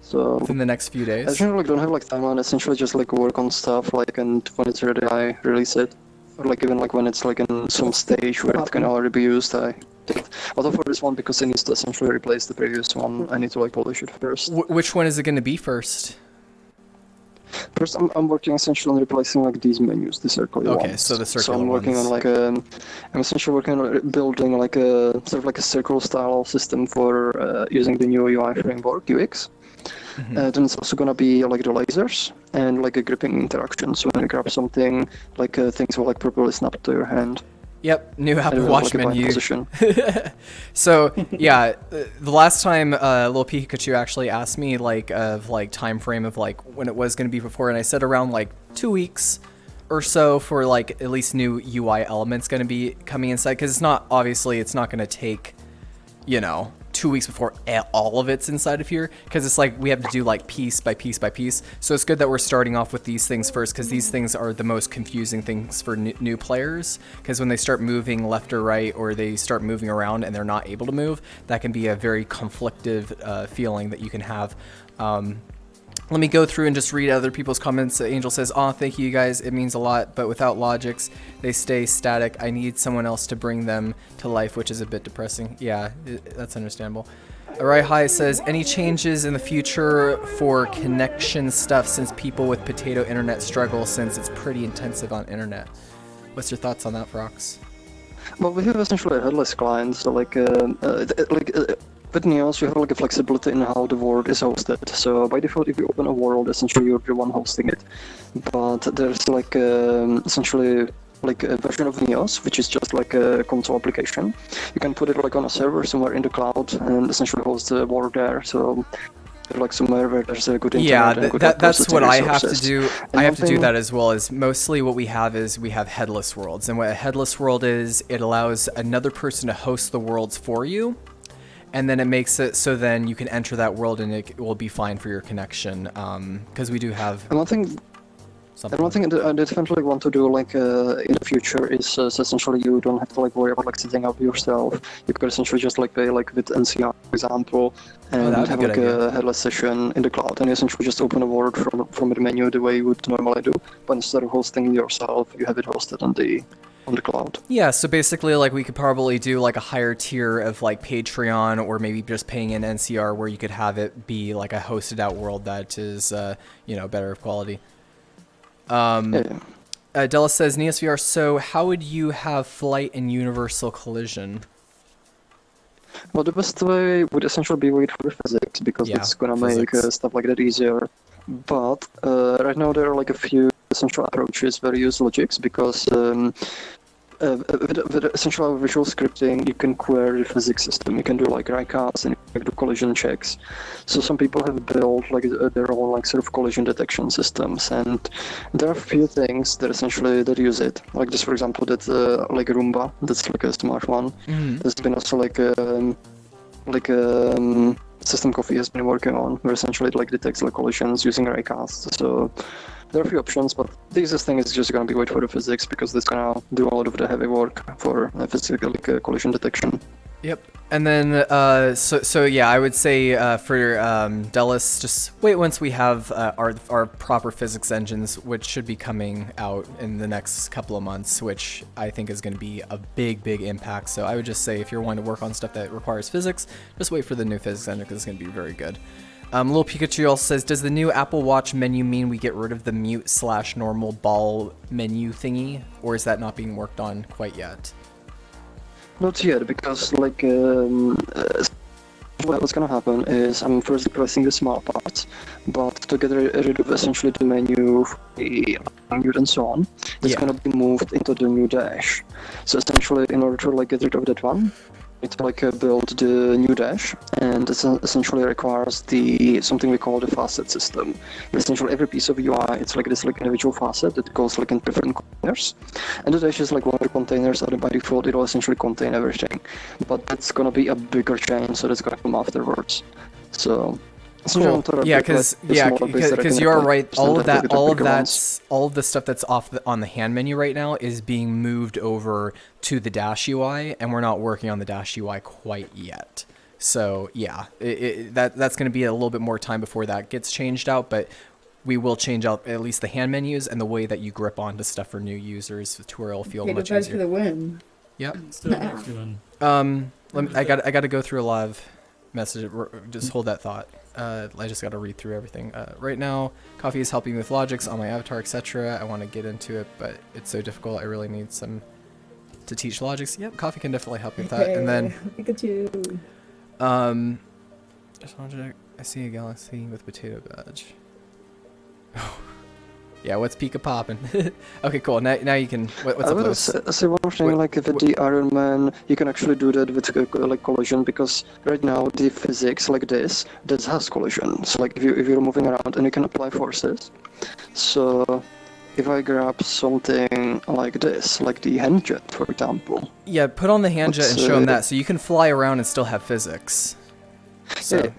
So within the next few days. I generally don't have like timeline. Essentially, just like work on stuff, like and when it's ready, I release it. Or like even like when it's like in some stage where it can already be used, I did. Although for this one, because it needs to essentially replace the previous one, I need to like polish it first. Which one is it going to be first? First, I'm working essentially on replacing like these menus, the circular ones. Okay, so the circular So I'm working ones. on like I'm essentially working on building like a sort of like a circle style system for using the new UI framework, UIX. Then it's also gonna be like the lasers and like a gripping interaction. So when you grab something, like things will like properly snap to your hand. Yep, new Apple Watch like menu. Position. So yeah, the last time Lil Pikachu actually asked me like of like time frame of like when it was gonna be before, and I said around like 2 weeks or so for like at least new UI elements gonna be coming inside, because it's not gonna take, you know, 2 weeks before all of it's inside of here, because it's like we have to do like piece by piece by piece. So it's good that we're starting off with these things first, because these things are the most confusing things for new players, because when they start moving left or right, or they start moving around and they're not able to move, that can be a very conflictive feeling that you can have. Let me go through and just read other people's comments. Angel says, "Aw, thank you guys, it means a lot, but without logics, they stay static. I need someone else to bring them to life, which is a bit depressing." Yeah, that's understandable. Arai High says, "Any changes in the future for connection stuff since people with potato internet struggle since it's pretty intensive on internet?" What's your thoughts on that, Frox? Well, we have essentially a headless client, so with Neos, you have like a flexibility in how the world is hosted. So by default, if you open a world, essentially you're the one hosting it. But there's like essentially like a version of Neos, which is just like a console application. You can put it like on a server somewhere in the cloud and essentially host the world there. So like somewhere where there's a good internet. Yeah, that's what I have to do. I have to do that as well. As mostly what we have is we have headless worlds, and what a headless world is, it allows another person to host the worlds for you. And then it makes it so then you can enter that world and it will be fine for your connection, because we do have. And one thing I definitely want to do like in the future is so essentially you don't have to like worry about like setting up yourself. You could essentially just like pay like with NCR, for example, and have like a headless session in the cloud, and you essentially just open a world from the menu the way you would normally do. But instead of hosting yourself, you have it hosted on the cloud. Yeah, so basically like we could probably do like a higher tier of like Patreon, or maybe just paying an NCR where you could have it be like a hosted out world that is better quality. Della says, "NeosVR, so how would you have flight and universal collision?" Well, the best way would essentially be wait for physics, because it's gonna make stuff like that easier. But right now there are like a few essential approaches where you use logics, because with essential visual scripting, you can query the physics system. You can do like raycasts and you can do collision checks. So some people have built like their own like sort of collision detection systems, and there are a few things that essentially that use it. Like just for example, that like Roomba, that's like a smart one. There's been also like System Coffee has been working on, where essentially it like detects like collisions using raycasts. So there are a few options, but the easiest thing is just going to be wait for the physics, because it's going to do a lot of the heavy work for physical like, collision detection. Yep. And then, so yeah, I would say for Delis, just wait once we have our proper physics engines, which should be coming out in the next couple of months, which I think is going to be a big impact. So I would just say if you're wanting to work on stuff that requires physics, just wait for the new physics engine, because it's going to be very good. Little Pikachu also says, does the new Apple Watch menu mean we get rid of the mute/normal ball menu thingy, or is that not being worked on quite yet? Not yet, because like what's gonna happen is I'm first pressing the smart parts, but to get rid of essentially the menu, the mute and so on, it's gonna be moved into the new dash. So essentially, in order to like get rid of that one, it's like build the new dash, and it essentially requires the something we call the facet system. Essentially, every piece of UI, it's like this like individual facet that goes like in different containers, and the dash is like one of the containers. And by default, it will essentially contain everything. But that's gonna be a bigger change, so that's gonna come afterwards. So. Cool. Yeah, because you are right. All of the stuff that's on the hand menu right now is being moved over to the dash UI, and we're not working on the dash UI quite yet. So yeah, that's going to be a little bit more time before that gets changed out, but we will change out at least the hand menus and the way that you grip onto stuff for new users to where it'll feel much easier. For the win. Yep. I got to go through a live message. Just hold that thought. I just got to read through everything. Right now, Coffee is helping with logics on my avatar, etc. I want to get into it, but it's so difficult. I really need some to teach logics. Yep, Coffee can definitely help you with that. And then, Pikachu. just want to check. I see a galaxy with potato badge. Yeah, what's Pika poppin'? Okay, cool. Now you can. What's up, Lewis? I say one more thing. Like with the Iron Man, you can actually do that with like collision, because right now the physics like this that has collision. So like if you're moving around and you can apply forces. So if I grab something like this, like the hand jet, for example. Yeah, put on the hand jet and show them that, so you can fly around and still have physics. So. Yeah.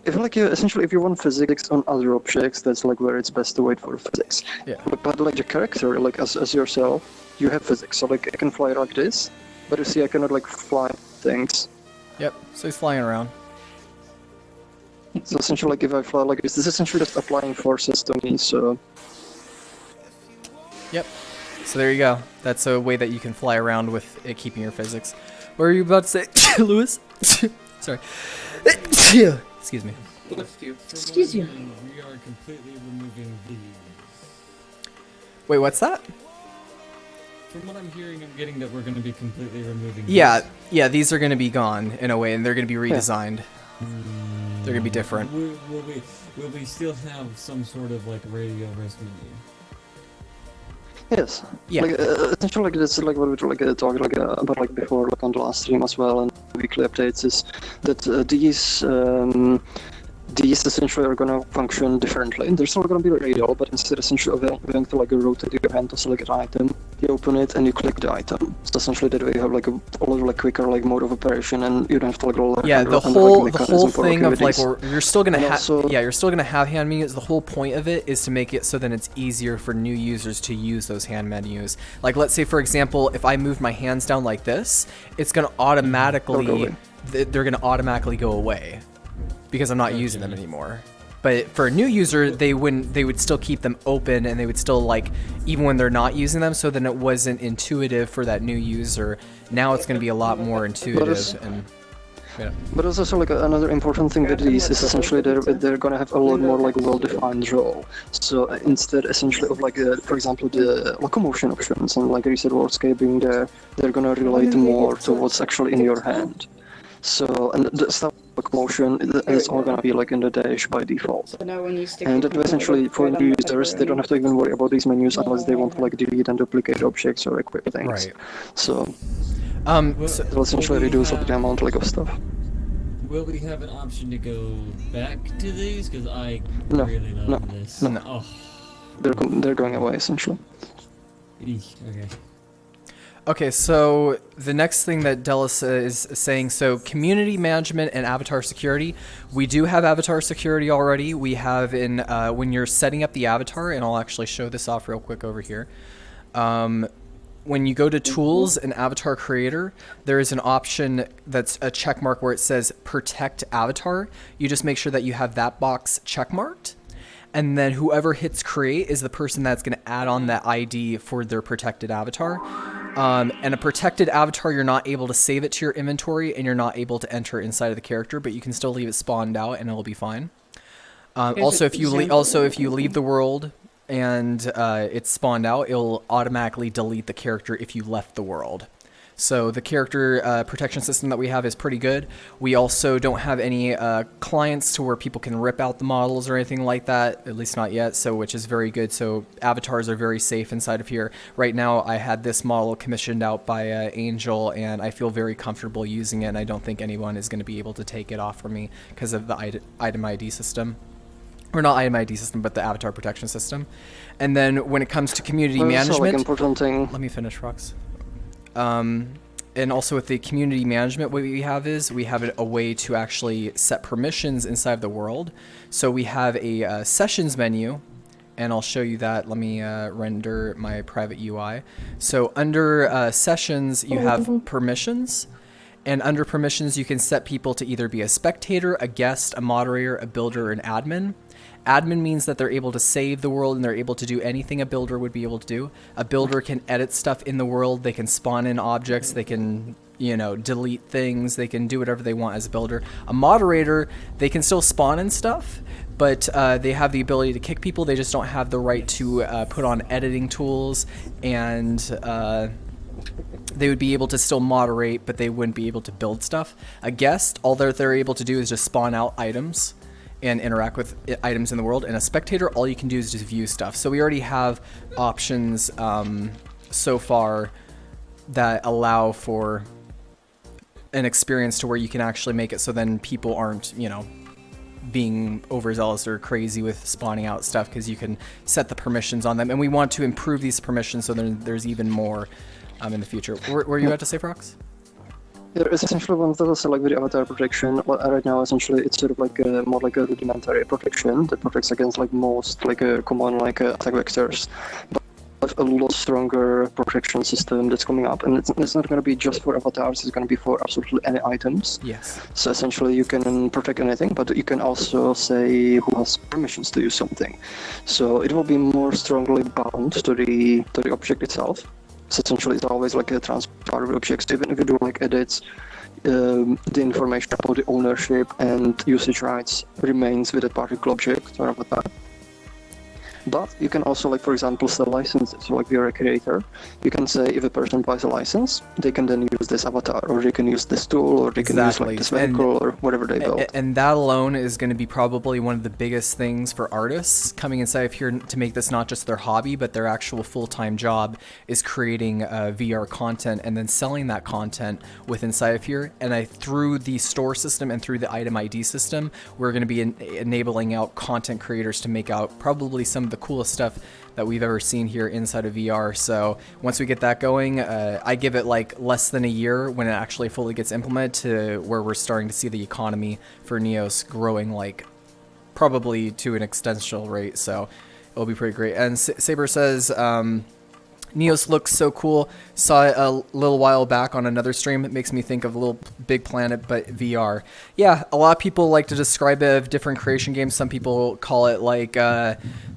If like essentially if you want physics on other objects, that's like where it's best to wait for physics. Yeah. But like the character, like as yourself, you have physics. So like I can fly like this, but you see I cannot like fly things. Yep. So he's flying around. So essentially, like if I fly like this is essentially just applying forces to me. So. Yep. So there you go. That's a way that you can fly around with it keeping your physics. What are you about to say, Lewis? Sorry. Excuse me. Excuse you. We are completely removing these. Wait, what's that? From what I'm hearing, I'm getting that we're going to be completely removing these. Yeah, these are going to be gone in a way, and they're going to be redesigned. They're going to be different. Will we still have some sort of like radio rest menu? Yes. Yeah. Like essentially, like this is like what we were like talking like about like before, like on the last stream as well, and weekly updates is that these essentially are gonna function differently. They're still gonna be radio, but instead essentially of having to like rotate your hand to select an item, you open it and you click the item. So essentially that way you have like a lot of like quicker like mode of operation, and you don't have to like roll. Yeah, the whole thing of like you're still gonna you're still gonna have hand menus. The whole point of it is to make it so that it's easier for new users to use those hand menus. Like let's say for example, if I move my hands down like this, it's gonna automatically they're gonna automatically go away. Because I'm not using them anymore. But for a new user, they would still keep them open, and they would still like, even when they're not using them, so then it wasn't intuitive for that new user. Now it's going to be a lot more intuitive. But there's also like another important thing with these is essentially they're gonna have a lot more like well-defined role. So instead essentially of like for example the locomotion options and like reset wordscape being there, they're gonna relate more to what's actually in your hand. So and the stuff like quick motion, it's all gonna be like in the dash by default. So now when you stick And your that way, essentially, for right on new the users, they don't have to even worry about these menus unless they want to like delete and duplicate objects or equip things. Right. So So it'll essentially we reduce have- the amount like of stuff. Will we have an option to go back to these? Because I No, really love no, this. no. Oh, They're going away essentially. eek, okay. Okay, so the next thing that Delis is saying, so community management and avatar security. We do have avatar security already. We have in when you're setting up the avatar, and I'll actually show this off real quick over here. When you go to tools and avatar creator, there is an option that's a check mark where it says protect avatar. You just make sure that you have that box check marked. And then whoever hits create is the person that's going to add on that ID for their protected avatar. And a protected avatar, you're not able to save it to your inventory and you're not able to enter inside of the character, but you can still leave it spawned out and it'll be fine. Also, if you leave the world and it's spawned out, it'll automatically delete the character if you left the world. So the character protection system that we have is pretty good. We also don't have any clients to where people can rip out the models or anything like that, at least not yet, so which is very good. So avatars are very safe inside of here. Right now I had this model commissioned out by Angel and I feel very comfortable using it, and I don't think anyone is going to be able to take it off from me because of the item ID system. Or not item ID system, but the avatar protection system. And then when it comes to community management... Also, like, important thing. Let me finish, Rox. And also with the community management, what we have is we have a way to actually set permissions inside of the world. So we have a sessions menu, and I'll show you that. Let me render my private UI. So under sessions, you have permissions. And under permissions, you can set people to either be a spectator, a guest, a moderator, a builder, or an admin. Admin means that they're able to save the world and they're able to do anything a builder would be able to do. A builder can edit stuff in the world, they can spawn in objects, they can, you know, delete things, they can do whatever they want as a builder. A moderator, they can still spawn in stuff, but they have the ability to kick people, they just don't have the right to put on editing tools, and they would be able to still moderate, but they wouldn't be able to build stuff. A guest, all that they're able to do is just spawn out items and interact with items in the world. And a spectator, all you can do is just view stuff. So we already have options so far that allow for an experience to where you can actually make it so then people aren't, you know, being overzealous or crazy with spawning out stuff, because you can set the permissions on them. And we want to improve these permissions so there's even more in the future. What were you about to say, Frox? Yeah, it's essentially one of those like with the avatar protection. Well, right now, essentially, it's sort of like more like a rudimentary protection that protects against like most like common like attack vectors. But a lot stronger protection system that's coming up, and it's not going to be just for avatars. It's going to be for absolutely any items. Yes. So essentially, you can protect anything, but you can also say who has permissions to use something. So it will be more strongly bound to the object itself. So essentially, it's always like a transfer of objects. Even if you do like edits, the information about the ownership and usage rights remains with that particular object or avatar. But you can also, like, for example, sell licenses. So, like, if you're a creator, you can say if a person buys a license, they can then use this avatar, or they can use this tool, or they can use like this vehicle, or whatever they build. And that alone is going to be probably one of the biggest things for artists coming inside of here to make this not just their hobby, but their actual full-time job, is creating VR content and then selling that content with inside of here. And through the store system and through the item ID system, we're going to be enabling out content creators to make out probably some of the coolest stuff that we've ever seen here inside of VR. So once we get that going, I give it like less than a year when it actually fully gets implemented to where we're starting to see the economy for Neos growing like probably to an exponential rate. So it'll be pretty great. And Saber says, Neos looks so cool. Saw it a little while back on another stream. It makes me think of Little Big Planet, but VR. Yeah, a lot of people like to describe it of different creation games. Some people call it like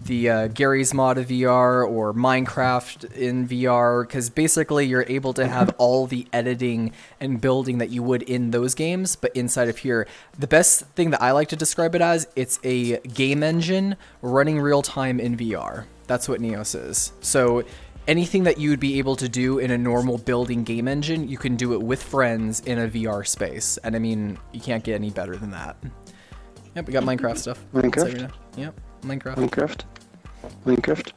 the Gary's mod of VR or Minecraft in VR, because basically you're able to have all the editing and building that you would in those games, but inside of here. The best thing that I like to describe it as, it's a game engine running real time in VR. That's what Neos is. So anything that you would be able to do in a normal building game engine, you can do it with friends in a VR space. And I mean, you can't get any better than that. Yep, we got Minecraft stuff. Minecraft? Yep, Minecraft. Minecraft.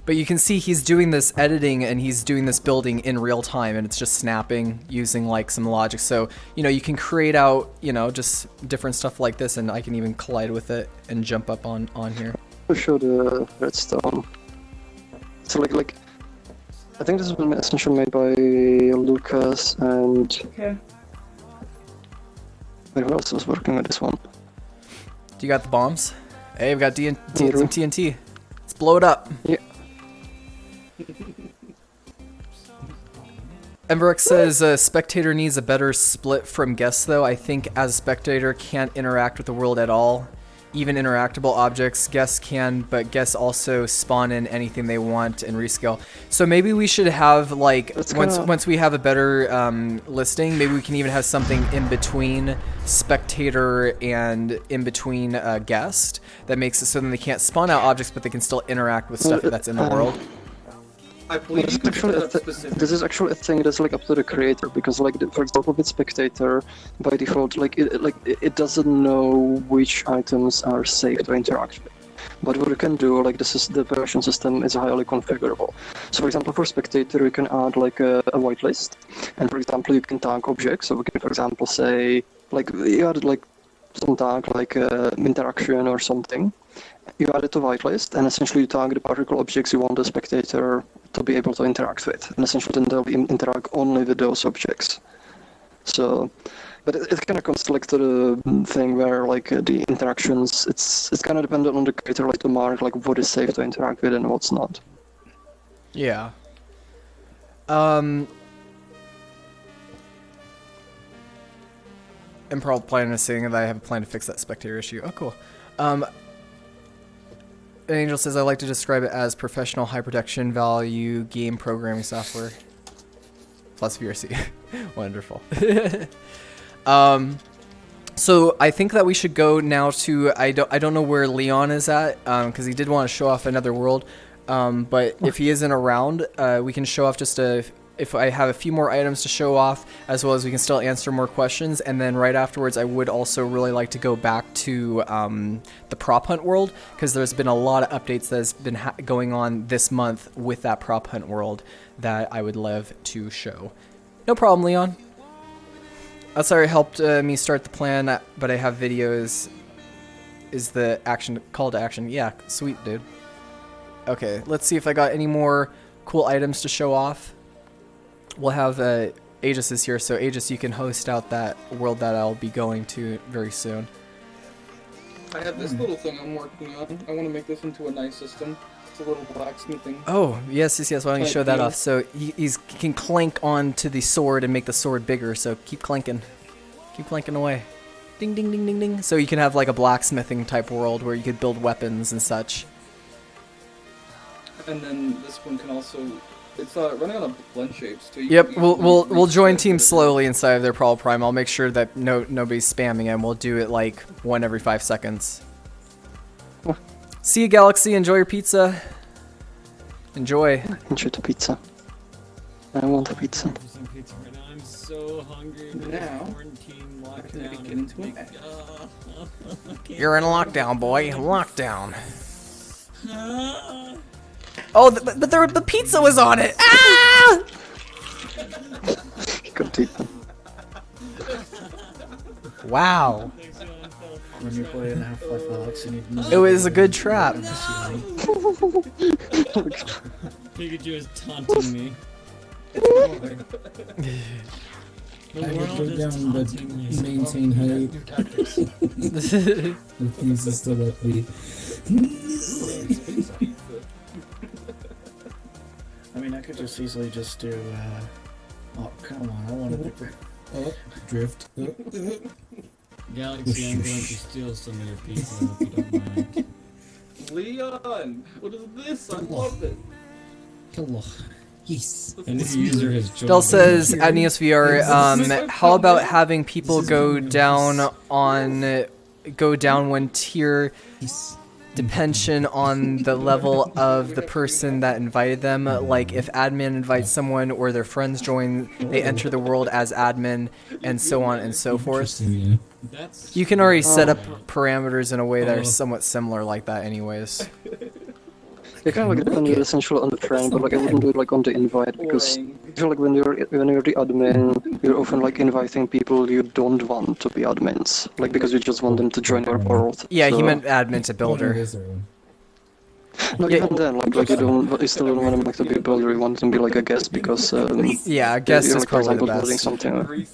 But you can see he's doing this editing and he's doing this building in real time, and it's just snapping using like some logic. So, you know, you can create out, you know, just different stuff like this, and I can even collide with it and jump up on here. I'll show the redstone. So like, I think this has been essentially made by Lucas and... Okay. Wait, who else was working with this one? Do you got the bombs? Hey, we got some TNT. Let's blow it up. Yeah. Emberx says spectator needs a better split from guest though. I think as spectator can't interact with the world at all. Even interactable objects, guests can, but guests also spawn in anything they want and rescale. So maybe we should have like, once we have a better listing, maybe we can even have something in between spectator and in between guest that makes it so that they can't spawn out objects, but they can still interact with stuff that's in the world. I believe you can set that specific. This is actually a thing that's like up to the creator, because like for example with spectator by default it doesn't know which items are safe to interact with. But what you can do, like the version system is highly configurable. So for example for spectator you can add like a whitelist, and for example you can tag objects. So we can for example say like you added like some tag like interaction or something. You add it to whitelist, and essentially you tag the particular objects you want the spectator to be able to interact with, and essentially then they'll interact only with those objects. So, but it kind of comes to like to the thing where like the interactions, it's kind of dependent on the creator like to mark like what is safe to interact with and what's not. Yeah. Improv plan is saying that I have a plan to fix that spectator issue. Oh, cool. Angel says I like to describe it as professional high production value game programming software plus VRC. Wonderful. So I think that we should go now to I don't know where Leon is at because he did want to show off another world, but if he isn't around, we can show off just if I have a few more items to show off, as well as we can still answer more questions. And then right afterwards, I would also really like to go back to the prop hunt world, because there's been a lot of updates that has been going on this month with that prop hunt world that I would love to show. No problem, Leon. Sorry, helped me start the plan, but I have videos. Is the action call to action? Yeah, sweet, dude. Okay, let's see if I got any more cool items to show off. We'll have Aegis is here, so Aegis, you can host out that world that I'll be going to very soon. I have this little thing I'm working on. I want to make this into a nice system. It's a little blacksmithing. Oh, yes. Why don't you show that off? So he can clank onto the sword and make the sword bigger, so keep clanking. Keep clanking away. Ding, ding, ding, ding, ding. So you can have like a blacksmithing type world where you could build weapons and such. And then this one can also... It's running on a blend shapes too. Yep, we'll join teams slowly inside of their Brawl Prime. I'll make sure that nobody's spamming, and we'll do it like 1 every 5 seconds. See you, Galaxy. Enjoy your pizza. Enjoy. Enjoy the pizza. I want a pizza. I'm so hungry. Now, Quarantine lockdown. Get into it. You're in lockdown, boy. Lockdown. Oh, but the pizza was on it! Ah! Good eat them. Wow. When you're playing Half-Life Alex, you need to know. It was a good trap. Pikachu is taunting me. I would go down but maintain height. Refuses to let me. I mean, I could just easily just do, oh, come on, I want to do... Oh, drift. Galaxy, I'm going to steal some of your pizza if you don't mind. Leon, what is this? I love it. Hello. Yes. And if user has joined. Del says at NeosVR, how about having people go down one tier dependent on the level of the person that invited them. Like if admin invites someone or their friends join, they enter the world as admin, and so on and so forth. You can already set up parameters in a way that are somewhat similar like that anyways. You kind of like depend essentially on the friend, but like I wouldn't do it like on the invite because I feel like when you're the admin, you're often like inviting people you don't want to be admins, like because you just want them to join your world. Yeah, so... he meant admin to builder. No, Yeah. even then, like you still don't want them like to be a builder. You want them to be like a guest because yeah, a guest you're, is like, for probably example, the best. building something.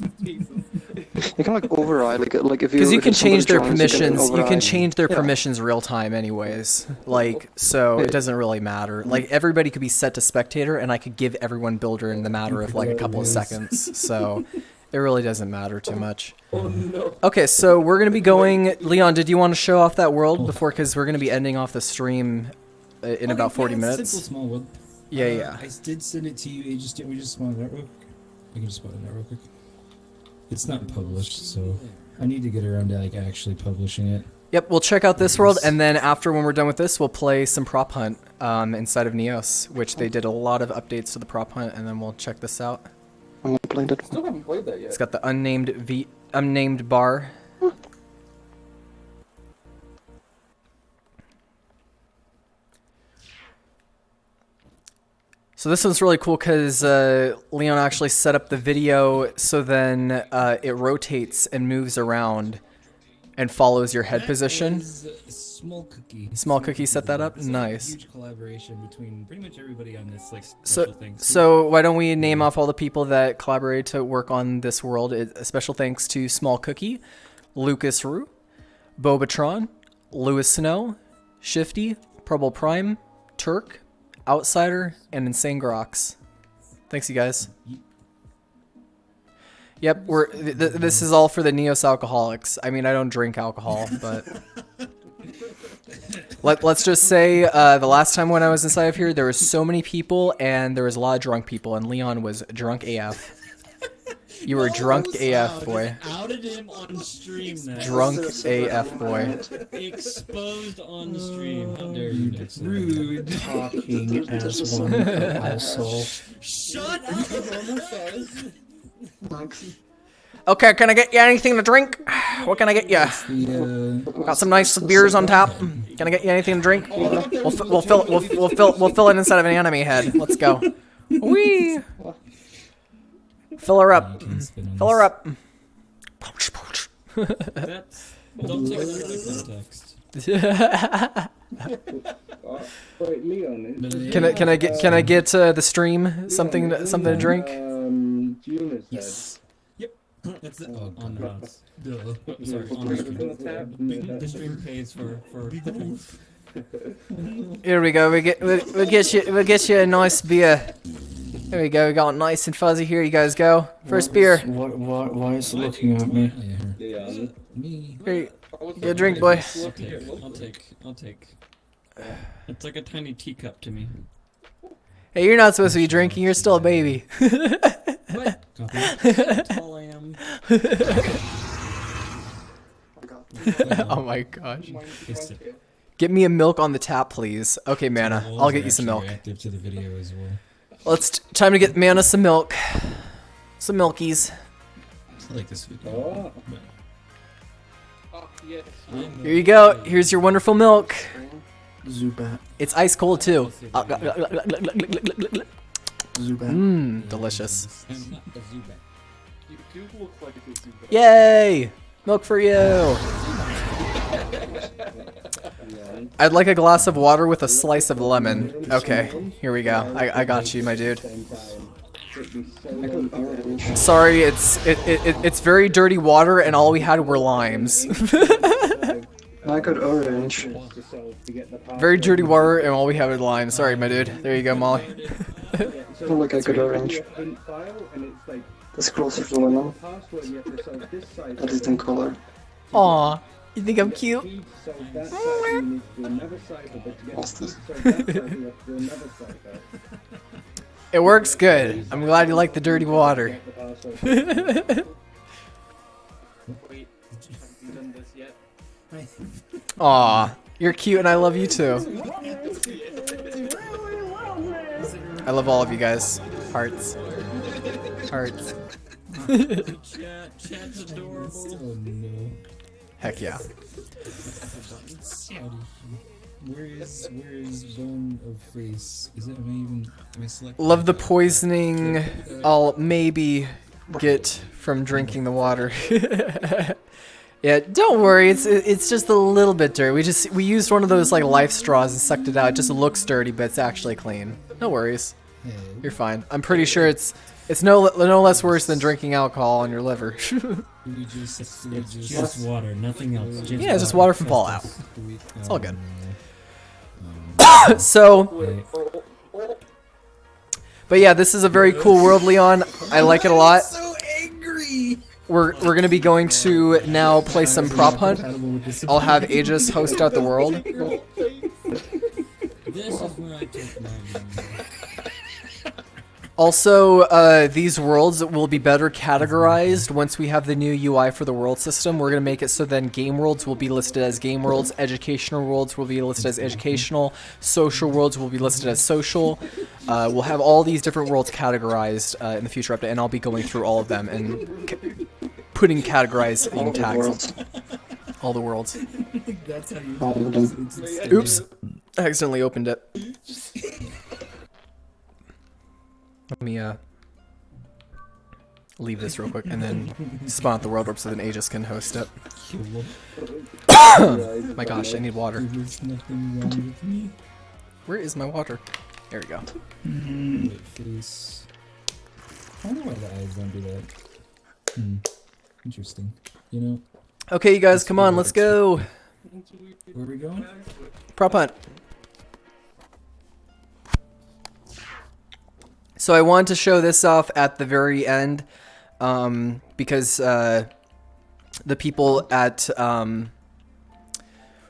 You can like override like if you because you if can somebody change their joins, permissions. You can override. change their Yeah. permissions real time, anyways. Like so, it doesn't really matter. Like everybody could be set to spectator, and I could give everyone builder in the matter of like a couple of seconds. So it really doesn't matter too much. Okay, so we're gonna be going. Leon, did you want to show off that world before? Because we're gonna be ending off the stream in about 40 minutes. Simple small world. Yeah, yeah. I did send it to you. We just spawned that real quick. I can just spawn it out real quick. It's not published, so I need to get around to like actually publishing it. Yep, we'll check out this world, and then after when we're done with this, we'll play some prop hunt inside of Neos, which they did a lot of updates to the prop hunt, and then we'll check this out. I'm gonna play that. Still haven't played that yet. It's got the unnamed bar. So this one's really cool because Leon actually set up the video so then it rotates and moves around and follows your head position. Small Cookie. Small Cookie set that up? It's like Nice. a huge collaboration between pretty much everybody on this like So, special thing. so why don't we name off all the people that collaborated to work on this world? A special thanks to Small Cookie, Lucas Rue, Bobatron, Lewis Snow, Shifty, Purple Prime, Turk, Outsider, and Insane Grox. Thanks, you guys. Yep, this is all for the Neos alcoholics. I mean, I don't drink alcohol, but let's just say the last time when I was inside of here, there was so many people, and there was a lot of drunk people, and Leon was drunk AF. You were drunk AF, boy. Outed him on stream now. Drunk AF, boy. Exposed on the stream. How dare you, Nixon? Rude. Talking as one asshole. Shut up! Okay, can I get you anything to drink? What can I get you? Got some nice beers on tap. Can I get you anything to drink? We'll fill it inside of an anime head. Let's go. Wee. Fill her up. Fill her up. That's... Don't take that out of context. Wait, Leon. Can I get the stream something to drink? Yes. Yep. That's it. Oh, On God. sorry, on the stream pays for Here we go. We'll get you a nice beer. There we go. We got nice and fuzzy here. You guys go. First beer. Why is it looking at me? Me. Here, get a drink, boy. I'll take. It's like a tiny teacup to me. Hey, you're not supposed to be drinking. You're still a baby. What? How tall I am. Oh my gosh. Get me a milk on the tap, please. Okay, Mana. I'll get you some milk. Reactive to the video as well. Time to get Mana some milk. Some milkies. I like this video. Here you go. Here's your wonderful milk. Zubat. It's ice cold too. Zubat. Mmm, delicious. I'm not a Zubat. You do look like a Zubat. Yay! Milk for you. I'd like a glass of water with a slice of lemon. Okay, here we go. I got you, my dude. Sorry, it's very dirty water, and all we had were limes. I got orange. Very dirty water, and all we have is limes. Sorry, my dude. There you go, Molly. I feel like I got orange. That's closer to lemon. A different color. Aw, you think I'm cute? What's this? It works good. I'm glad you like the dirty water. Wait, have you done this yet? Aw, You're cute and I love you too. I love all of you guys. Hearts. Hearts. Chat's adorable. Heck yeah. Where is bone of face? Is it am I selecting? Love the poisoning I'll maybe get from drinking the water. Yeah, don't worry. It's just a little bit dirty. We used one of those like life straws and sucked it out. It just looks dirty, but it's actually clean. No worries. Hey. You're fine. I'm pretty sure it's no less worse than drinking alcohol on your liver. We Just water, nothing else. Just Yeah, it's just water from Fallout. Trust us. It's all good. So, but yeah, this is a very cool world, Leon. I like it a lot. So angry. We're gonna be going to now play some prop hunt. I'll have Aegis host out the world. This is where I take my Also, these worlds will be better categorized once we have the new UI for the world system. We're going to make it so then game worlds will be listed as game worlds, educational worlds will be listed as educational, social worlds will be listed as social. We'll have all these different worlds categorized in the future update, and I'll be going through all of them and putting categorizing tags. All the worlds. That's how you. Oops. I accidentally opened it. Let me leave this real quick and then spawn out the world orb so then Aegis can host it. My gosh, I need water. There's nothing wrong with me. Where is my water? There we go. Wait, face. I wonder why the eyes don't do that. Interesting. You know. Okay, you guys, come on, let's go. Where are we going? Prop hunt. So I wanted to show this off at the very end because the people at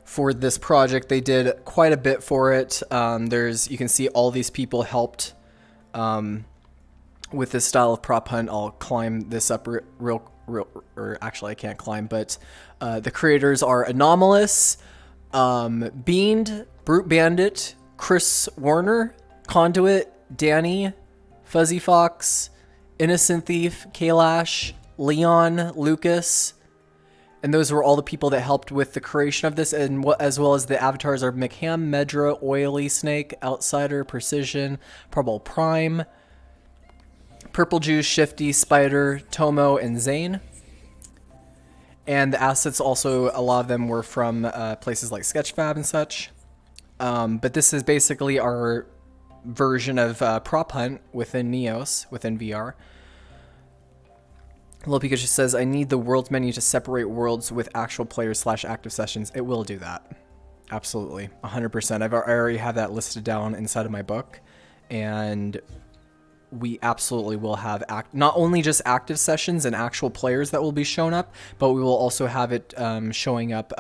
for this project, they did quite a bit for it. You can see all these people helped with this style of prop hunt. I'll climb this up or actually I can't climb, but the creators are Anomalous, Beamed, Brute Bandit, Chris Warner, Conduit, Danny, Fuzzy Fox, Innocent Thief, Kalash, Leon, Lucas, and those were all the people that helped with the creation of this, and as well as the avatars are McHam, Medra, Oily Snake, Outsider, Precision, Probable Prime, Purple Juice, Shifty, Spider, Tomo, and Zane. And the assets also, a lot of them were from places like Sketchfab and such. But this is basically our version of prop hunt within Neos, within VR. Little Pikachu says, I need the worlds menu to separate worlds with actual players / active sessions. It will do that. Absolutely. 100%. I already have that listed down inside of my book. And we absolutely will have not only just active sessions and actual players that will be shown up, but we will also have it showing up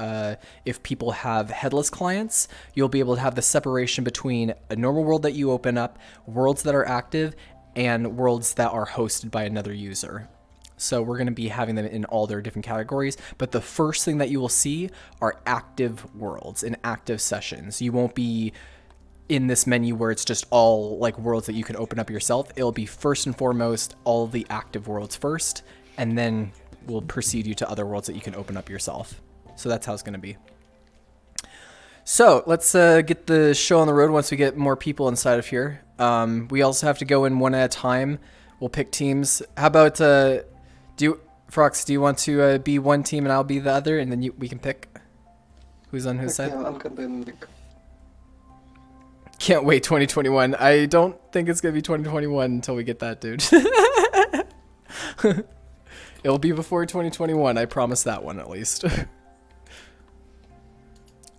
if people have headless clients. You'll be able to have the separation between a normal world that you open up, worlds that are active, and worlds that are hosted by another user. So we're going to be having them in all their different categories, but the first thing that you will see are active worlds and active sessions. You won't be in this menu where it's just all like worlds that you can open up yourself. It'll be first and foremost all the active worlds first, and then we'll proceed you to other worlds that you can open up yourself. So that's how it's going to be. So let's get the show on the road once we get more people inside of here. We also have to go in one at a time. We'll pick teams. How about Frox, do you want to be one team and I'll be the other, and then we can pick who's on whose side? Yeah, I'm gonna be Can't wait 2021. I don't think it's going to be 2021 until we get that, dude. It'll be before 2021. I promise that one at least.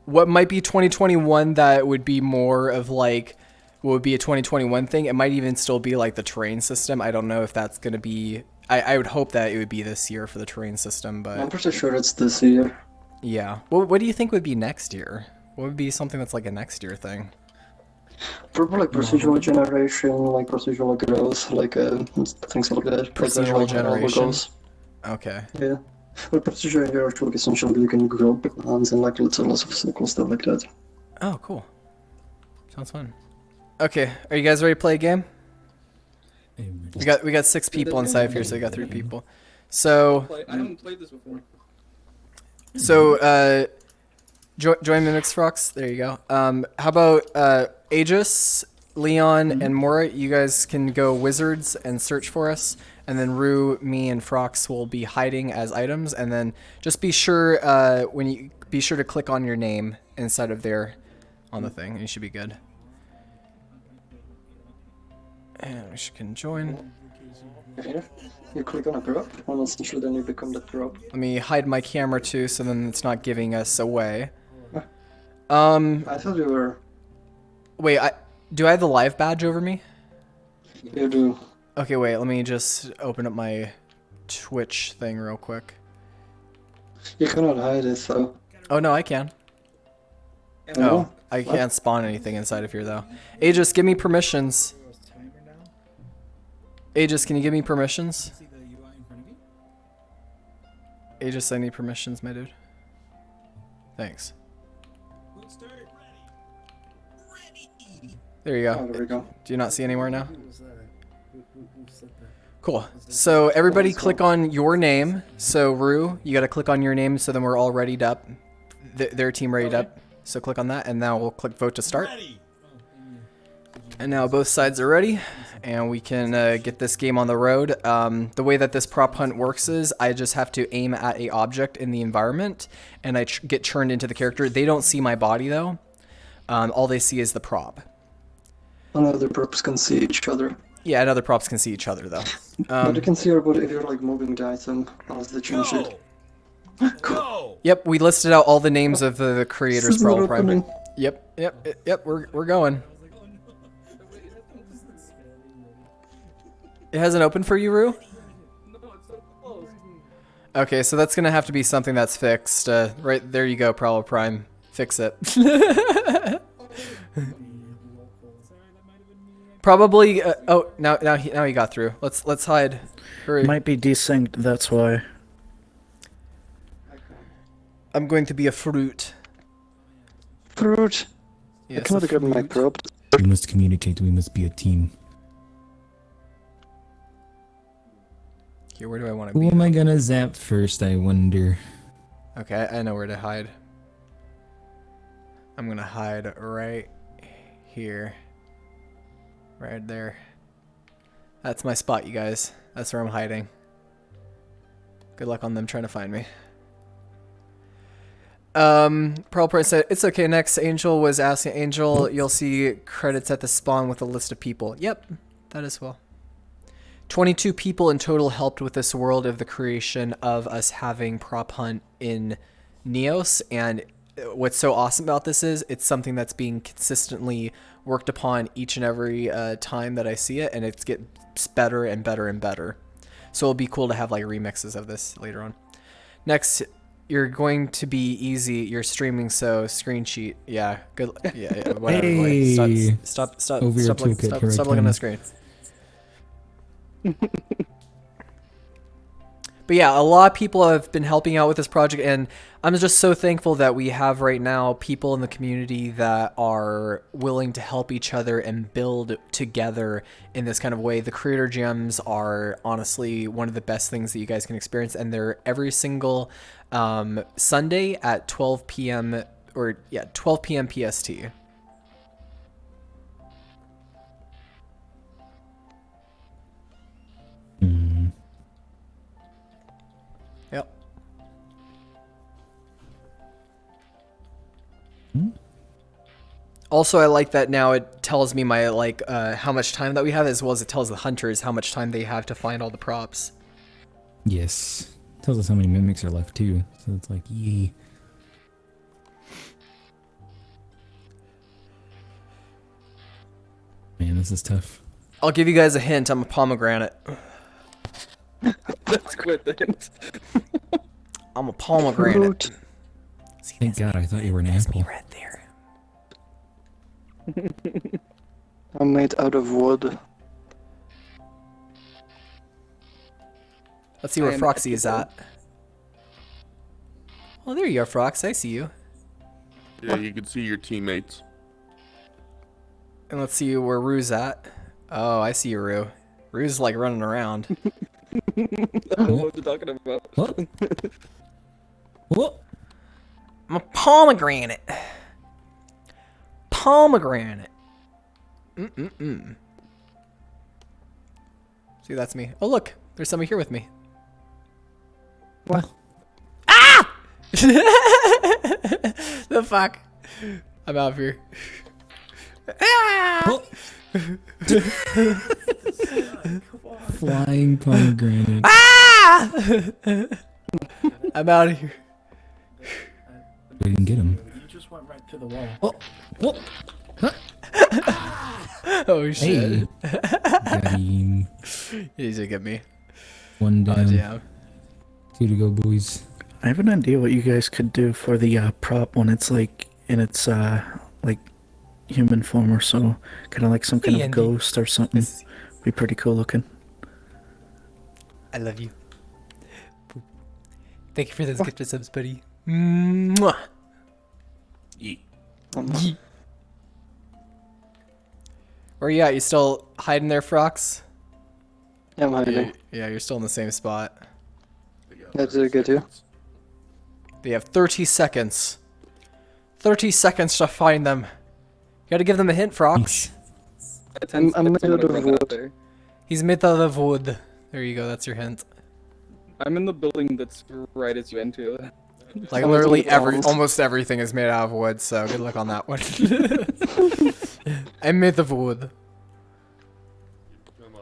What might be 2021 that would be more of like, what would be a 2021 thing? It might even still be like the terrain system. I don't know if that's going to be... I would hope that it would be this year for the terrain system, but... I'm pretty sure it's this year. Yeah. What do you think would be next year? What would be something that's like a next year thing? Probably like procedural generation, like procedural growth, like things like that. Procedural like, generation? goes. Okay. Yeah. But procedure in your artwork essentially you can grow plants and like lots of cool stuff like that. Oh, cool. Sounds fun. Okay, are you guys ready to play a game? We got 6 people inside here, so we got 3 people. So I haven't played this before. So join Mimics Frox. There you go. How about Aegis, Leon, and Mora? You guys can go wizards and search for us, and then Rue, me, and Frox will be hiding as items. And then just be sure be sure to click on your name inside of there on the thing. You should be good. And we can join. Here, you click on a prop, and essentially then you become that prop. Let me hide my camera too, so then it's not giving us away. I thought you were. Wait, do I have the live badge over me? You do. Okay, wait, let me just open up my Twitch thing real quick. You cannot hide it, so. Oh, no, I can. Oh, I can't spawn anything inside of here, though. Aegis, give me permissions. Aegis, can you give me permissions? Aegis, I need permissions, my dude. Thanks. There you go. Oh, there we go. Do you not see anywhere now? Cool. So everybody click on your name. So Rue, you got to click on your name so then we're all readied up. Their team readied up. So click on that and now we'll click vote to start. And now both sides are ready and we can get this game on the road. The way that this prop hunt works is I just have to aim at a object in the environment and I get turned into the character. They don't see my body though. All they see is the prop. And other props can see each other. Yeah, and other props can see each other though. But you can see your body if you're like moving the item as they change it. Cool. Yep, we listed out all the names of the creators for all Prime. opening. Yep, we're going. It hasn't opened for you, Rue? Okay, so that's gonna have to be something that's fixed. Right there you go, Prowler Prime. Fix it. Probably. Oh, now he got through. Let's hide. Hurry. Might be desynced. That's why. I'm going to be a fruit. Fruit. Yes, I cannot grab my prop. We must communicate. We must be a team. Here, where do I want to Who be? am I gonna zap first, I wonder? Okay, I know where to hide. I'm gonna hide right here. Right there. That's my spot, you guys. That's where I'm hiding. Good luck on them trying to find me. Pearl Prince said, it's okay, next Angel was asking. Angel, you'll see credits at the spawn with a list of people. Yep, that as well. 22 people in total helped with this world of the creation of us having prop hunt in Neos, and what's so awesome about this is it's something that's being consistently worked upon each and every time that I see it, and it gets better and better and better. So it'll be cool to have like remixes of this later on. Next, you're going to be easy. You're streaming, so screen sheet. Yeah, good. Yeah, whatever. Hey. Wait, stop Over your looking, toolkit, here I stop looking at the come. screen. But yeah, a lot of people have been helping out with this project, and I'm just so thankful that we have right now people in the community that are willing to help each other and build together in this kind of way. The creator gems are honestly one of the best things that you guys can experience, and they're every single Sunday at 12 p.m. or 12 p.m. PST. Yep. Also, I like that now it tells me my how much time that we have, as well as it tells the hunters how much time they have to find all the props. Yes. Tells us how many mimics are left too. So it's like, yee. Man, this is tough. I'll give you guys a hint. I'm a pomegranate. That's quite the hint. I'm a pomegranate. Thank God, I thought you were an apple. Right there. I'm made out of wood. Let's see where Froxy is at. Oh, there you are, Frox. I see you. Yeah, you can see your teammates. And let's see where Rue's at. Oh, I see you, Rue. Rue's like running around. I don't know what you're talking about. What? What? I'm a pomegranate. Pomegranate. Mm-mm-mm. See, that's me. Oh, look. There's somebody here with me. What? Ah! The fuck? I'm out of here. Ah! Flying pomegranate. Ah! I'm out of here. We didn't get him. You just went right to the wall. Oh, oh. Huh? Oh shit. Hey. Got him. You did get me. One down. Yeah. 2 to go, boys. I have an idea what you guys could do for the prop when it's like in its like human form or so, kind of like some kind of ghost or something. Be pretty cool looking. I love you. Thank you for those gifted subs, buddy. Mwah. Yeet. Where you at? You still hiding there, Frox? Yeah, I'm hiding. Yeah, you're still in the same spot. That's a good too. They have 30 seconds. 30 seconds to find them. You gotta give them a hint, Frox. I'm made out of wood. He's made out of wood. There you go, that's your hint. I'm in the building that's right as you enter it. Like literally almost everything is made out of wood, so good luck on that one. I'm made of wood.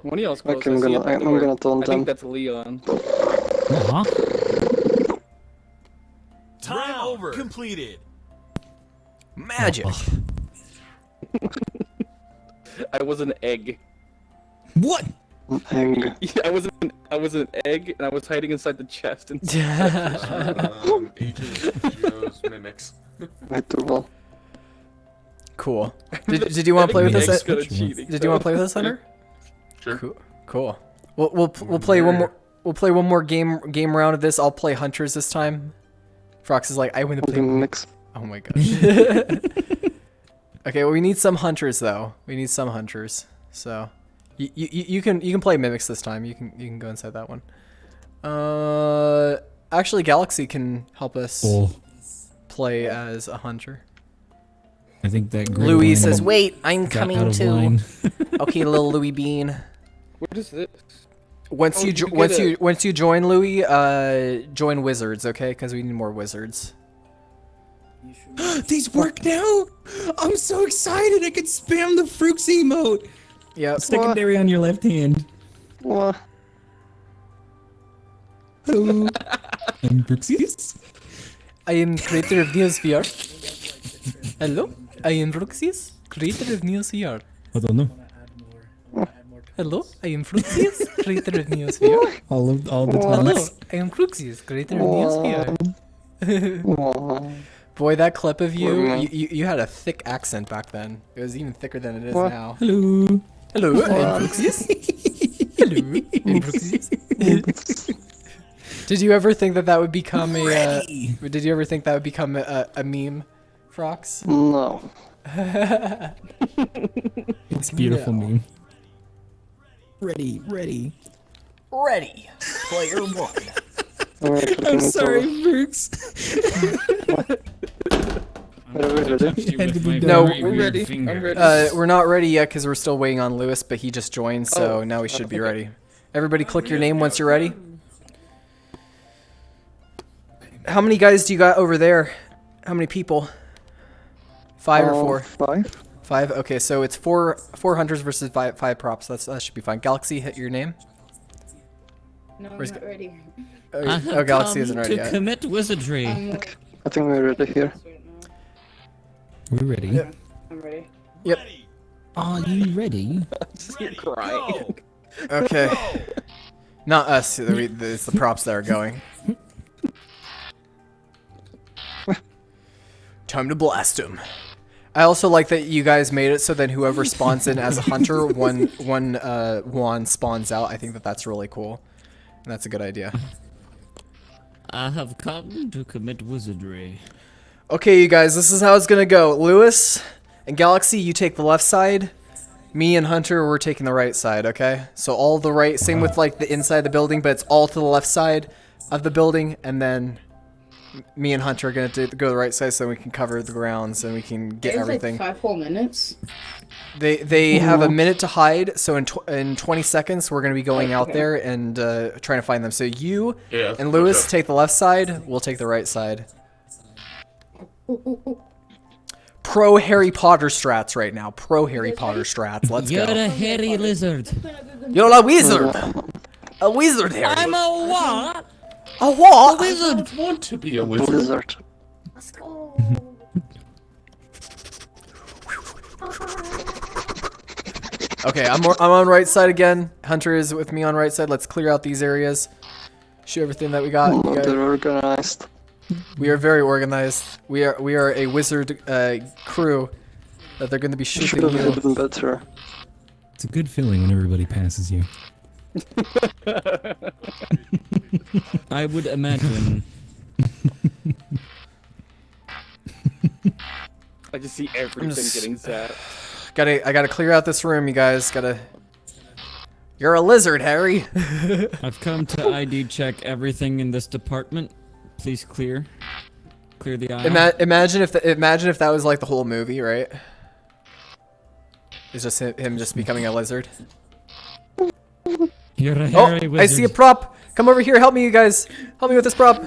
One of y'all's Okay, close. I'm gonna taunt I them. think that's Leon. Uh-huh. Time over. Completed. Magic. I was an egg. What? Egg. Yeah, I was an egg, and I was hiding inside the chest. And Ages, Geos, mimics. Cool. Did you want to play with us? Did you want to play with us, Hunter? Sure. Cool. We'll play one more. We'll play one more game round of this. I'll play hunters this time. Frox is like, I win the play. Mix. Oh my gosh. Okay, well we need some hunters though. We need some hunters. So you can play mimics this time. You can go inside that one. Actually Galaxy can help us play as a hunter. I think that Louis says, "Wait, I'm got coming out of too." line. Okay, little Louis Bean. What is this? Once you join Louis, join wizards, okay? Because we need more wizards. These work now? I'm so excited! I can spam the Fruits emote! Yep. Secondary on your left hand. What? Hello. I'm Bruxius. I am creator of Neosphere. Hello, I am Bruxius, creator of Neosphere. I don't know. Hello, I am Bruxius, creator of Neosphere. All the time. Hello, I am Bruxius, creator of Neosphere. Boy, that clip of you had a thick accent back then. It was even thicker than it is now. Hello. Hello, I am Bruxius. Hello, I am Bruxius. Did you ever think that would become Did you ever think that would become a meme, Frox? No. It's beautiful meme. Ready. Player one. I'm sorry, Brooks. No, we're ready. I'm ready. We're not ready yet because we're still waiting on Lewis, but he just joined, so now we should be ready. Everybody click your name once you're ready. How many guys do you got over there? How many people? 5 or 4? 5. 5? Okay, so it's 4 hunters versus 5 props. That should be fine. Galaxy, hit your name. No, I'm Where's not ready. Oh, Galaxy isn't ready yet. Commit wizardry. I think we're ready here. We're ready. Yep. I'm ready. Yep. Are you ready? You're crying. Okay. Not us. It's the props that are going. Time to blast him. I also like that you guys made it so then whoever spawns in as a hunter, one wand spawns out. I think that's really cool. And that's a good idea. I have come to commit wizardry. Okay, you guys, this is how it's gonna go. Lewis and Galaxy, you take the left side. Me and Hunter, we're taking the right side, okay? So all the right, same with like the inside of the building, but it's all to the left side of the building, and then me and Hunter are gonna go to the right side so we can cover the grounds and we can get everything. Like 5 whole minutes. They have a minute to hide, so in 20 seconds we're gonna be going out there and trying to find them. So you and Lewis take the left side, we'll take the right side. Pro Harry Potter strats right now. Pro Harry Potter strats. Let's You're go. a hairy lizard. You're a wizard. A wizard, Harry. I'm a what? A what? A wizard. I want to be a wizard. Wizard. Let's go. Okay, I'm on right side again. Hunter is with me on right side. Let's clear out these areas. Shoot everything that we got. They're organized. We are very organized. We are a wizard crew that they're going to be shooting Should have you. hidden better. It's a good feeling when everybody passes you. I would imagine. I just see everything getting zapped. I gotta clear out this room, you guys. You're a lizard, Harry. I've come to ID check everything in this department. Please clear the aisle. Imagine if that was like the whole movie, right? It's just him just becoming a lizard. You're a hairy wizard. I see a prop. Come over here. Help me, you guys. Help me with this prop.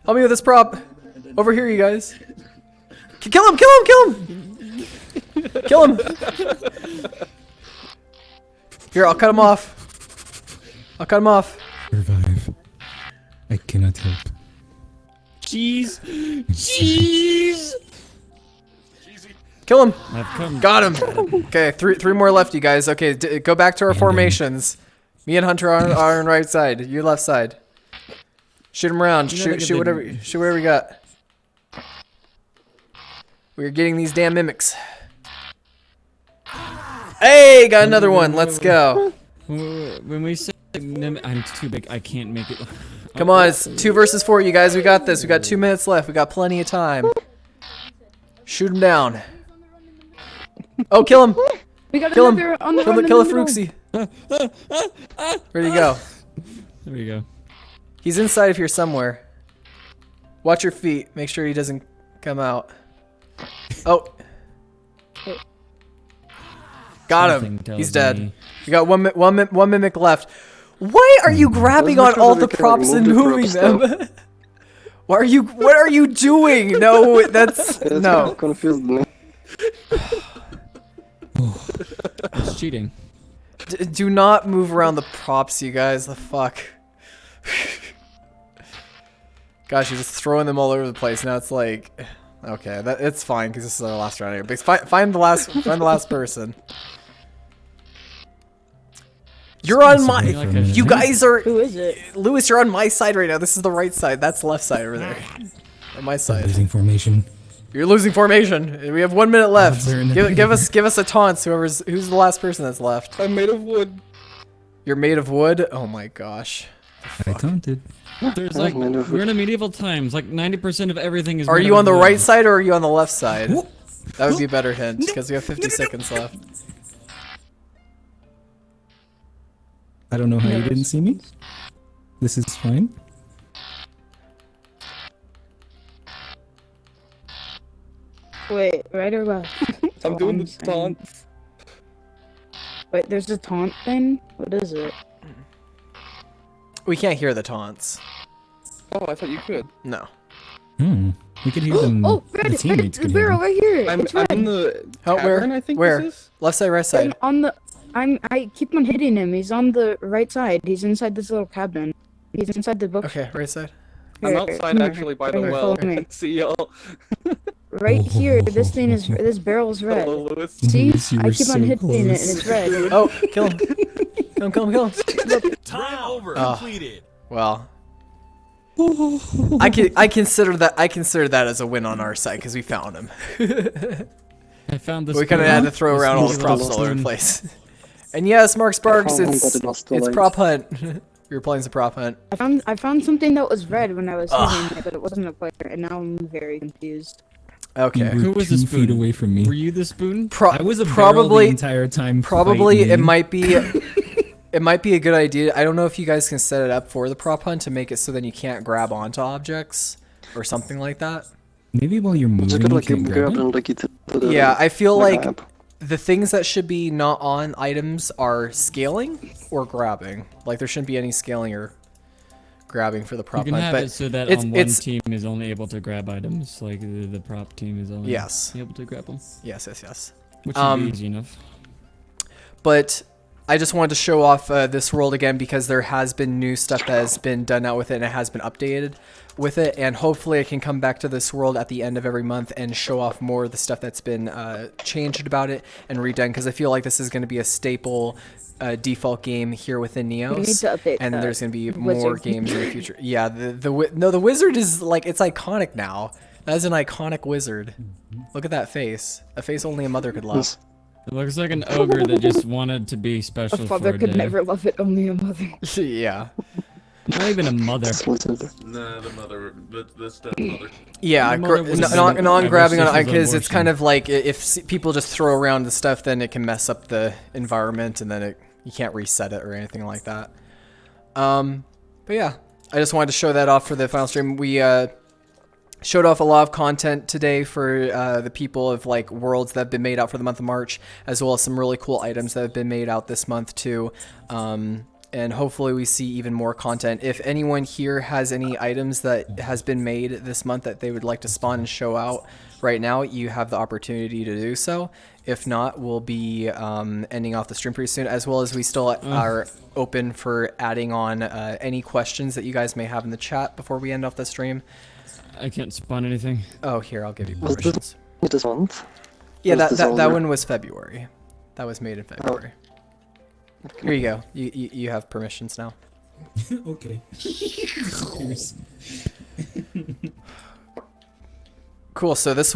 Help me with this prop. Over here, you guys. Kill him! Kill him! Kill him! Kill him! Here, I'll cut him off. I'll cut him off. Survive. I cannot help. Jeez. Jeez. Kill him. I've come. Got him. Okay, three more left, you guys. Okay, go back to our formations. Me and Hunter are on right side. You left side. Shoot him around. Shoot whatever we got. We're getting these damn mimics. Hey, got another one. Let's go. When we say I'm too big, I can't make it. Come on, it's 2 versus 4, you guys. We got this. We got 2 minutes left. We got plenty of time. Shoot him down. Oh, kill him. We got Kill him. another on the Kill run the in the middle. Fruxy. Where'd he go? There we go. He's inside of here somewhere. Watch your feet. Make sure he doesn't come out. Oh. Got him. He's dead. We got one mimic left. Why are you grabbing on all the props and moving them? What are you doing? No, that's no. Confused me. It's cheating. Do not move around the props, you guys. The fuck. Gosh, you're just throwing them all over the place. Now it's like, okay, it's fine because this is our last round here. But find the last person. You're on my. You guys are. Who is it? Lewis, you're on my side right now. This is the right side. That's the left side over there. On my side. Losing formation. You're losing formation. We have 1 minute left. Give us a taunt. Who's the last person that's left? I'm made of wood. You're made of wood. Oh my gosh. I taunted. There's like we're in a medieval times. Like 90% of everything is. Are you on the right side or are you on the left side? That would be a better hint because we have 50 seconds left. I don't know how you didn't see me. This is fine. Wait, right or left? I'm doing the taunts. Wait, there's a taunt thing? What is it? We can't hear the taunts. Oh, I thought you could. No. We could hear them. Oh, the red, teammates could hear barrel them. right here. I'm in the tavern, I think Where? this is? Left side, right side. I keep on hitting him. He's on the right side. He's inside this little cabin. He's inside the book. Okay, right side. I'm outside actually by the Here, well. follow me. See y'all. Right here, this barrel is red. Hello, Lewis. See? Lewis, you I were keep on so hitting it and close. it's red. Oh, kill him. Kill him. Time over. Oh. Completed. Well, I consider that as a win on our side because we found him. I found this. We kind of had to throw around all the props all over the place. And yes, Mark Sparks, it's prop hunt. We were playing some prop hunt. I found something that was red when I was hitting it, but it wasn't a player, and now I'm very confused. Okay. You were Who was the 2 feet spoon? away from me. Were you the spoon? I was a barrel the entire time. Probably fighting it you. might be. It might be a good idea. I don't know if you guys can set it up for the prop hunt to make it so then you can't grab onto objects or something like that. Maybe while you're moving, you can't grab it? Yeah, I feel like the things that should be not on items are scaling or grabbing. Like there shouldn't be any scaling or grabbing for the prop You can hunt. have But it so that it's, on one it's team is only able to grab items, like the prop team is only able to grab them. Yes, yes, yes. Which should be easy enough. But I just wanted to show off this world again because there has been new stuff that has been done out with it and it has been updated with it, and hopefully I can come back to this world at the end of every month and show off more of the stuff that's been changed about it and redone, because I feel like this is going to be a staple default game here within Neos. We need to update and there's going to be Wizard. more games in the future. Yeah, the wizard is like, it's iconic now. That is an iconic wizard. Look at that face. A face only a mother could love. It looks like an ogre that just wanted to be special A for father a could day. never love it, only a mother. Yeah. Not even a mother. Nah, the mother. The stepmother. Yeah, not grabbing on it, because it's kind of like if people just throw around the stuff, then it can mess up the environment, and then you can't reset it or anything like that. But yeah, I just wanted to show that off for the final stream. We showed off a lot of content today for the people of like worlds that have been made out for the month of March, as well as some really cool items that have been made out this month too. And hopefully we see even more content. If anyone here has any items that has been made this month that they would like to spawn and show out right now, you have the opportunity to do so. If not, we'll be ending off the stream pretty soon, as well as we still are open for adding on any questions that you guys may have in the chat before we end off the stream. I can't spawn anything. Oh, here, I'll give you Was permissions. this month? Yeah, Was this that older? one was February. That was made in February. Here you go. You have permissions now. Okay. Cool. So this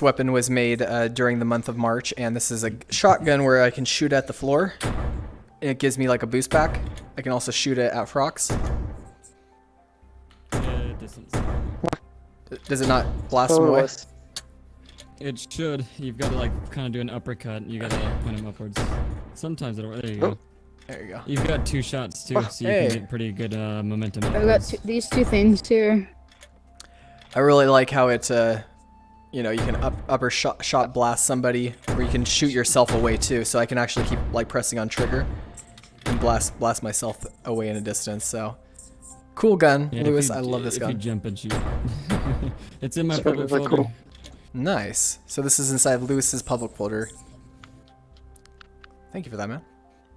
weapon was made during the month of March, and this is a shotgun where I can shoot at the floor. It gives me like a boost pack. I can also shoot it at frogs. Distance. Does it not blast them away? It should. You've got to like kind of do an uppercut. You got to like point them upwards. Sometimes it'll. There you go. There you go. You've got 2 shots too, so you can get pretty good momentum. I've got these 2 things here. I really like how it, you know, you can upper shot blast somebody, or you can shoot yourself away too. So I can actually keep like pressing on trigger and blast myself away in a distance. So cool gun, Yeah, Lewis. if you- I love this if gun. you jump and shoot. It's in my It's public really folder. cool. Nice. So this is inside Lewis's public folder. Thank you for that, man.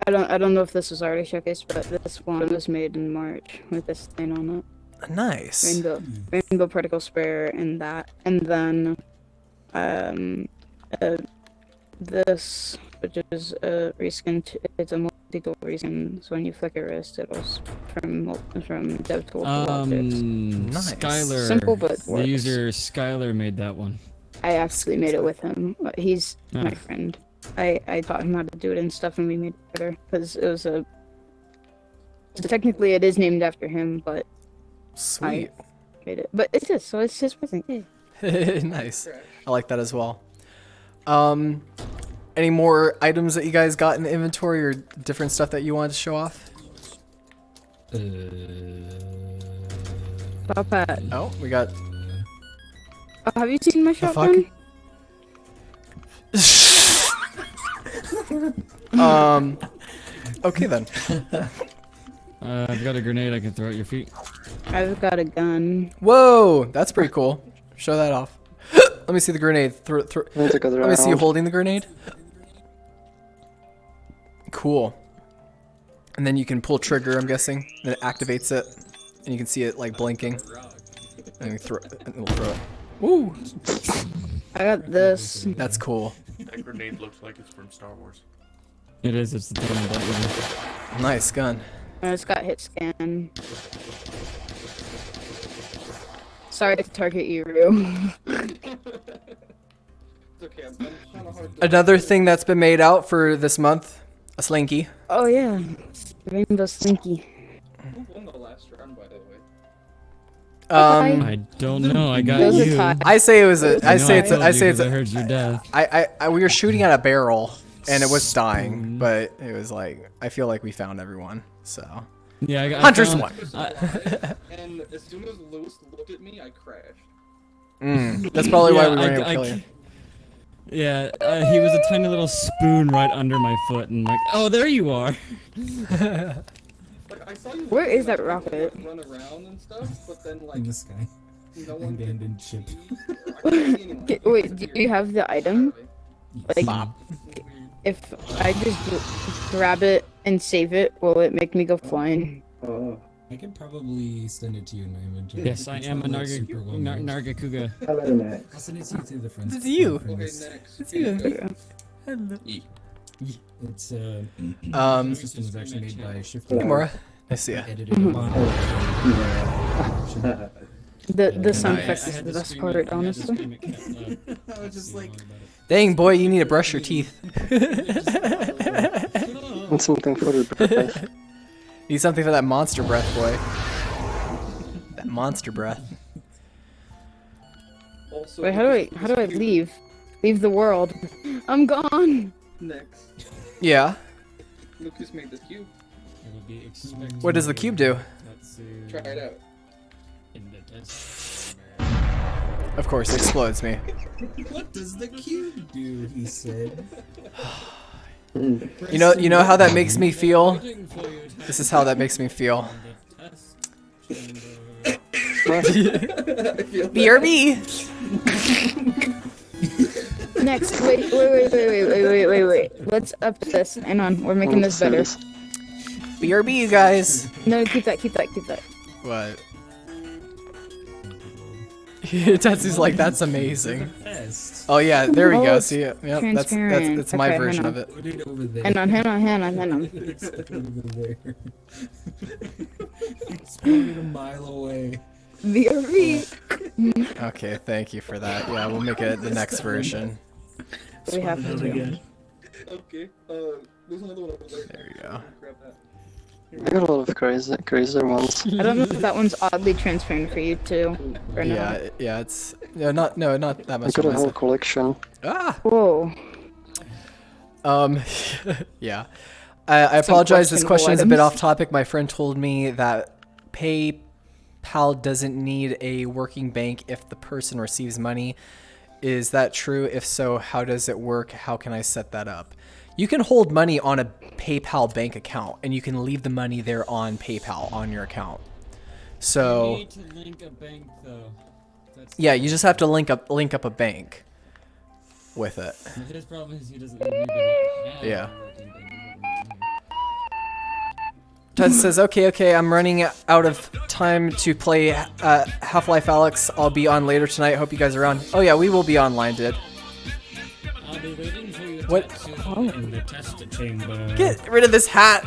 I don't know if this was already showcased, but this one was made in March with this thing on it. Nice. Rainbow particle sprayer and that, and then this, which is a reskin. It's a multi-tool reskin. So when you flick your wrist, it goes from dev tool to objects. Nice. Skylar. Simple but The works. user Skylar made that one. I actually made it with him. He's my Ah. friend. I taught him how to do it and stuff, and we made it better because it was a. Technically, it is named after him, but Sweet. I made it. But it's so it's his present. Yeah. Nice. I like that as well. Any more items that you guys got in the inventory or different stuff that you wanted to show off? Papa. Oh, we got. Have you seen my The fuck? shotgun? Okay then. I've got a grenade I can throw at your feet. I've got a gun. Whoa, that's pretty cool. Show that off. Let me see the grenade. Take a Let me see you round. holding the grenade. Cool. And then you can pull trigger, I'm guessing. Then it activates it. And you can see it like blinking. And we'll throw it. Woo! I got this. That's cool. That grenade looks like it's from Star Wars. It is. It's the one that Nice gun. It's got hit scan. Sorry to target you, Rue. Another thing that's been made out for this month, a slinky. Oh yeah, Rainbow Slinky. last round, by the way. I don't know. I got Those are you. tied. I say it was a. I know say it's. told I you say 'cause it's. I heard your death. We were shooting at a barrel, and it was dying, but it was like I feel like we found everyone. So. Yeah, I Hunter's found- one. And as soon as Lewis looked at me, I crashed. That's probably why Yeah, we weren't able to I kill ca- you. Yeah, he was a tiny little spoon right under my foot, and like, oh, there you are. Like, I saw you Where is that like, rocket? run around and stuff, but then like In the sky. no one could Abandoned ship. see, or I couldn't see anyone. Wait, do you have the item? Like, Bop. if I just grab it and save it, will it make me go flying? I can probably send it to you in my inventory. Yes, I It's am a not, like, super well known. Nargacuga. I'll send it to you through the friends. It's you. Okay, next. It's you. Hello. It's the system was actually made by Shifter. Hey, Mora. Nice to see ya. Edited upon. The sound Nice. effect is the best part, honestly. I was just like, Dang, boy, you need to brush your teeth. And something for the breath. Need something for that monster breath, boy. That monster breath. Also, Wait, how do I leave? Leave the world. I'm gone. Next. Yeah. Lucas made this cube. What does the cube do? Try it out. Of course, it explodes me. what does the cube do? He said. You know how that makes me feel? This is how that makes me feel. BRB! Next, wait. Let's up this. Hang on, we're making this better. BRB, you guys! No, keep that. What? Tetsu's like, that's amazing. Oh yeah, there we Oh, go. it's See, yep, that's transparent. my Okay, version hang of on. it. Put it over there. Hang on. It's over there. It's probably a mile away. VRV. Okay, thank you for that. Yeah, we'll make it the next version. We have to do. Okay. There's another one over there. There you go. Grab that. I got a lot of crazier ones. I don't know if that one's oddly transparent for you too, or not. Yeah, it's not that I much. got a on my whole side. collection. Ah. Whoa. Yeah. I apologize. This questionable question is a bit items. off topic. My friend told me that PayPal doesn't need a working bank if the person receives money. Is that true? If so, how does it work? How can I set that up? You can hold money on a PayPal bank account, and you can leave the money there on PayPal on your account. So You need to link a bank though. yeah, you just have to link up a bank with it. His problem is he doesn't even have Yeah. Ted says, okay, I'm running out of time to play Half-Life Alyx. I'll be on later tonight. Hope you guys are on. Oh yeah, we will be online, dude. I'll be waiting for you What? in the test chamber. Get rid of this hat.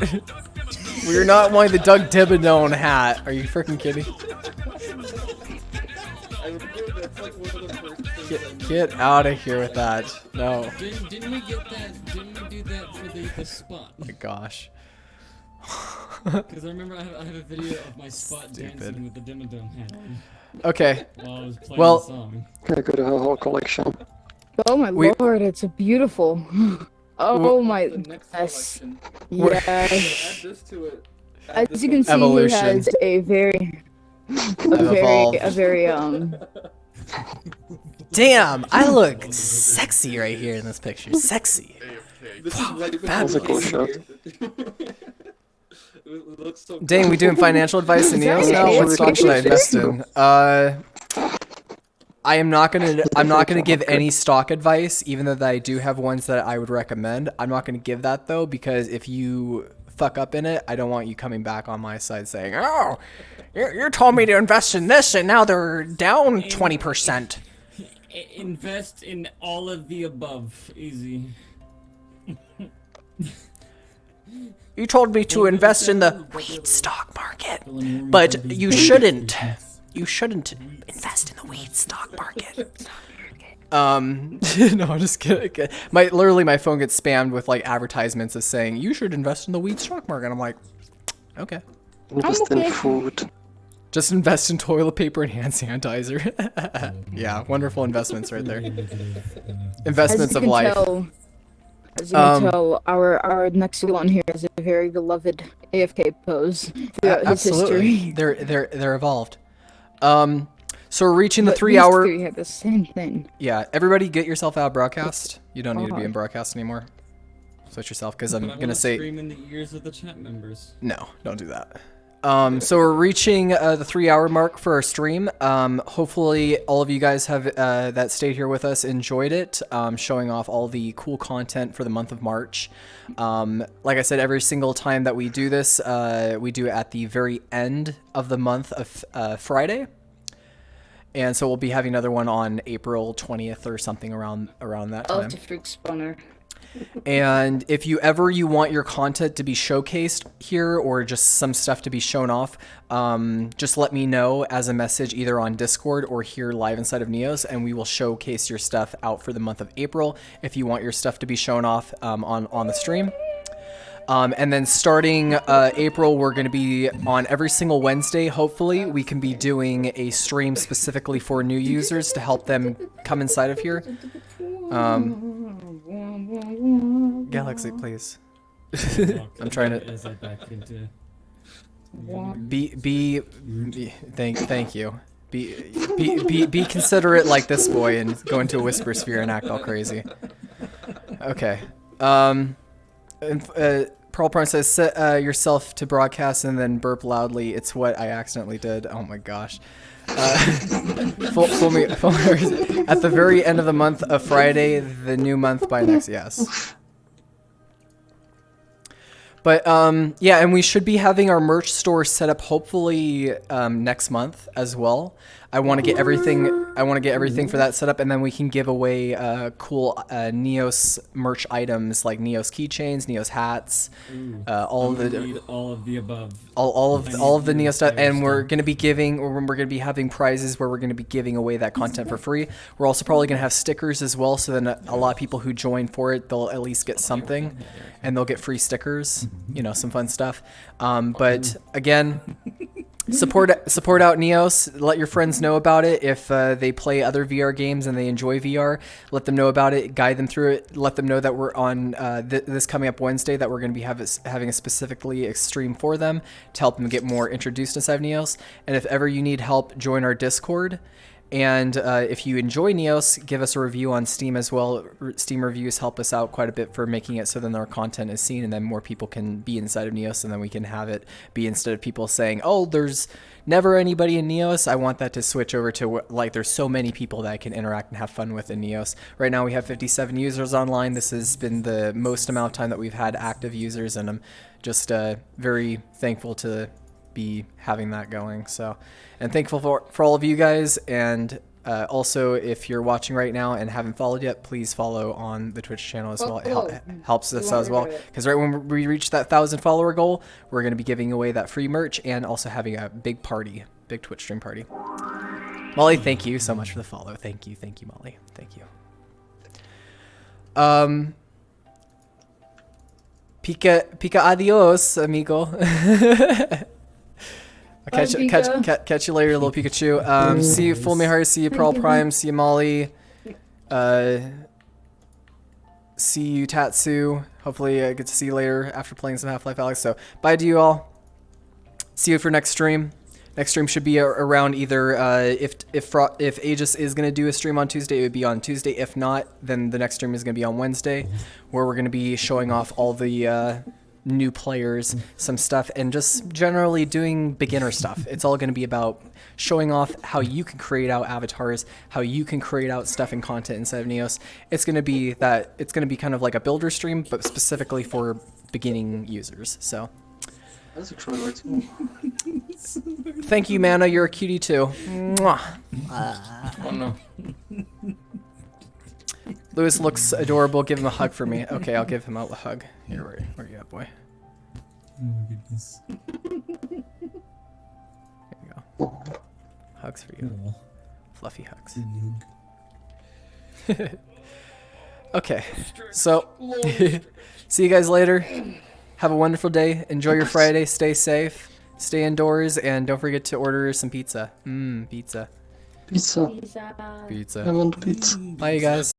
We're not wanting the Doug Dibadone hat. Are you freaking kidding? I remember that's like one of the first things Get out of here with that. No. Didn't we get that? Didn't we do that for the spot? Oh my gosh. Because I remember I have a video of my spot Stupid. dancing with the Dimmadome hat on. Okay. While I was playing Well, the song. I got a whole collection. Oh my lord, it's a beautiful. Oh my the next yes. collection. Yes. Add this to it. As you can see, Evolution. he has a very Damn, I look sexy right here in this picture. Sexy. This is right That's a cool shot. It looks so Dang, we doing financial advice in Is that Neos an now? What AFK stock should I invest picture? in? I'm not gonna give any stock advice, even though I do have ones that I would recommend. I'm not gonna give that though, because if you fuck up in it, I don't want you coming back on my side saying, "Oh, you told me to invest in this, and now they're down 20%." Invest in all of the above. Easy. You told me to invest in the weed stock market, but you shouldn't. You shouldn't invest in the weed stock market. No, I'm just kidding. Literally, my phone gets spammed with like advertisements of saying you should invest in the weed stock market. I'm like, okay. Invest in food. Just invest in toilet paper and hand sanitizer. Yeah, wonderful investments right there. Investments of life. As you can tell, our next one here is a very beloved AFK pose throughout his history. They're evolved. So we're reaching the But 3 these hour. three have the same thing. Yeah, everybody get yourself out of broadcast. You don't need to be in broadcast anymore. Switch yourself, because I'm gonna say. Scream in the ears of the chat members. No, don't do that. So we're reaching the 3 hour mark for our stream. Hopefully all of you guys have that stayed here with us enjoyed it, showing off all the cool content for the month of March. Like I said, every single time that we do this, we do it at the very end of the month of Friday. And so we'll be having another one on April 20th or something around that time. To freak spawner. And if you want your content to be showcased here or just some stuff to be shown off, just let me know as a message either on Discord or here live inside of Neos, and we will showcase your stuff out for the month of April if you want your stuff to be shown off on the stream. And then starting April, we're going to be on every single Wednesday. Hopefully, we can be doing a stream specifically for new users to help them come inside of here. Galaxy, please. I'm trying to. Thank you. Be considerate like this boy and go into a whisper sphere and act all crazy. Okay. Pearl Prime says, set yourself to broadcast and then burp loudly. It's what I accidentally did. Oh my gosh. Fool me. At the very end of the month of Friday, the new month by next, yes. But yeah, and we should be having our merch store set up hopefully next month as well. I want to get everything. For that set up, and then we can give away cool Neos merch items like Neos keychains, Neos hats, all of the above, all of the Neos stuff. And we're gonna be having prizes where we're gonna be giving away that content for free. We're also probably gonna have stickers as well, so then a lot of people who join for it, they'll at least get something, and they'll get free stickers. You know, some fun stuff. But again. Support out Neos. Let your friends know about it. If they play other VR games and they enjoy VR, let them know about it. Guide them through it. Let them know that we're on this coming up Wednesday that we're going to be having a specifically stream for them to help them get more introduced inside of Neos. And if ever you need help, join our Discord. And if you enjoy Neos, give us a review on Steam as well. Steam reviews help us out quite a bit for making it so then our content is seen and then more people can be inside of Neos, and then we can have it be, instead of people saying, oh, there's never anybody in Neos, I want that to switch over to like there's so many people that I can interact and have fun with in Neos. Right now we have 57 users online. This has been the most amount of time that we've had active users, and I'm just very thankful to be having that going. So, and thankful for all of you guys, and also if you're watching right now and haven't followed yet, please follow on the Twitch channel as well. It helps us as well, because right when we reach that 1,000 follower goal, we're going to be giving away that free merch and also having a big Twitch stream party. Molly, thank you so much for the follow. Thank you Molly, thank you. Pica adios, amigo. Catch you later, little Pikachu. See you, Full Mihari. See you, Pearl Prime. See you, Molly. See you, Tatsu. Hopefully, I get to see you later after playing some Half-Life Alyx. So, bye to you all. See you for next stream. Next stream should be around either if Aegis is gonna do a stream on Tuesday, it would be on Tuesday. If not, then the next stream is gonna be on Wednesday, where we're gonna be showing off all the new players, some stuff, and just generally doing beginner stuff. It's all going to be about showing off how you can create out avatars, how you can create out stuff and content inside of Neos. It's going to be kind of like a builder stream, but specifically for beginning users. So that's a true word too. Thank you, Mana. You're a cutie too. Mwah. Oh no. Lewis looks adorable. Give him a hug for me. Okay, I'll give him a hug. Here, where you at, boy? Oh my goodness. Here you go. Hugs for you. Oh. Fluffy hugs. Okay, so see you guys later. Have a wonderful day. Enjoy your Friday. Stay safe. Stay indoors and don't forget to order some pizza. Pizza. Pizza. Pizza. I want pizza. Bye, you guys.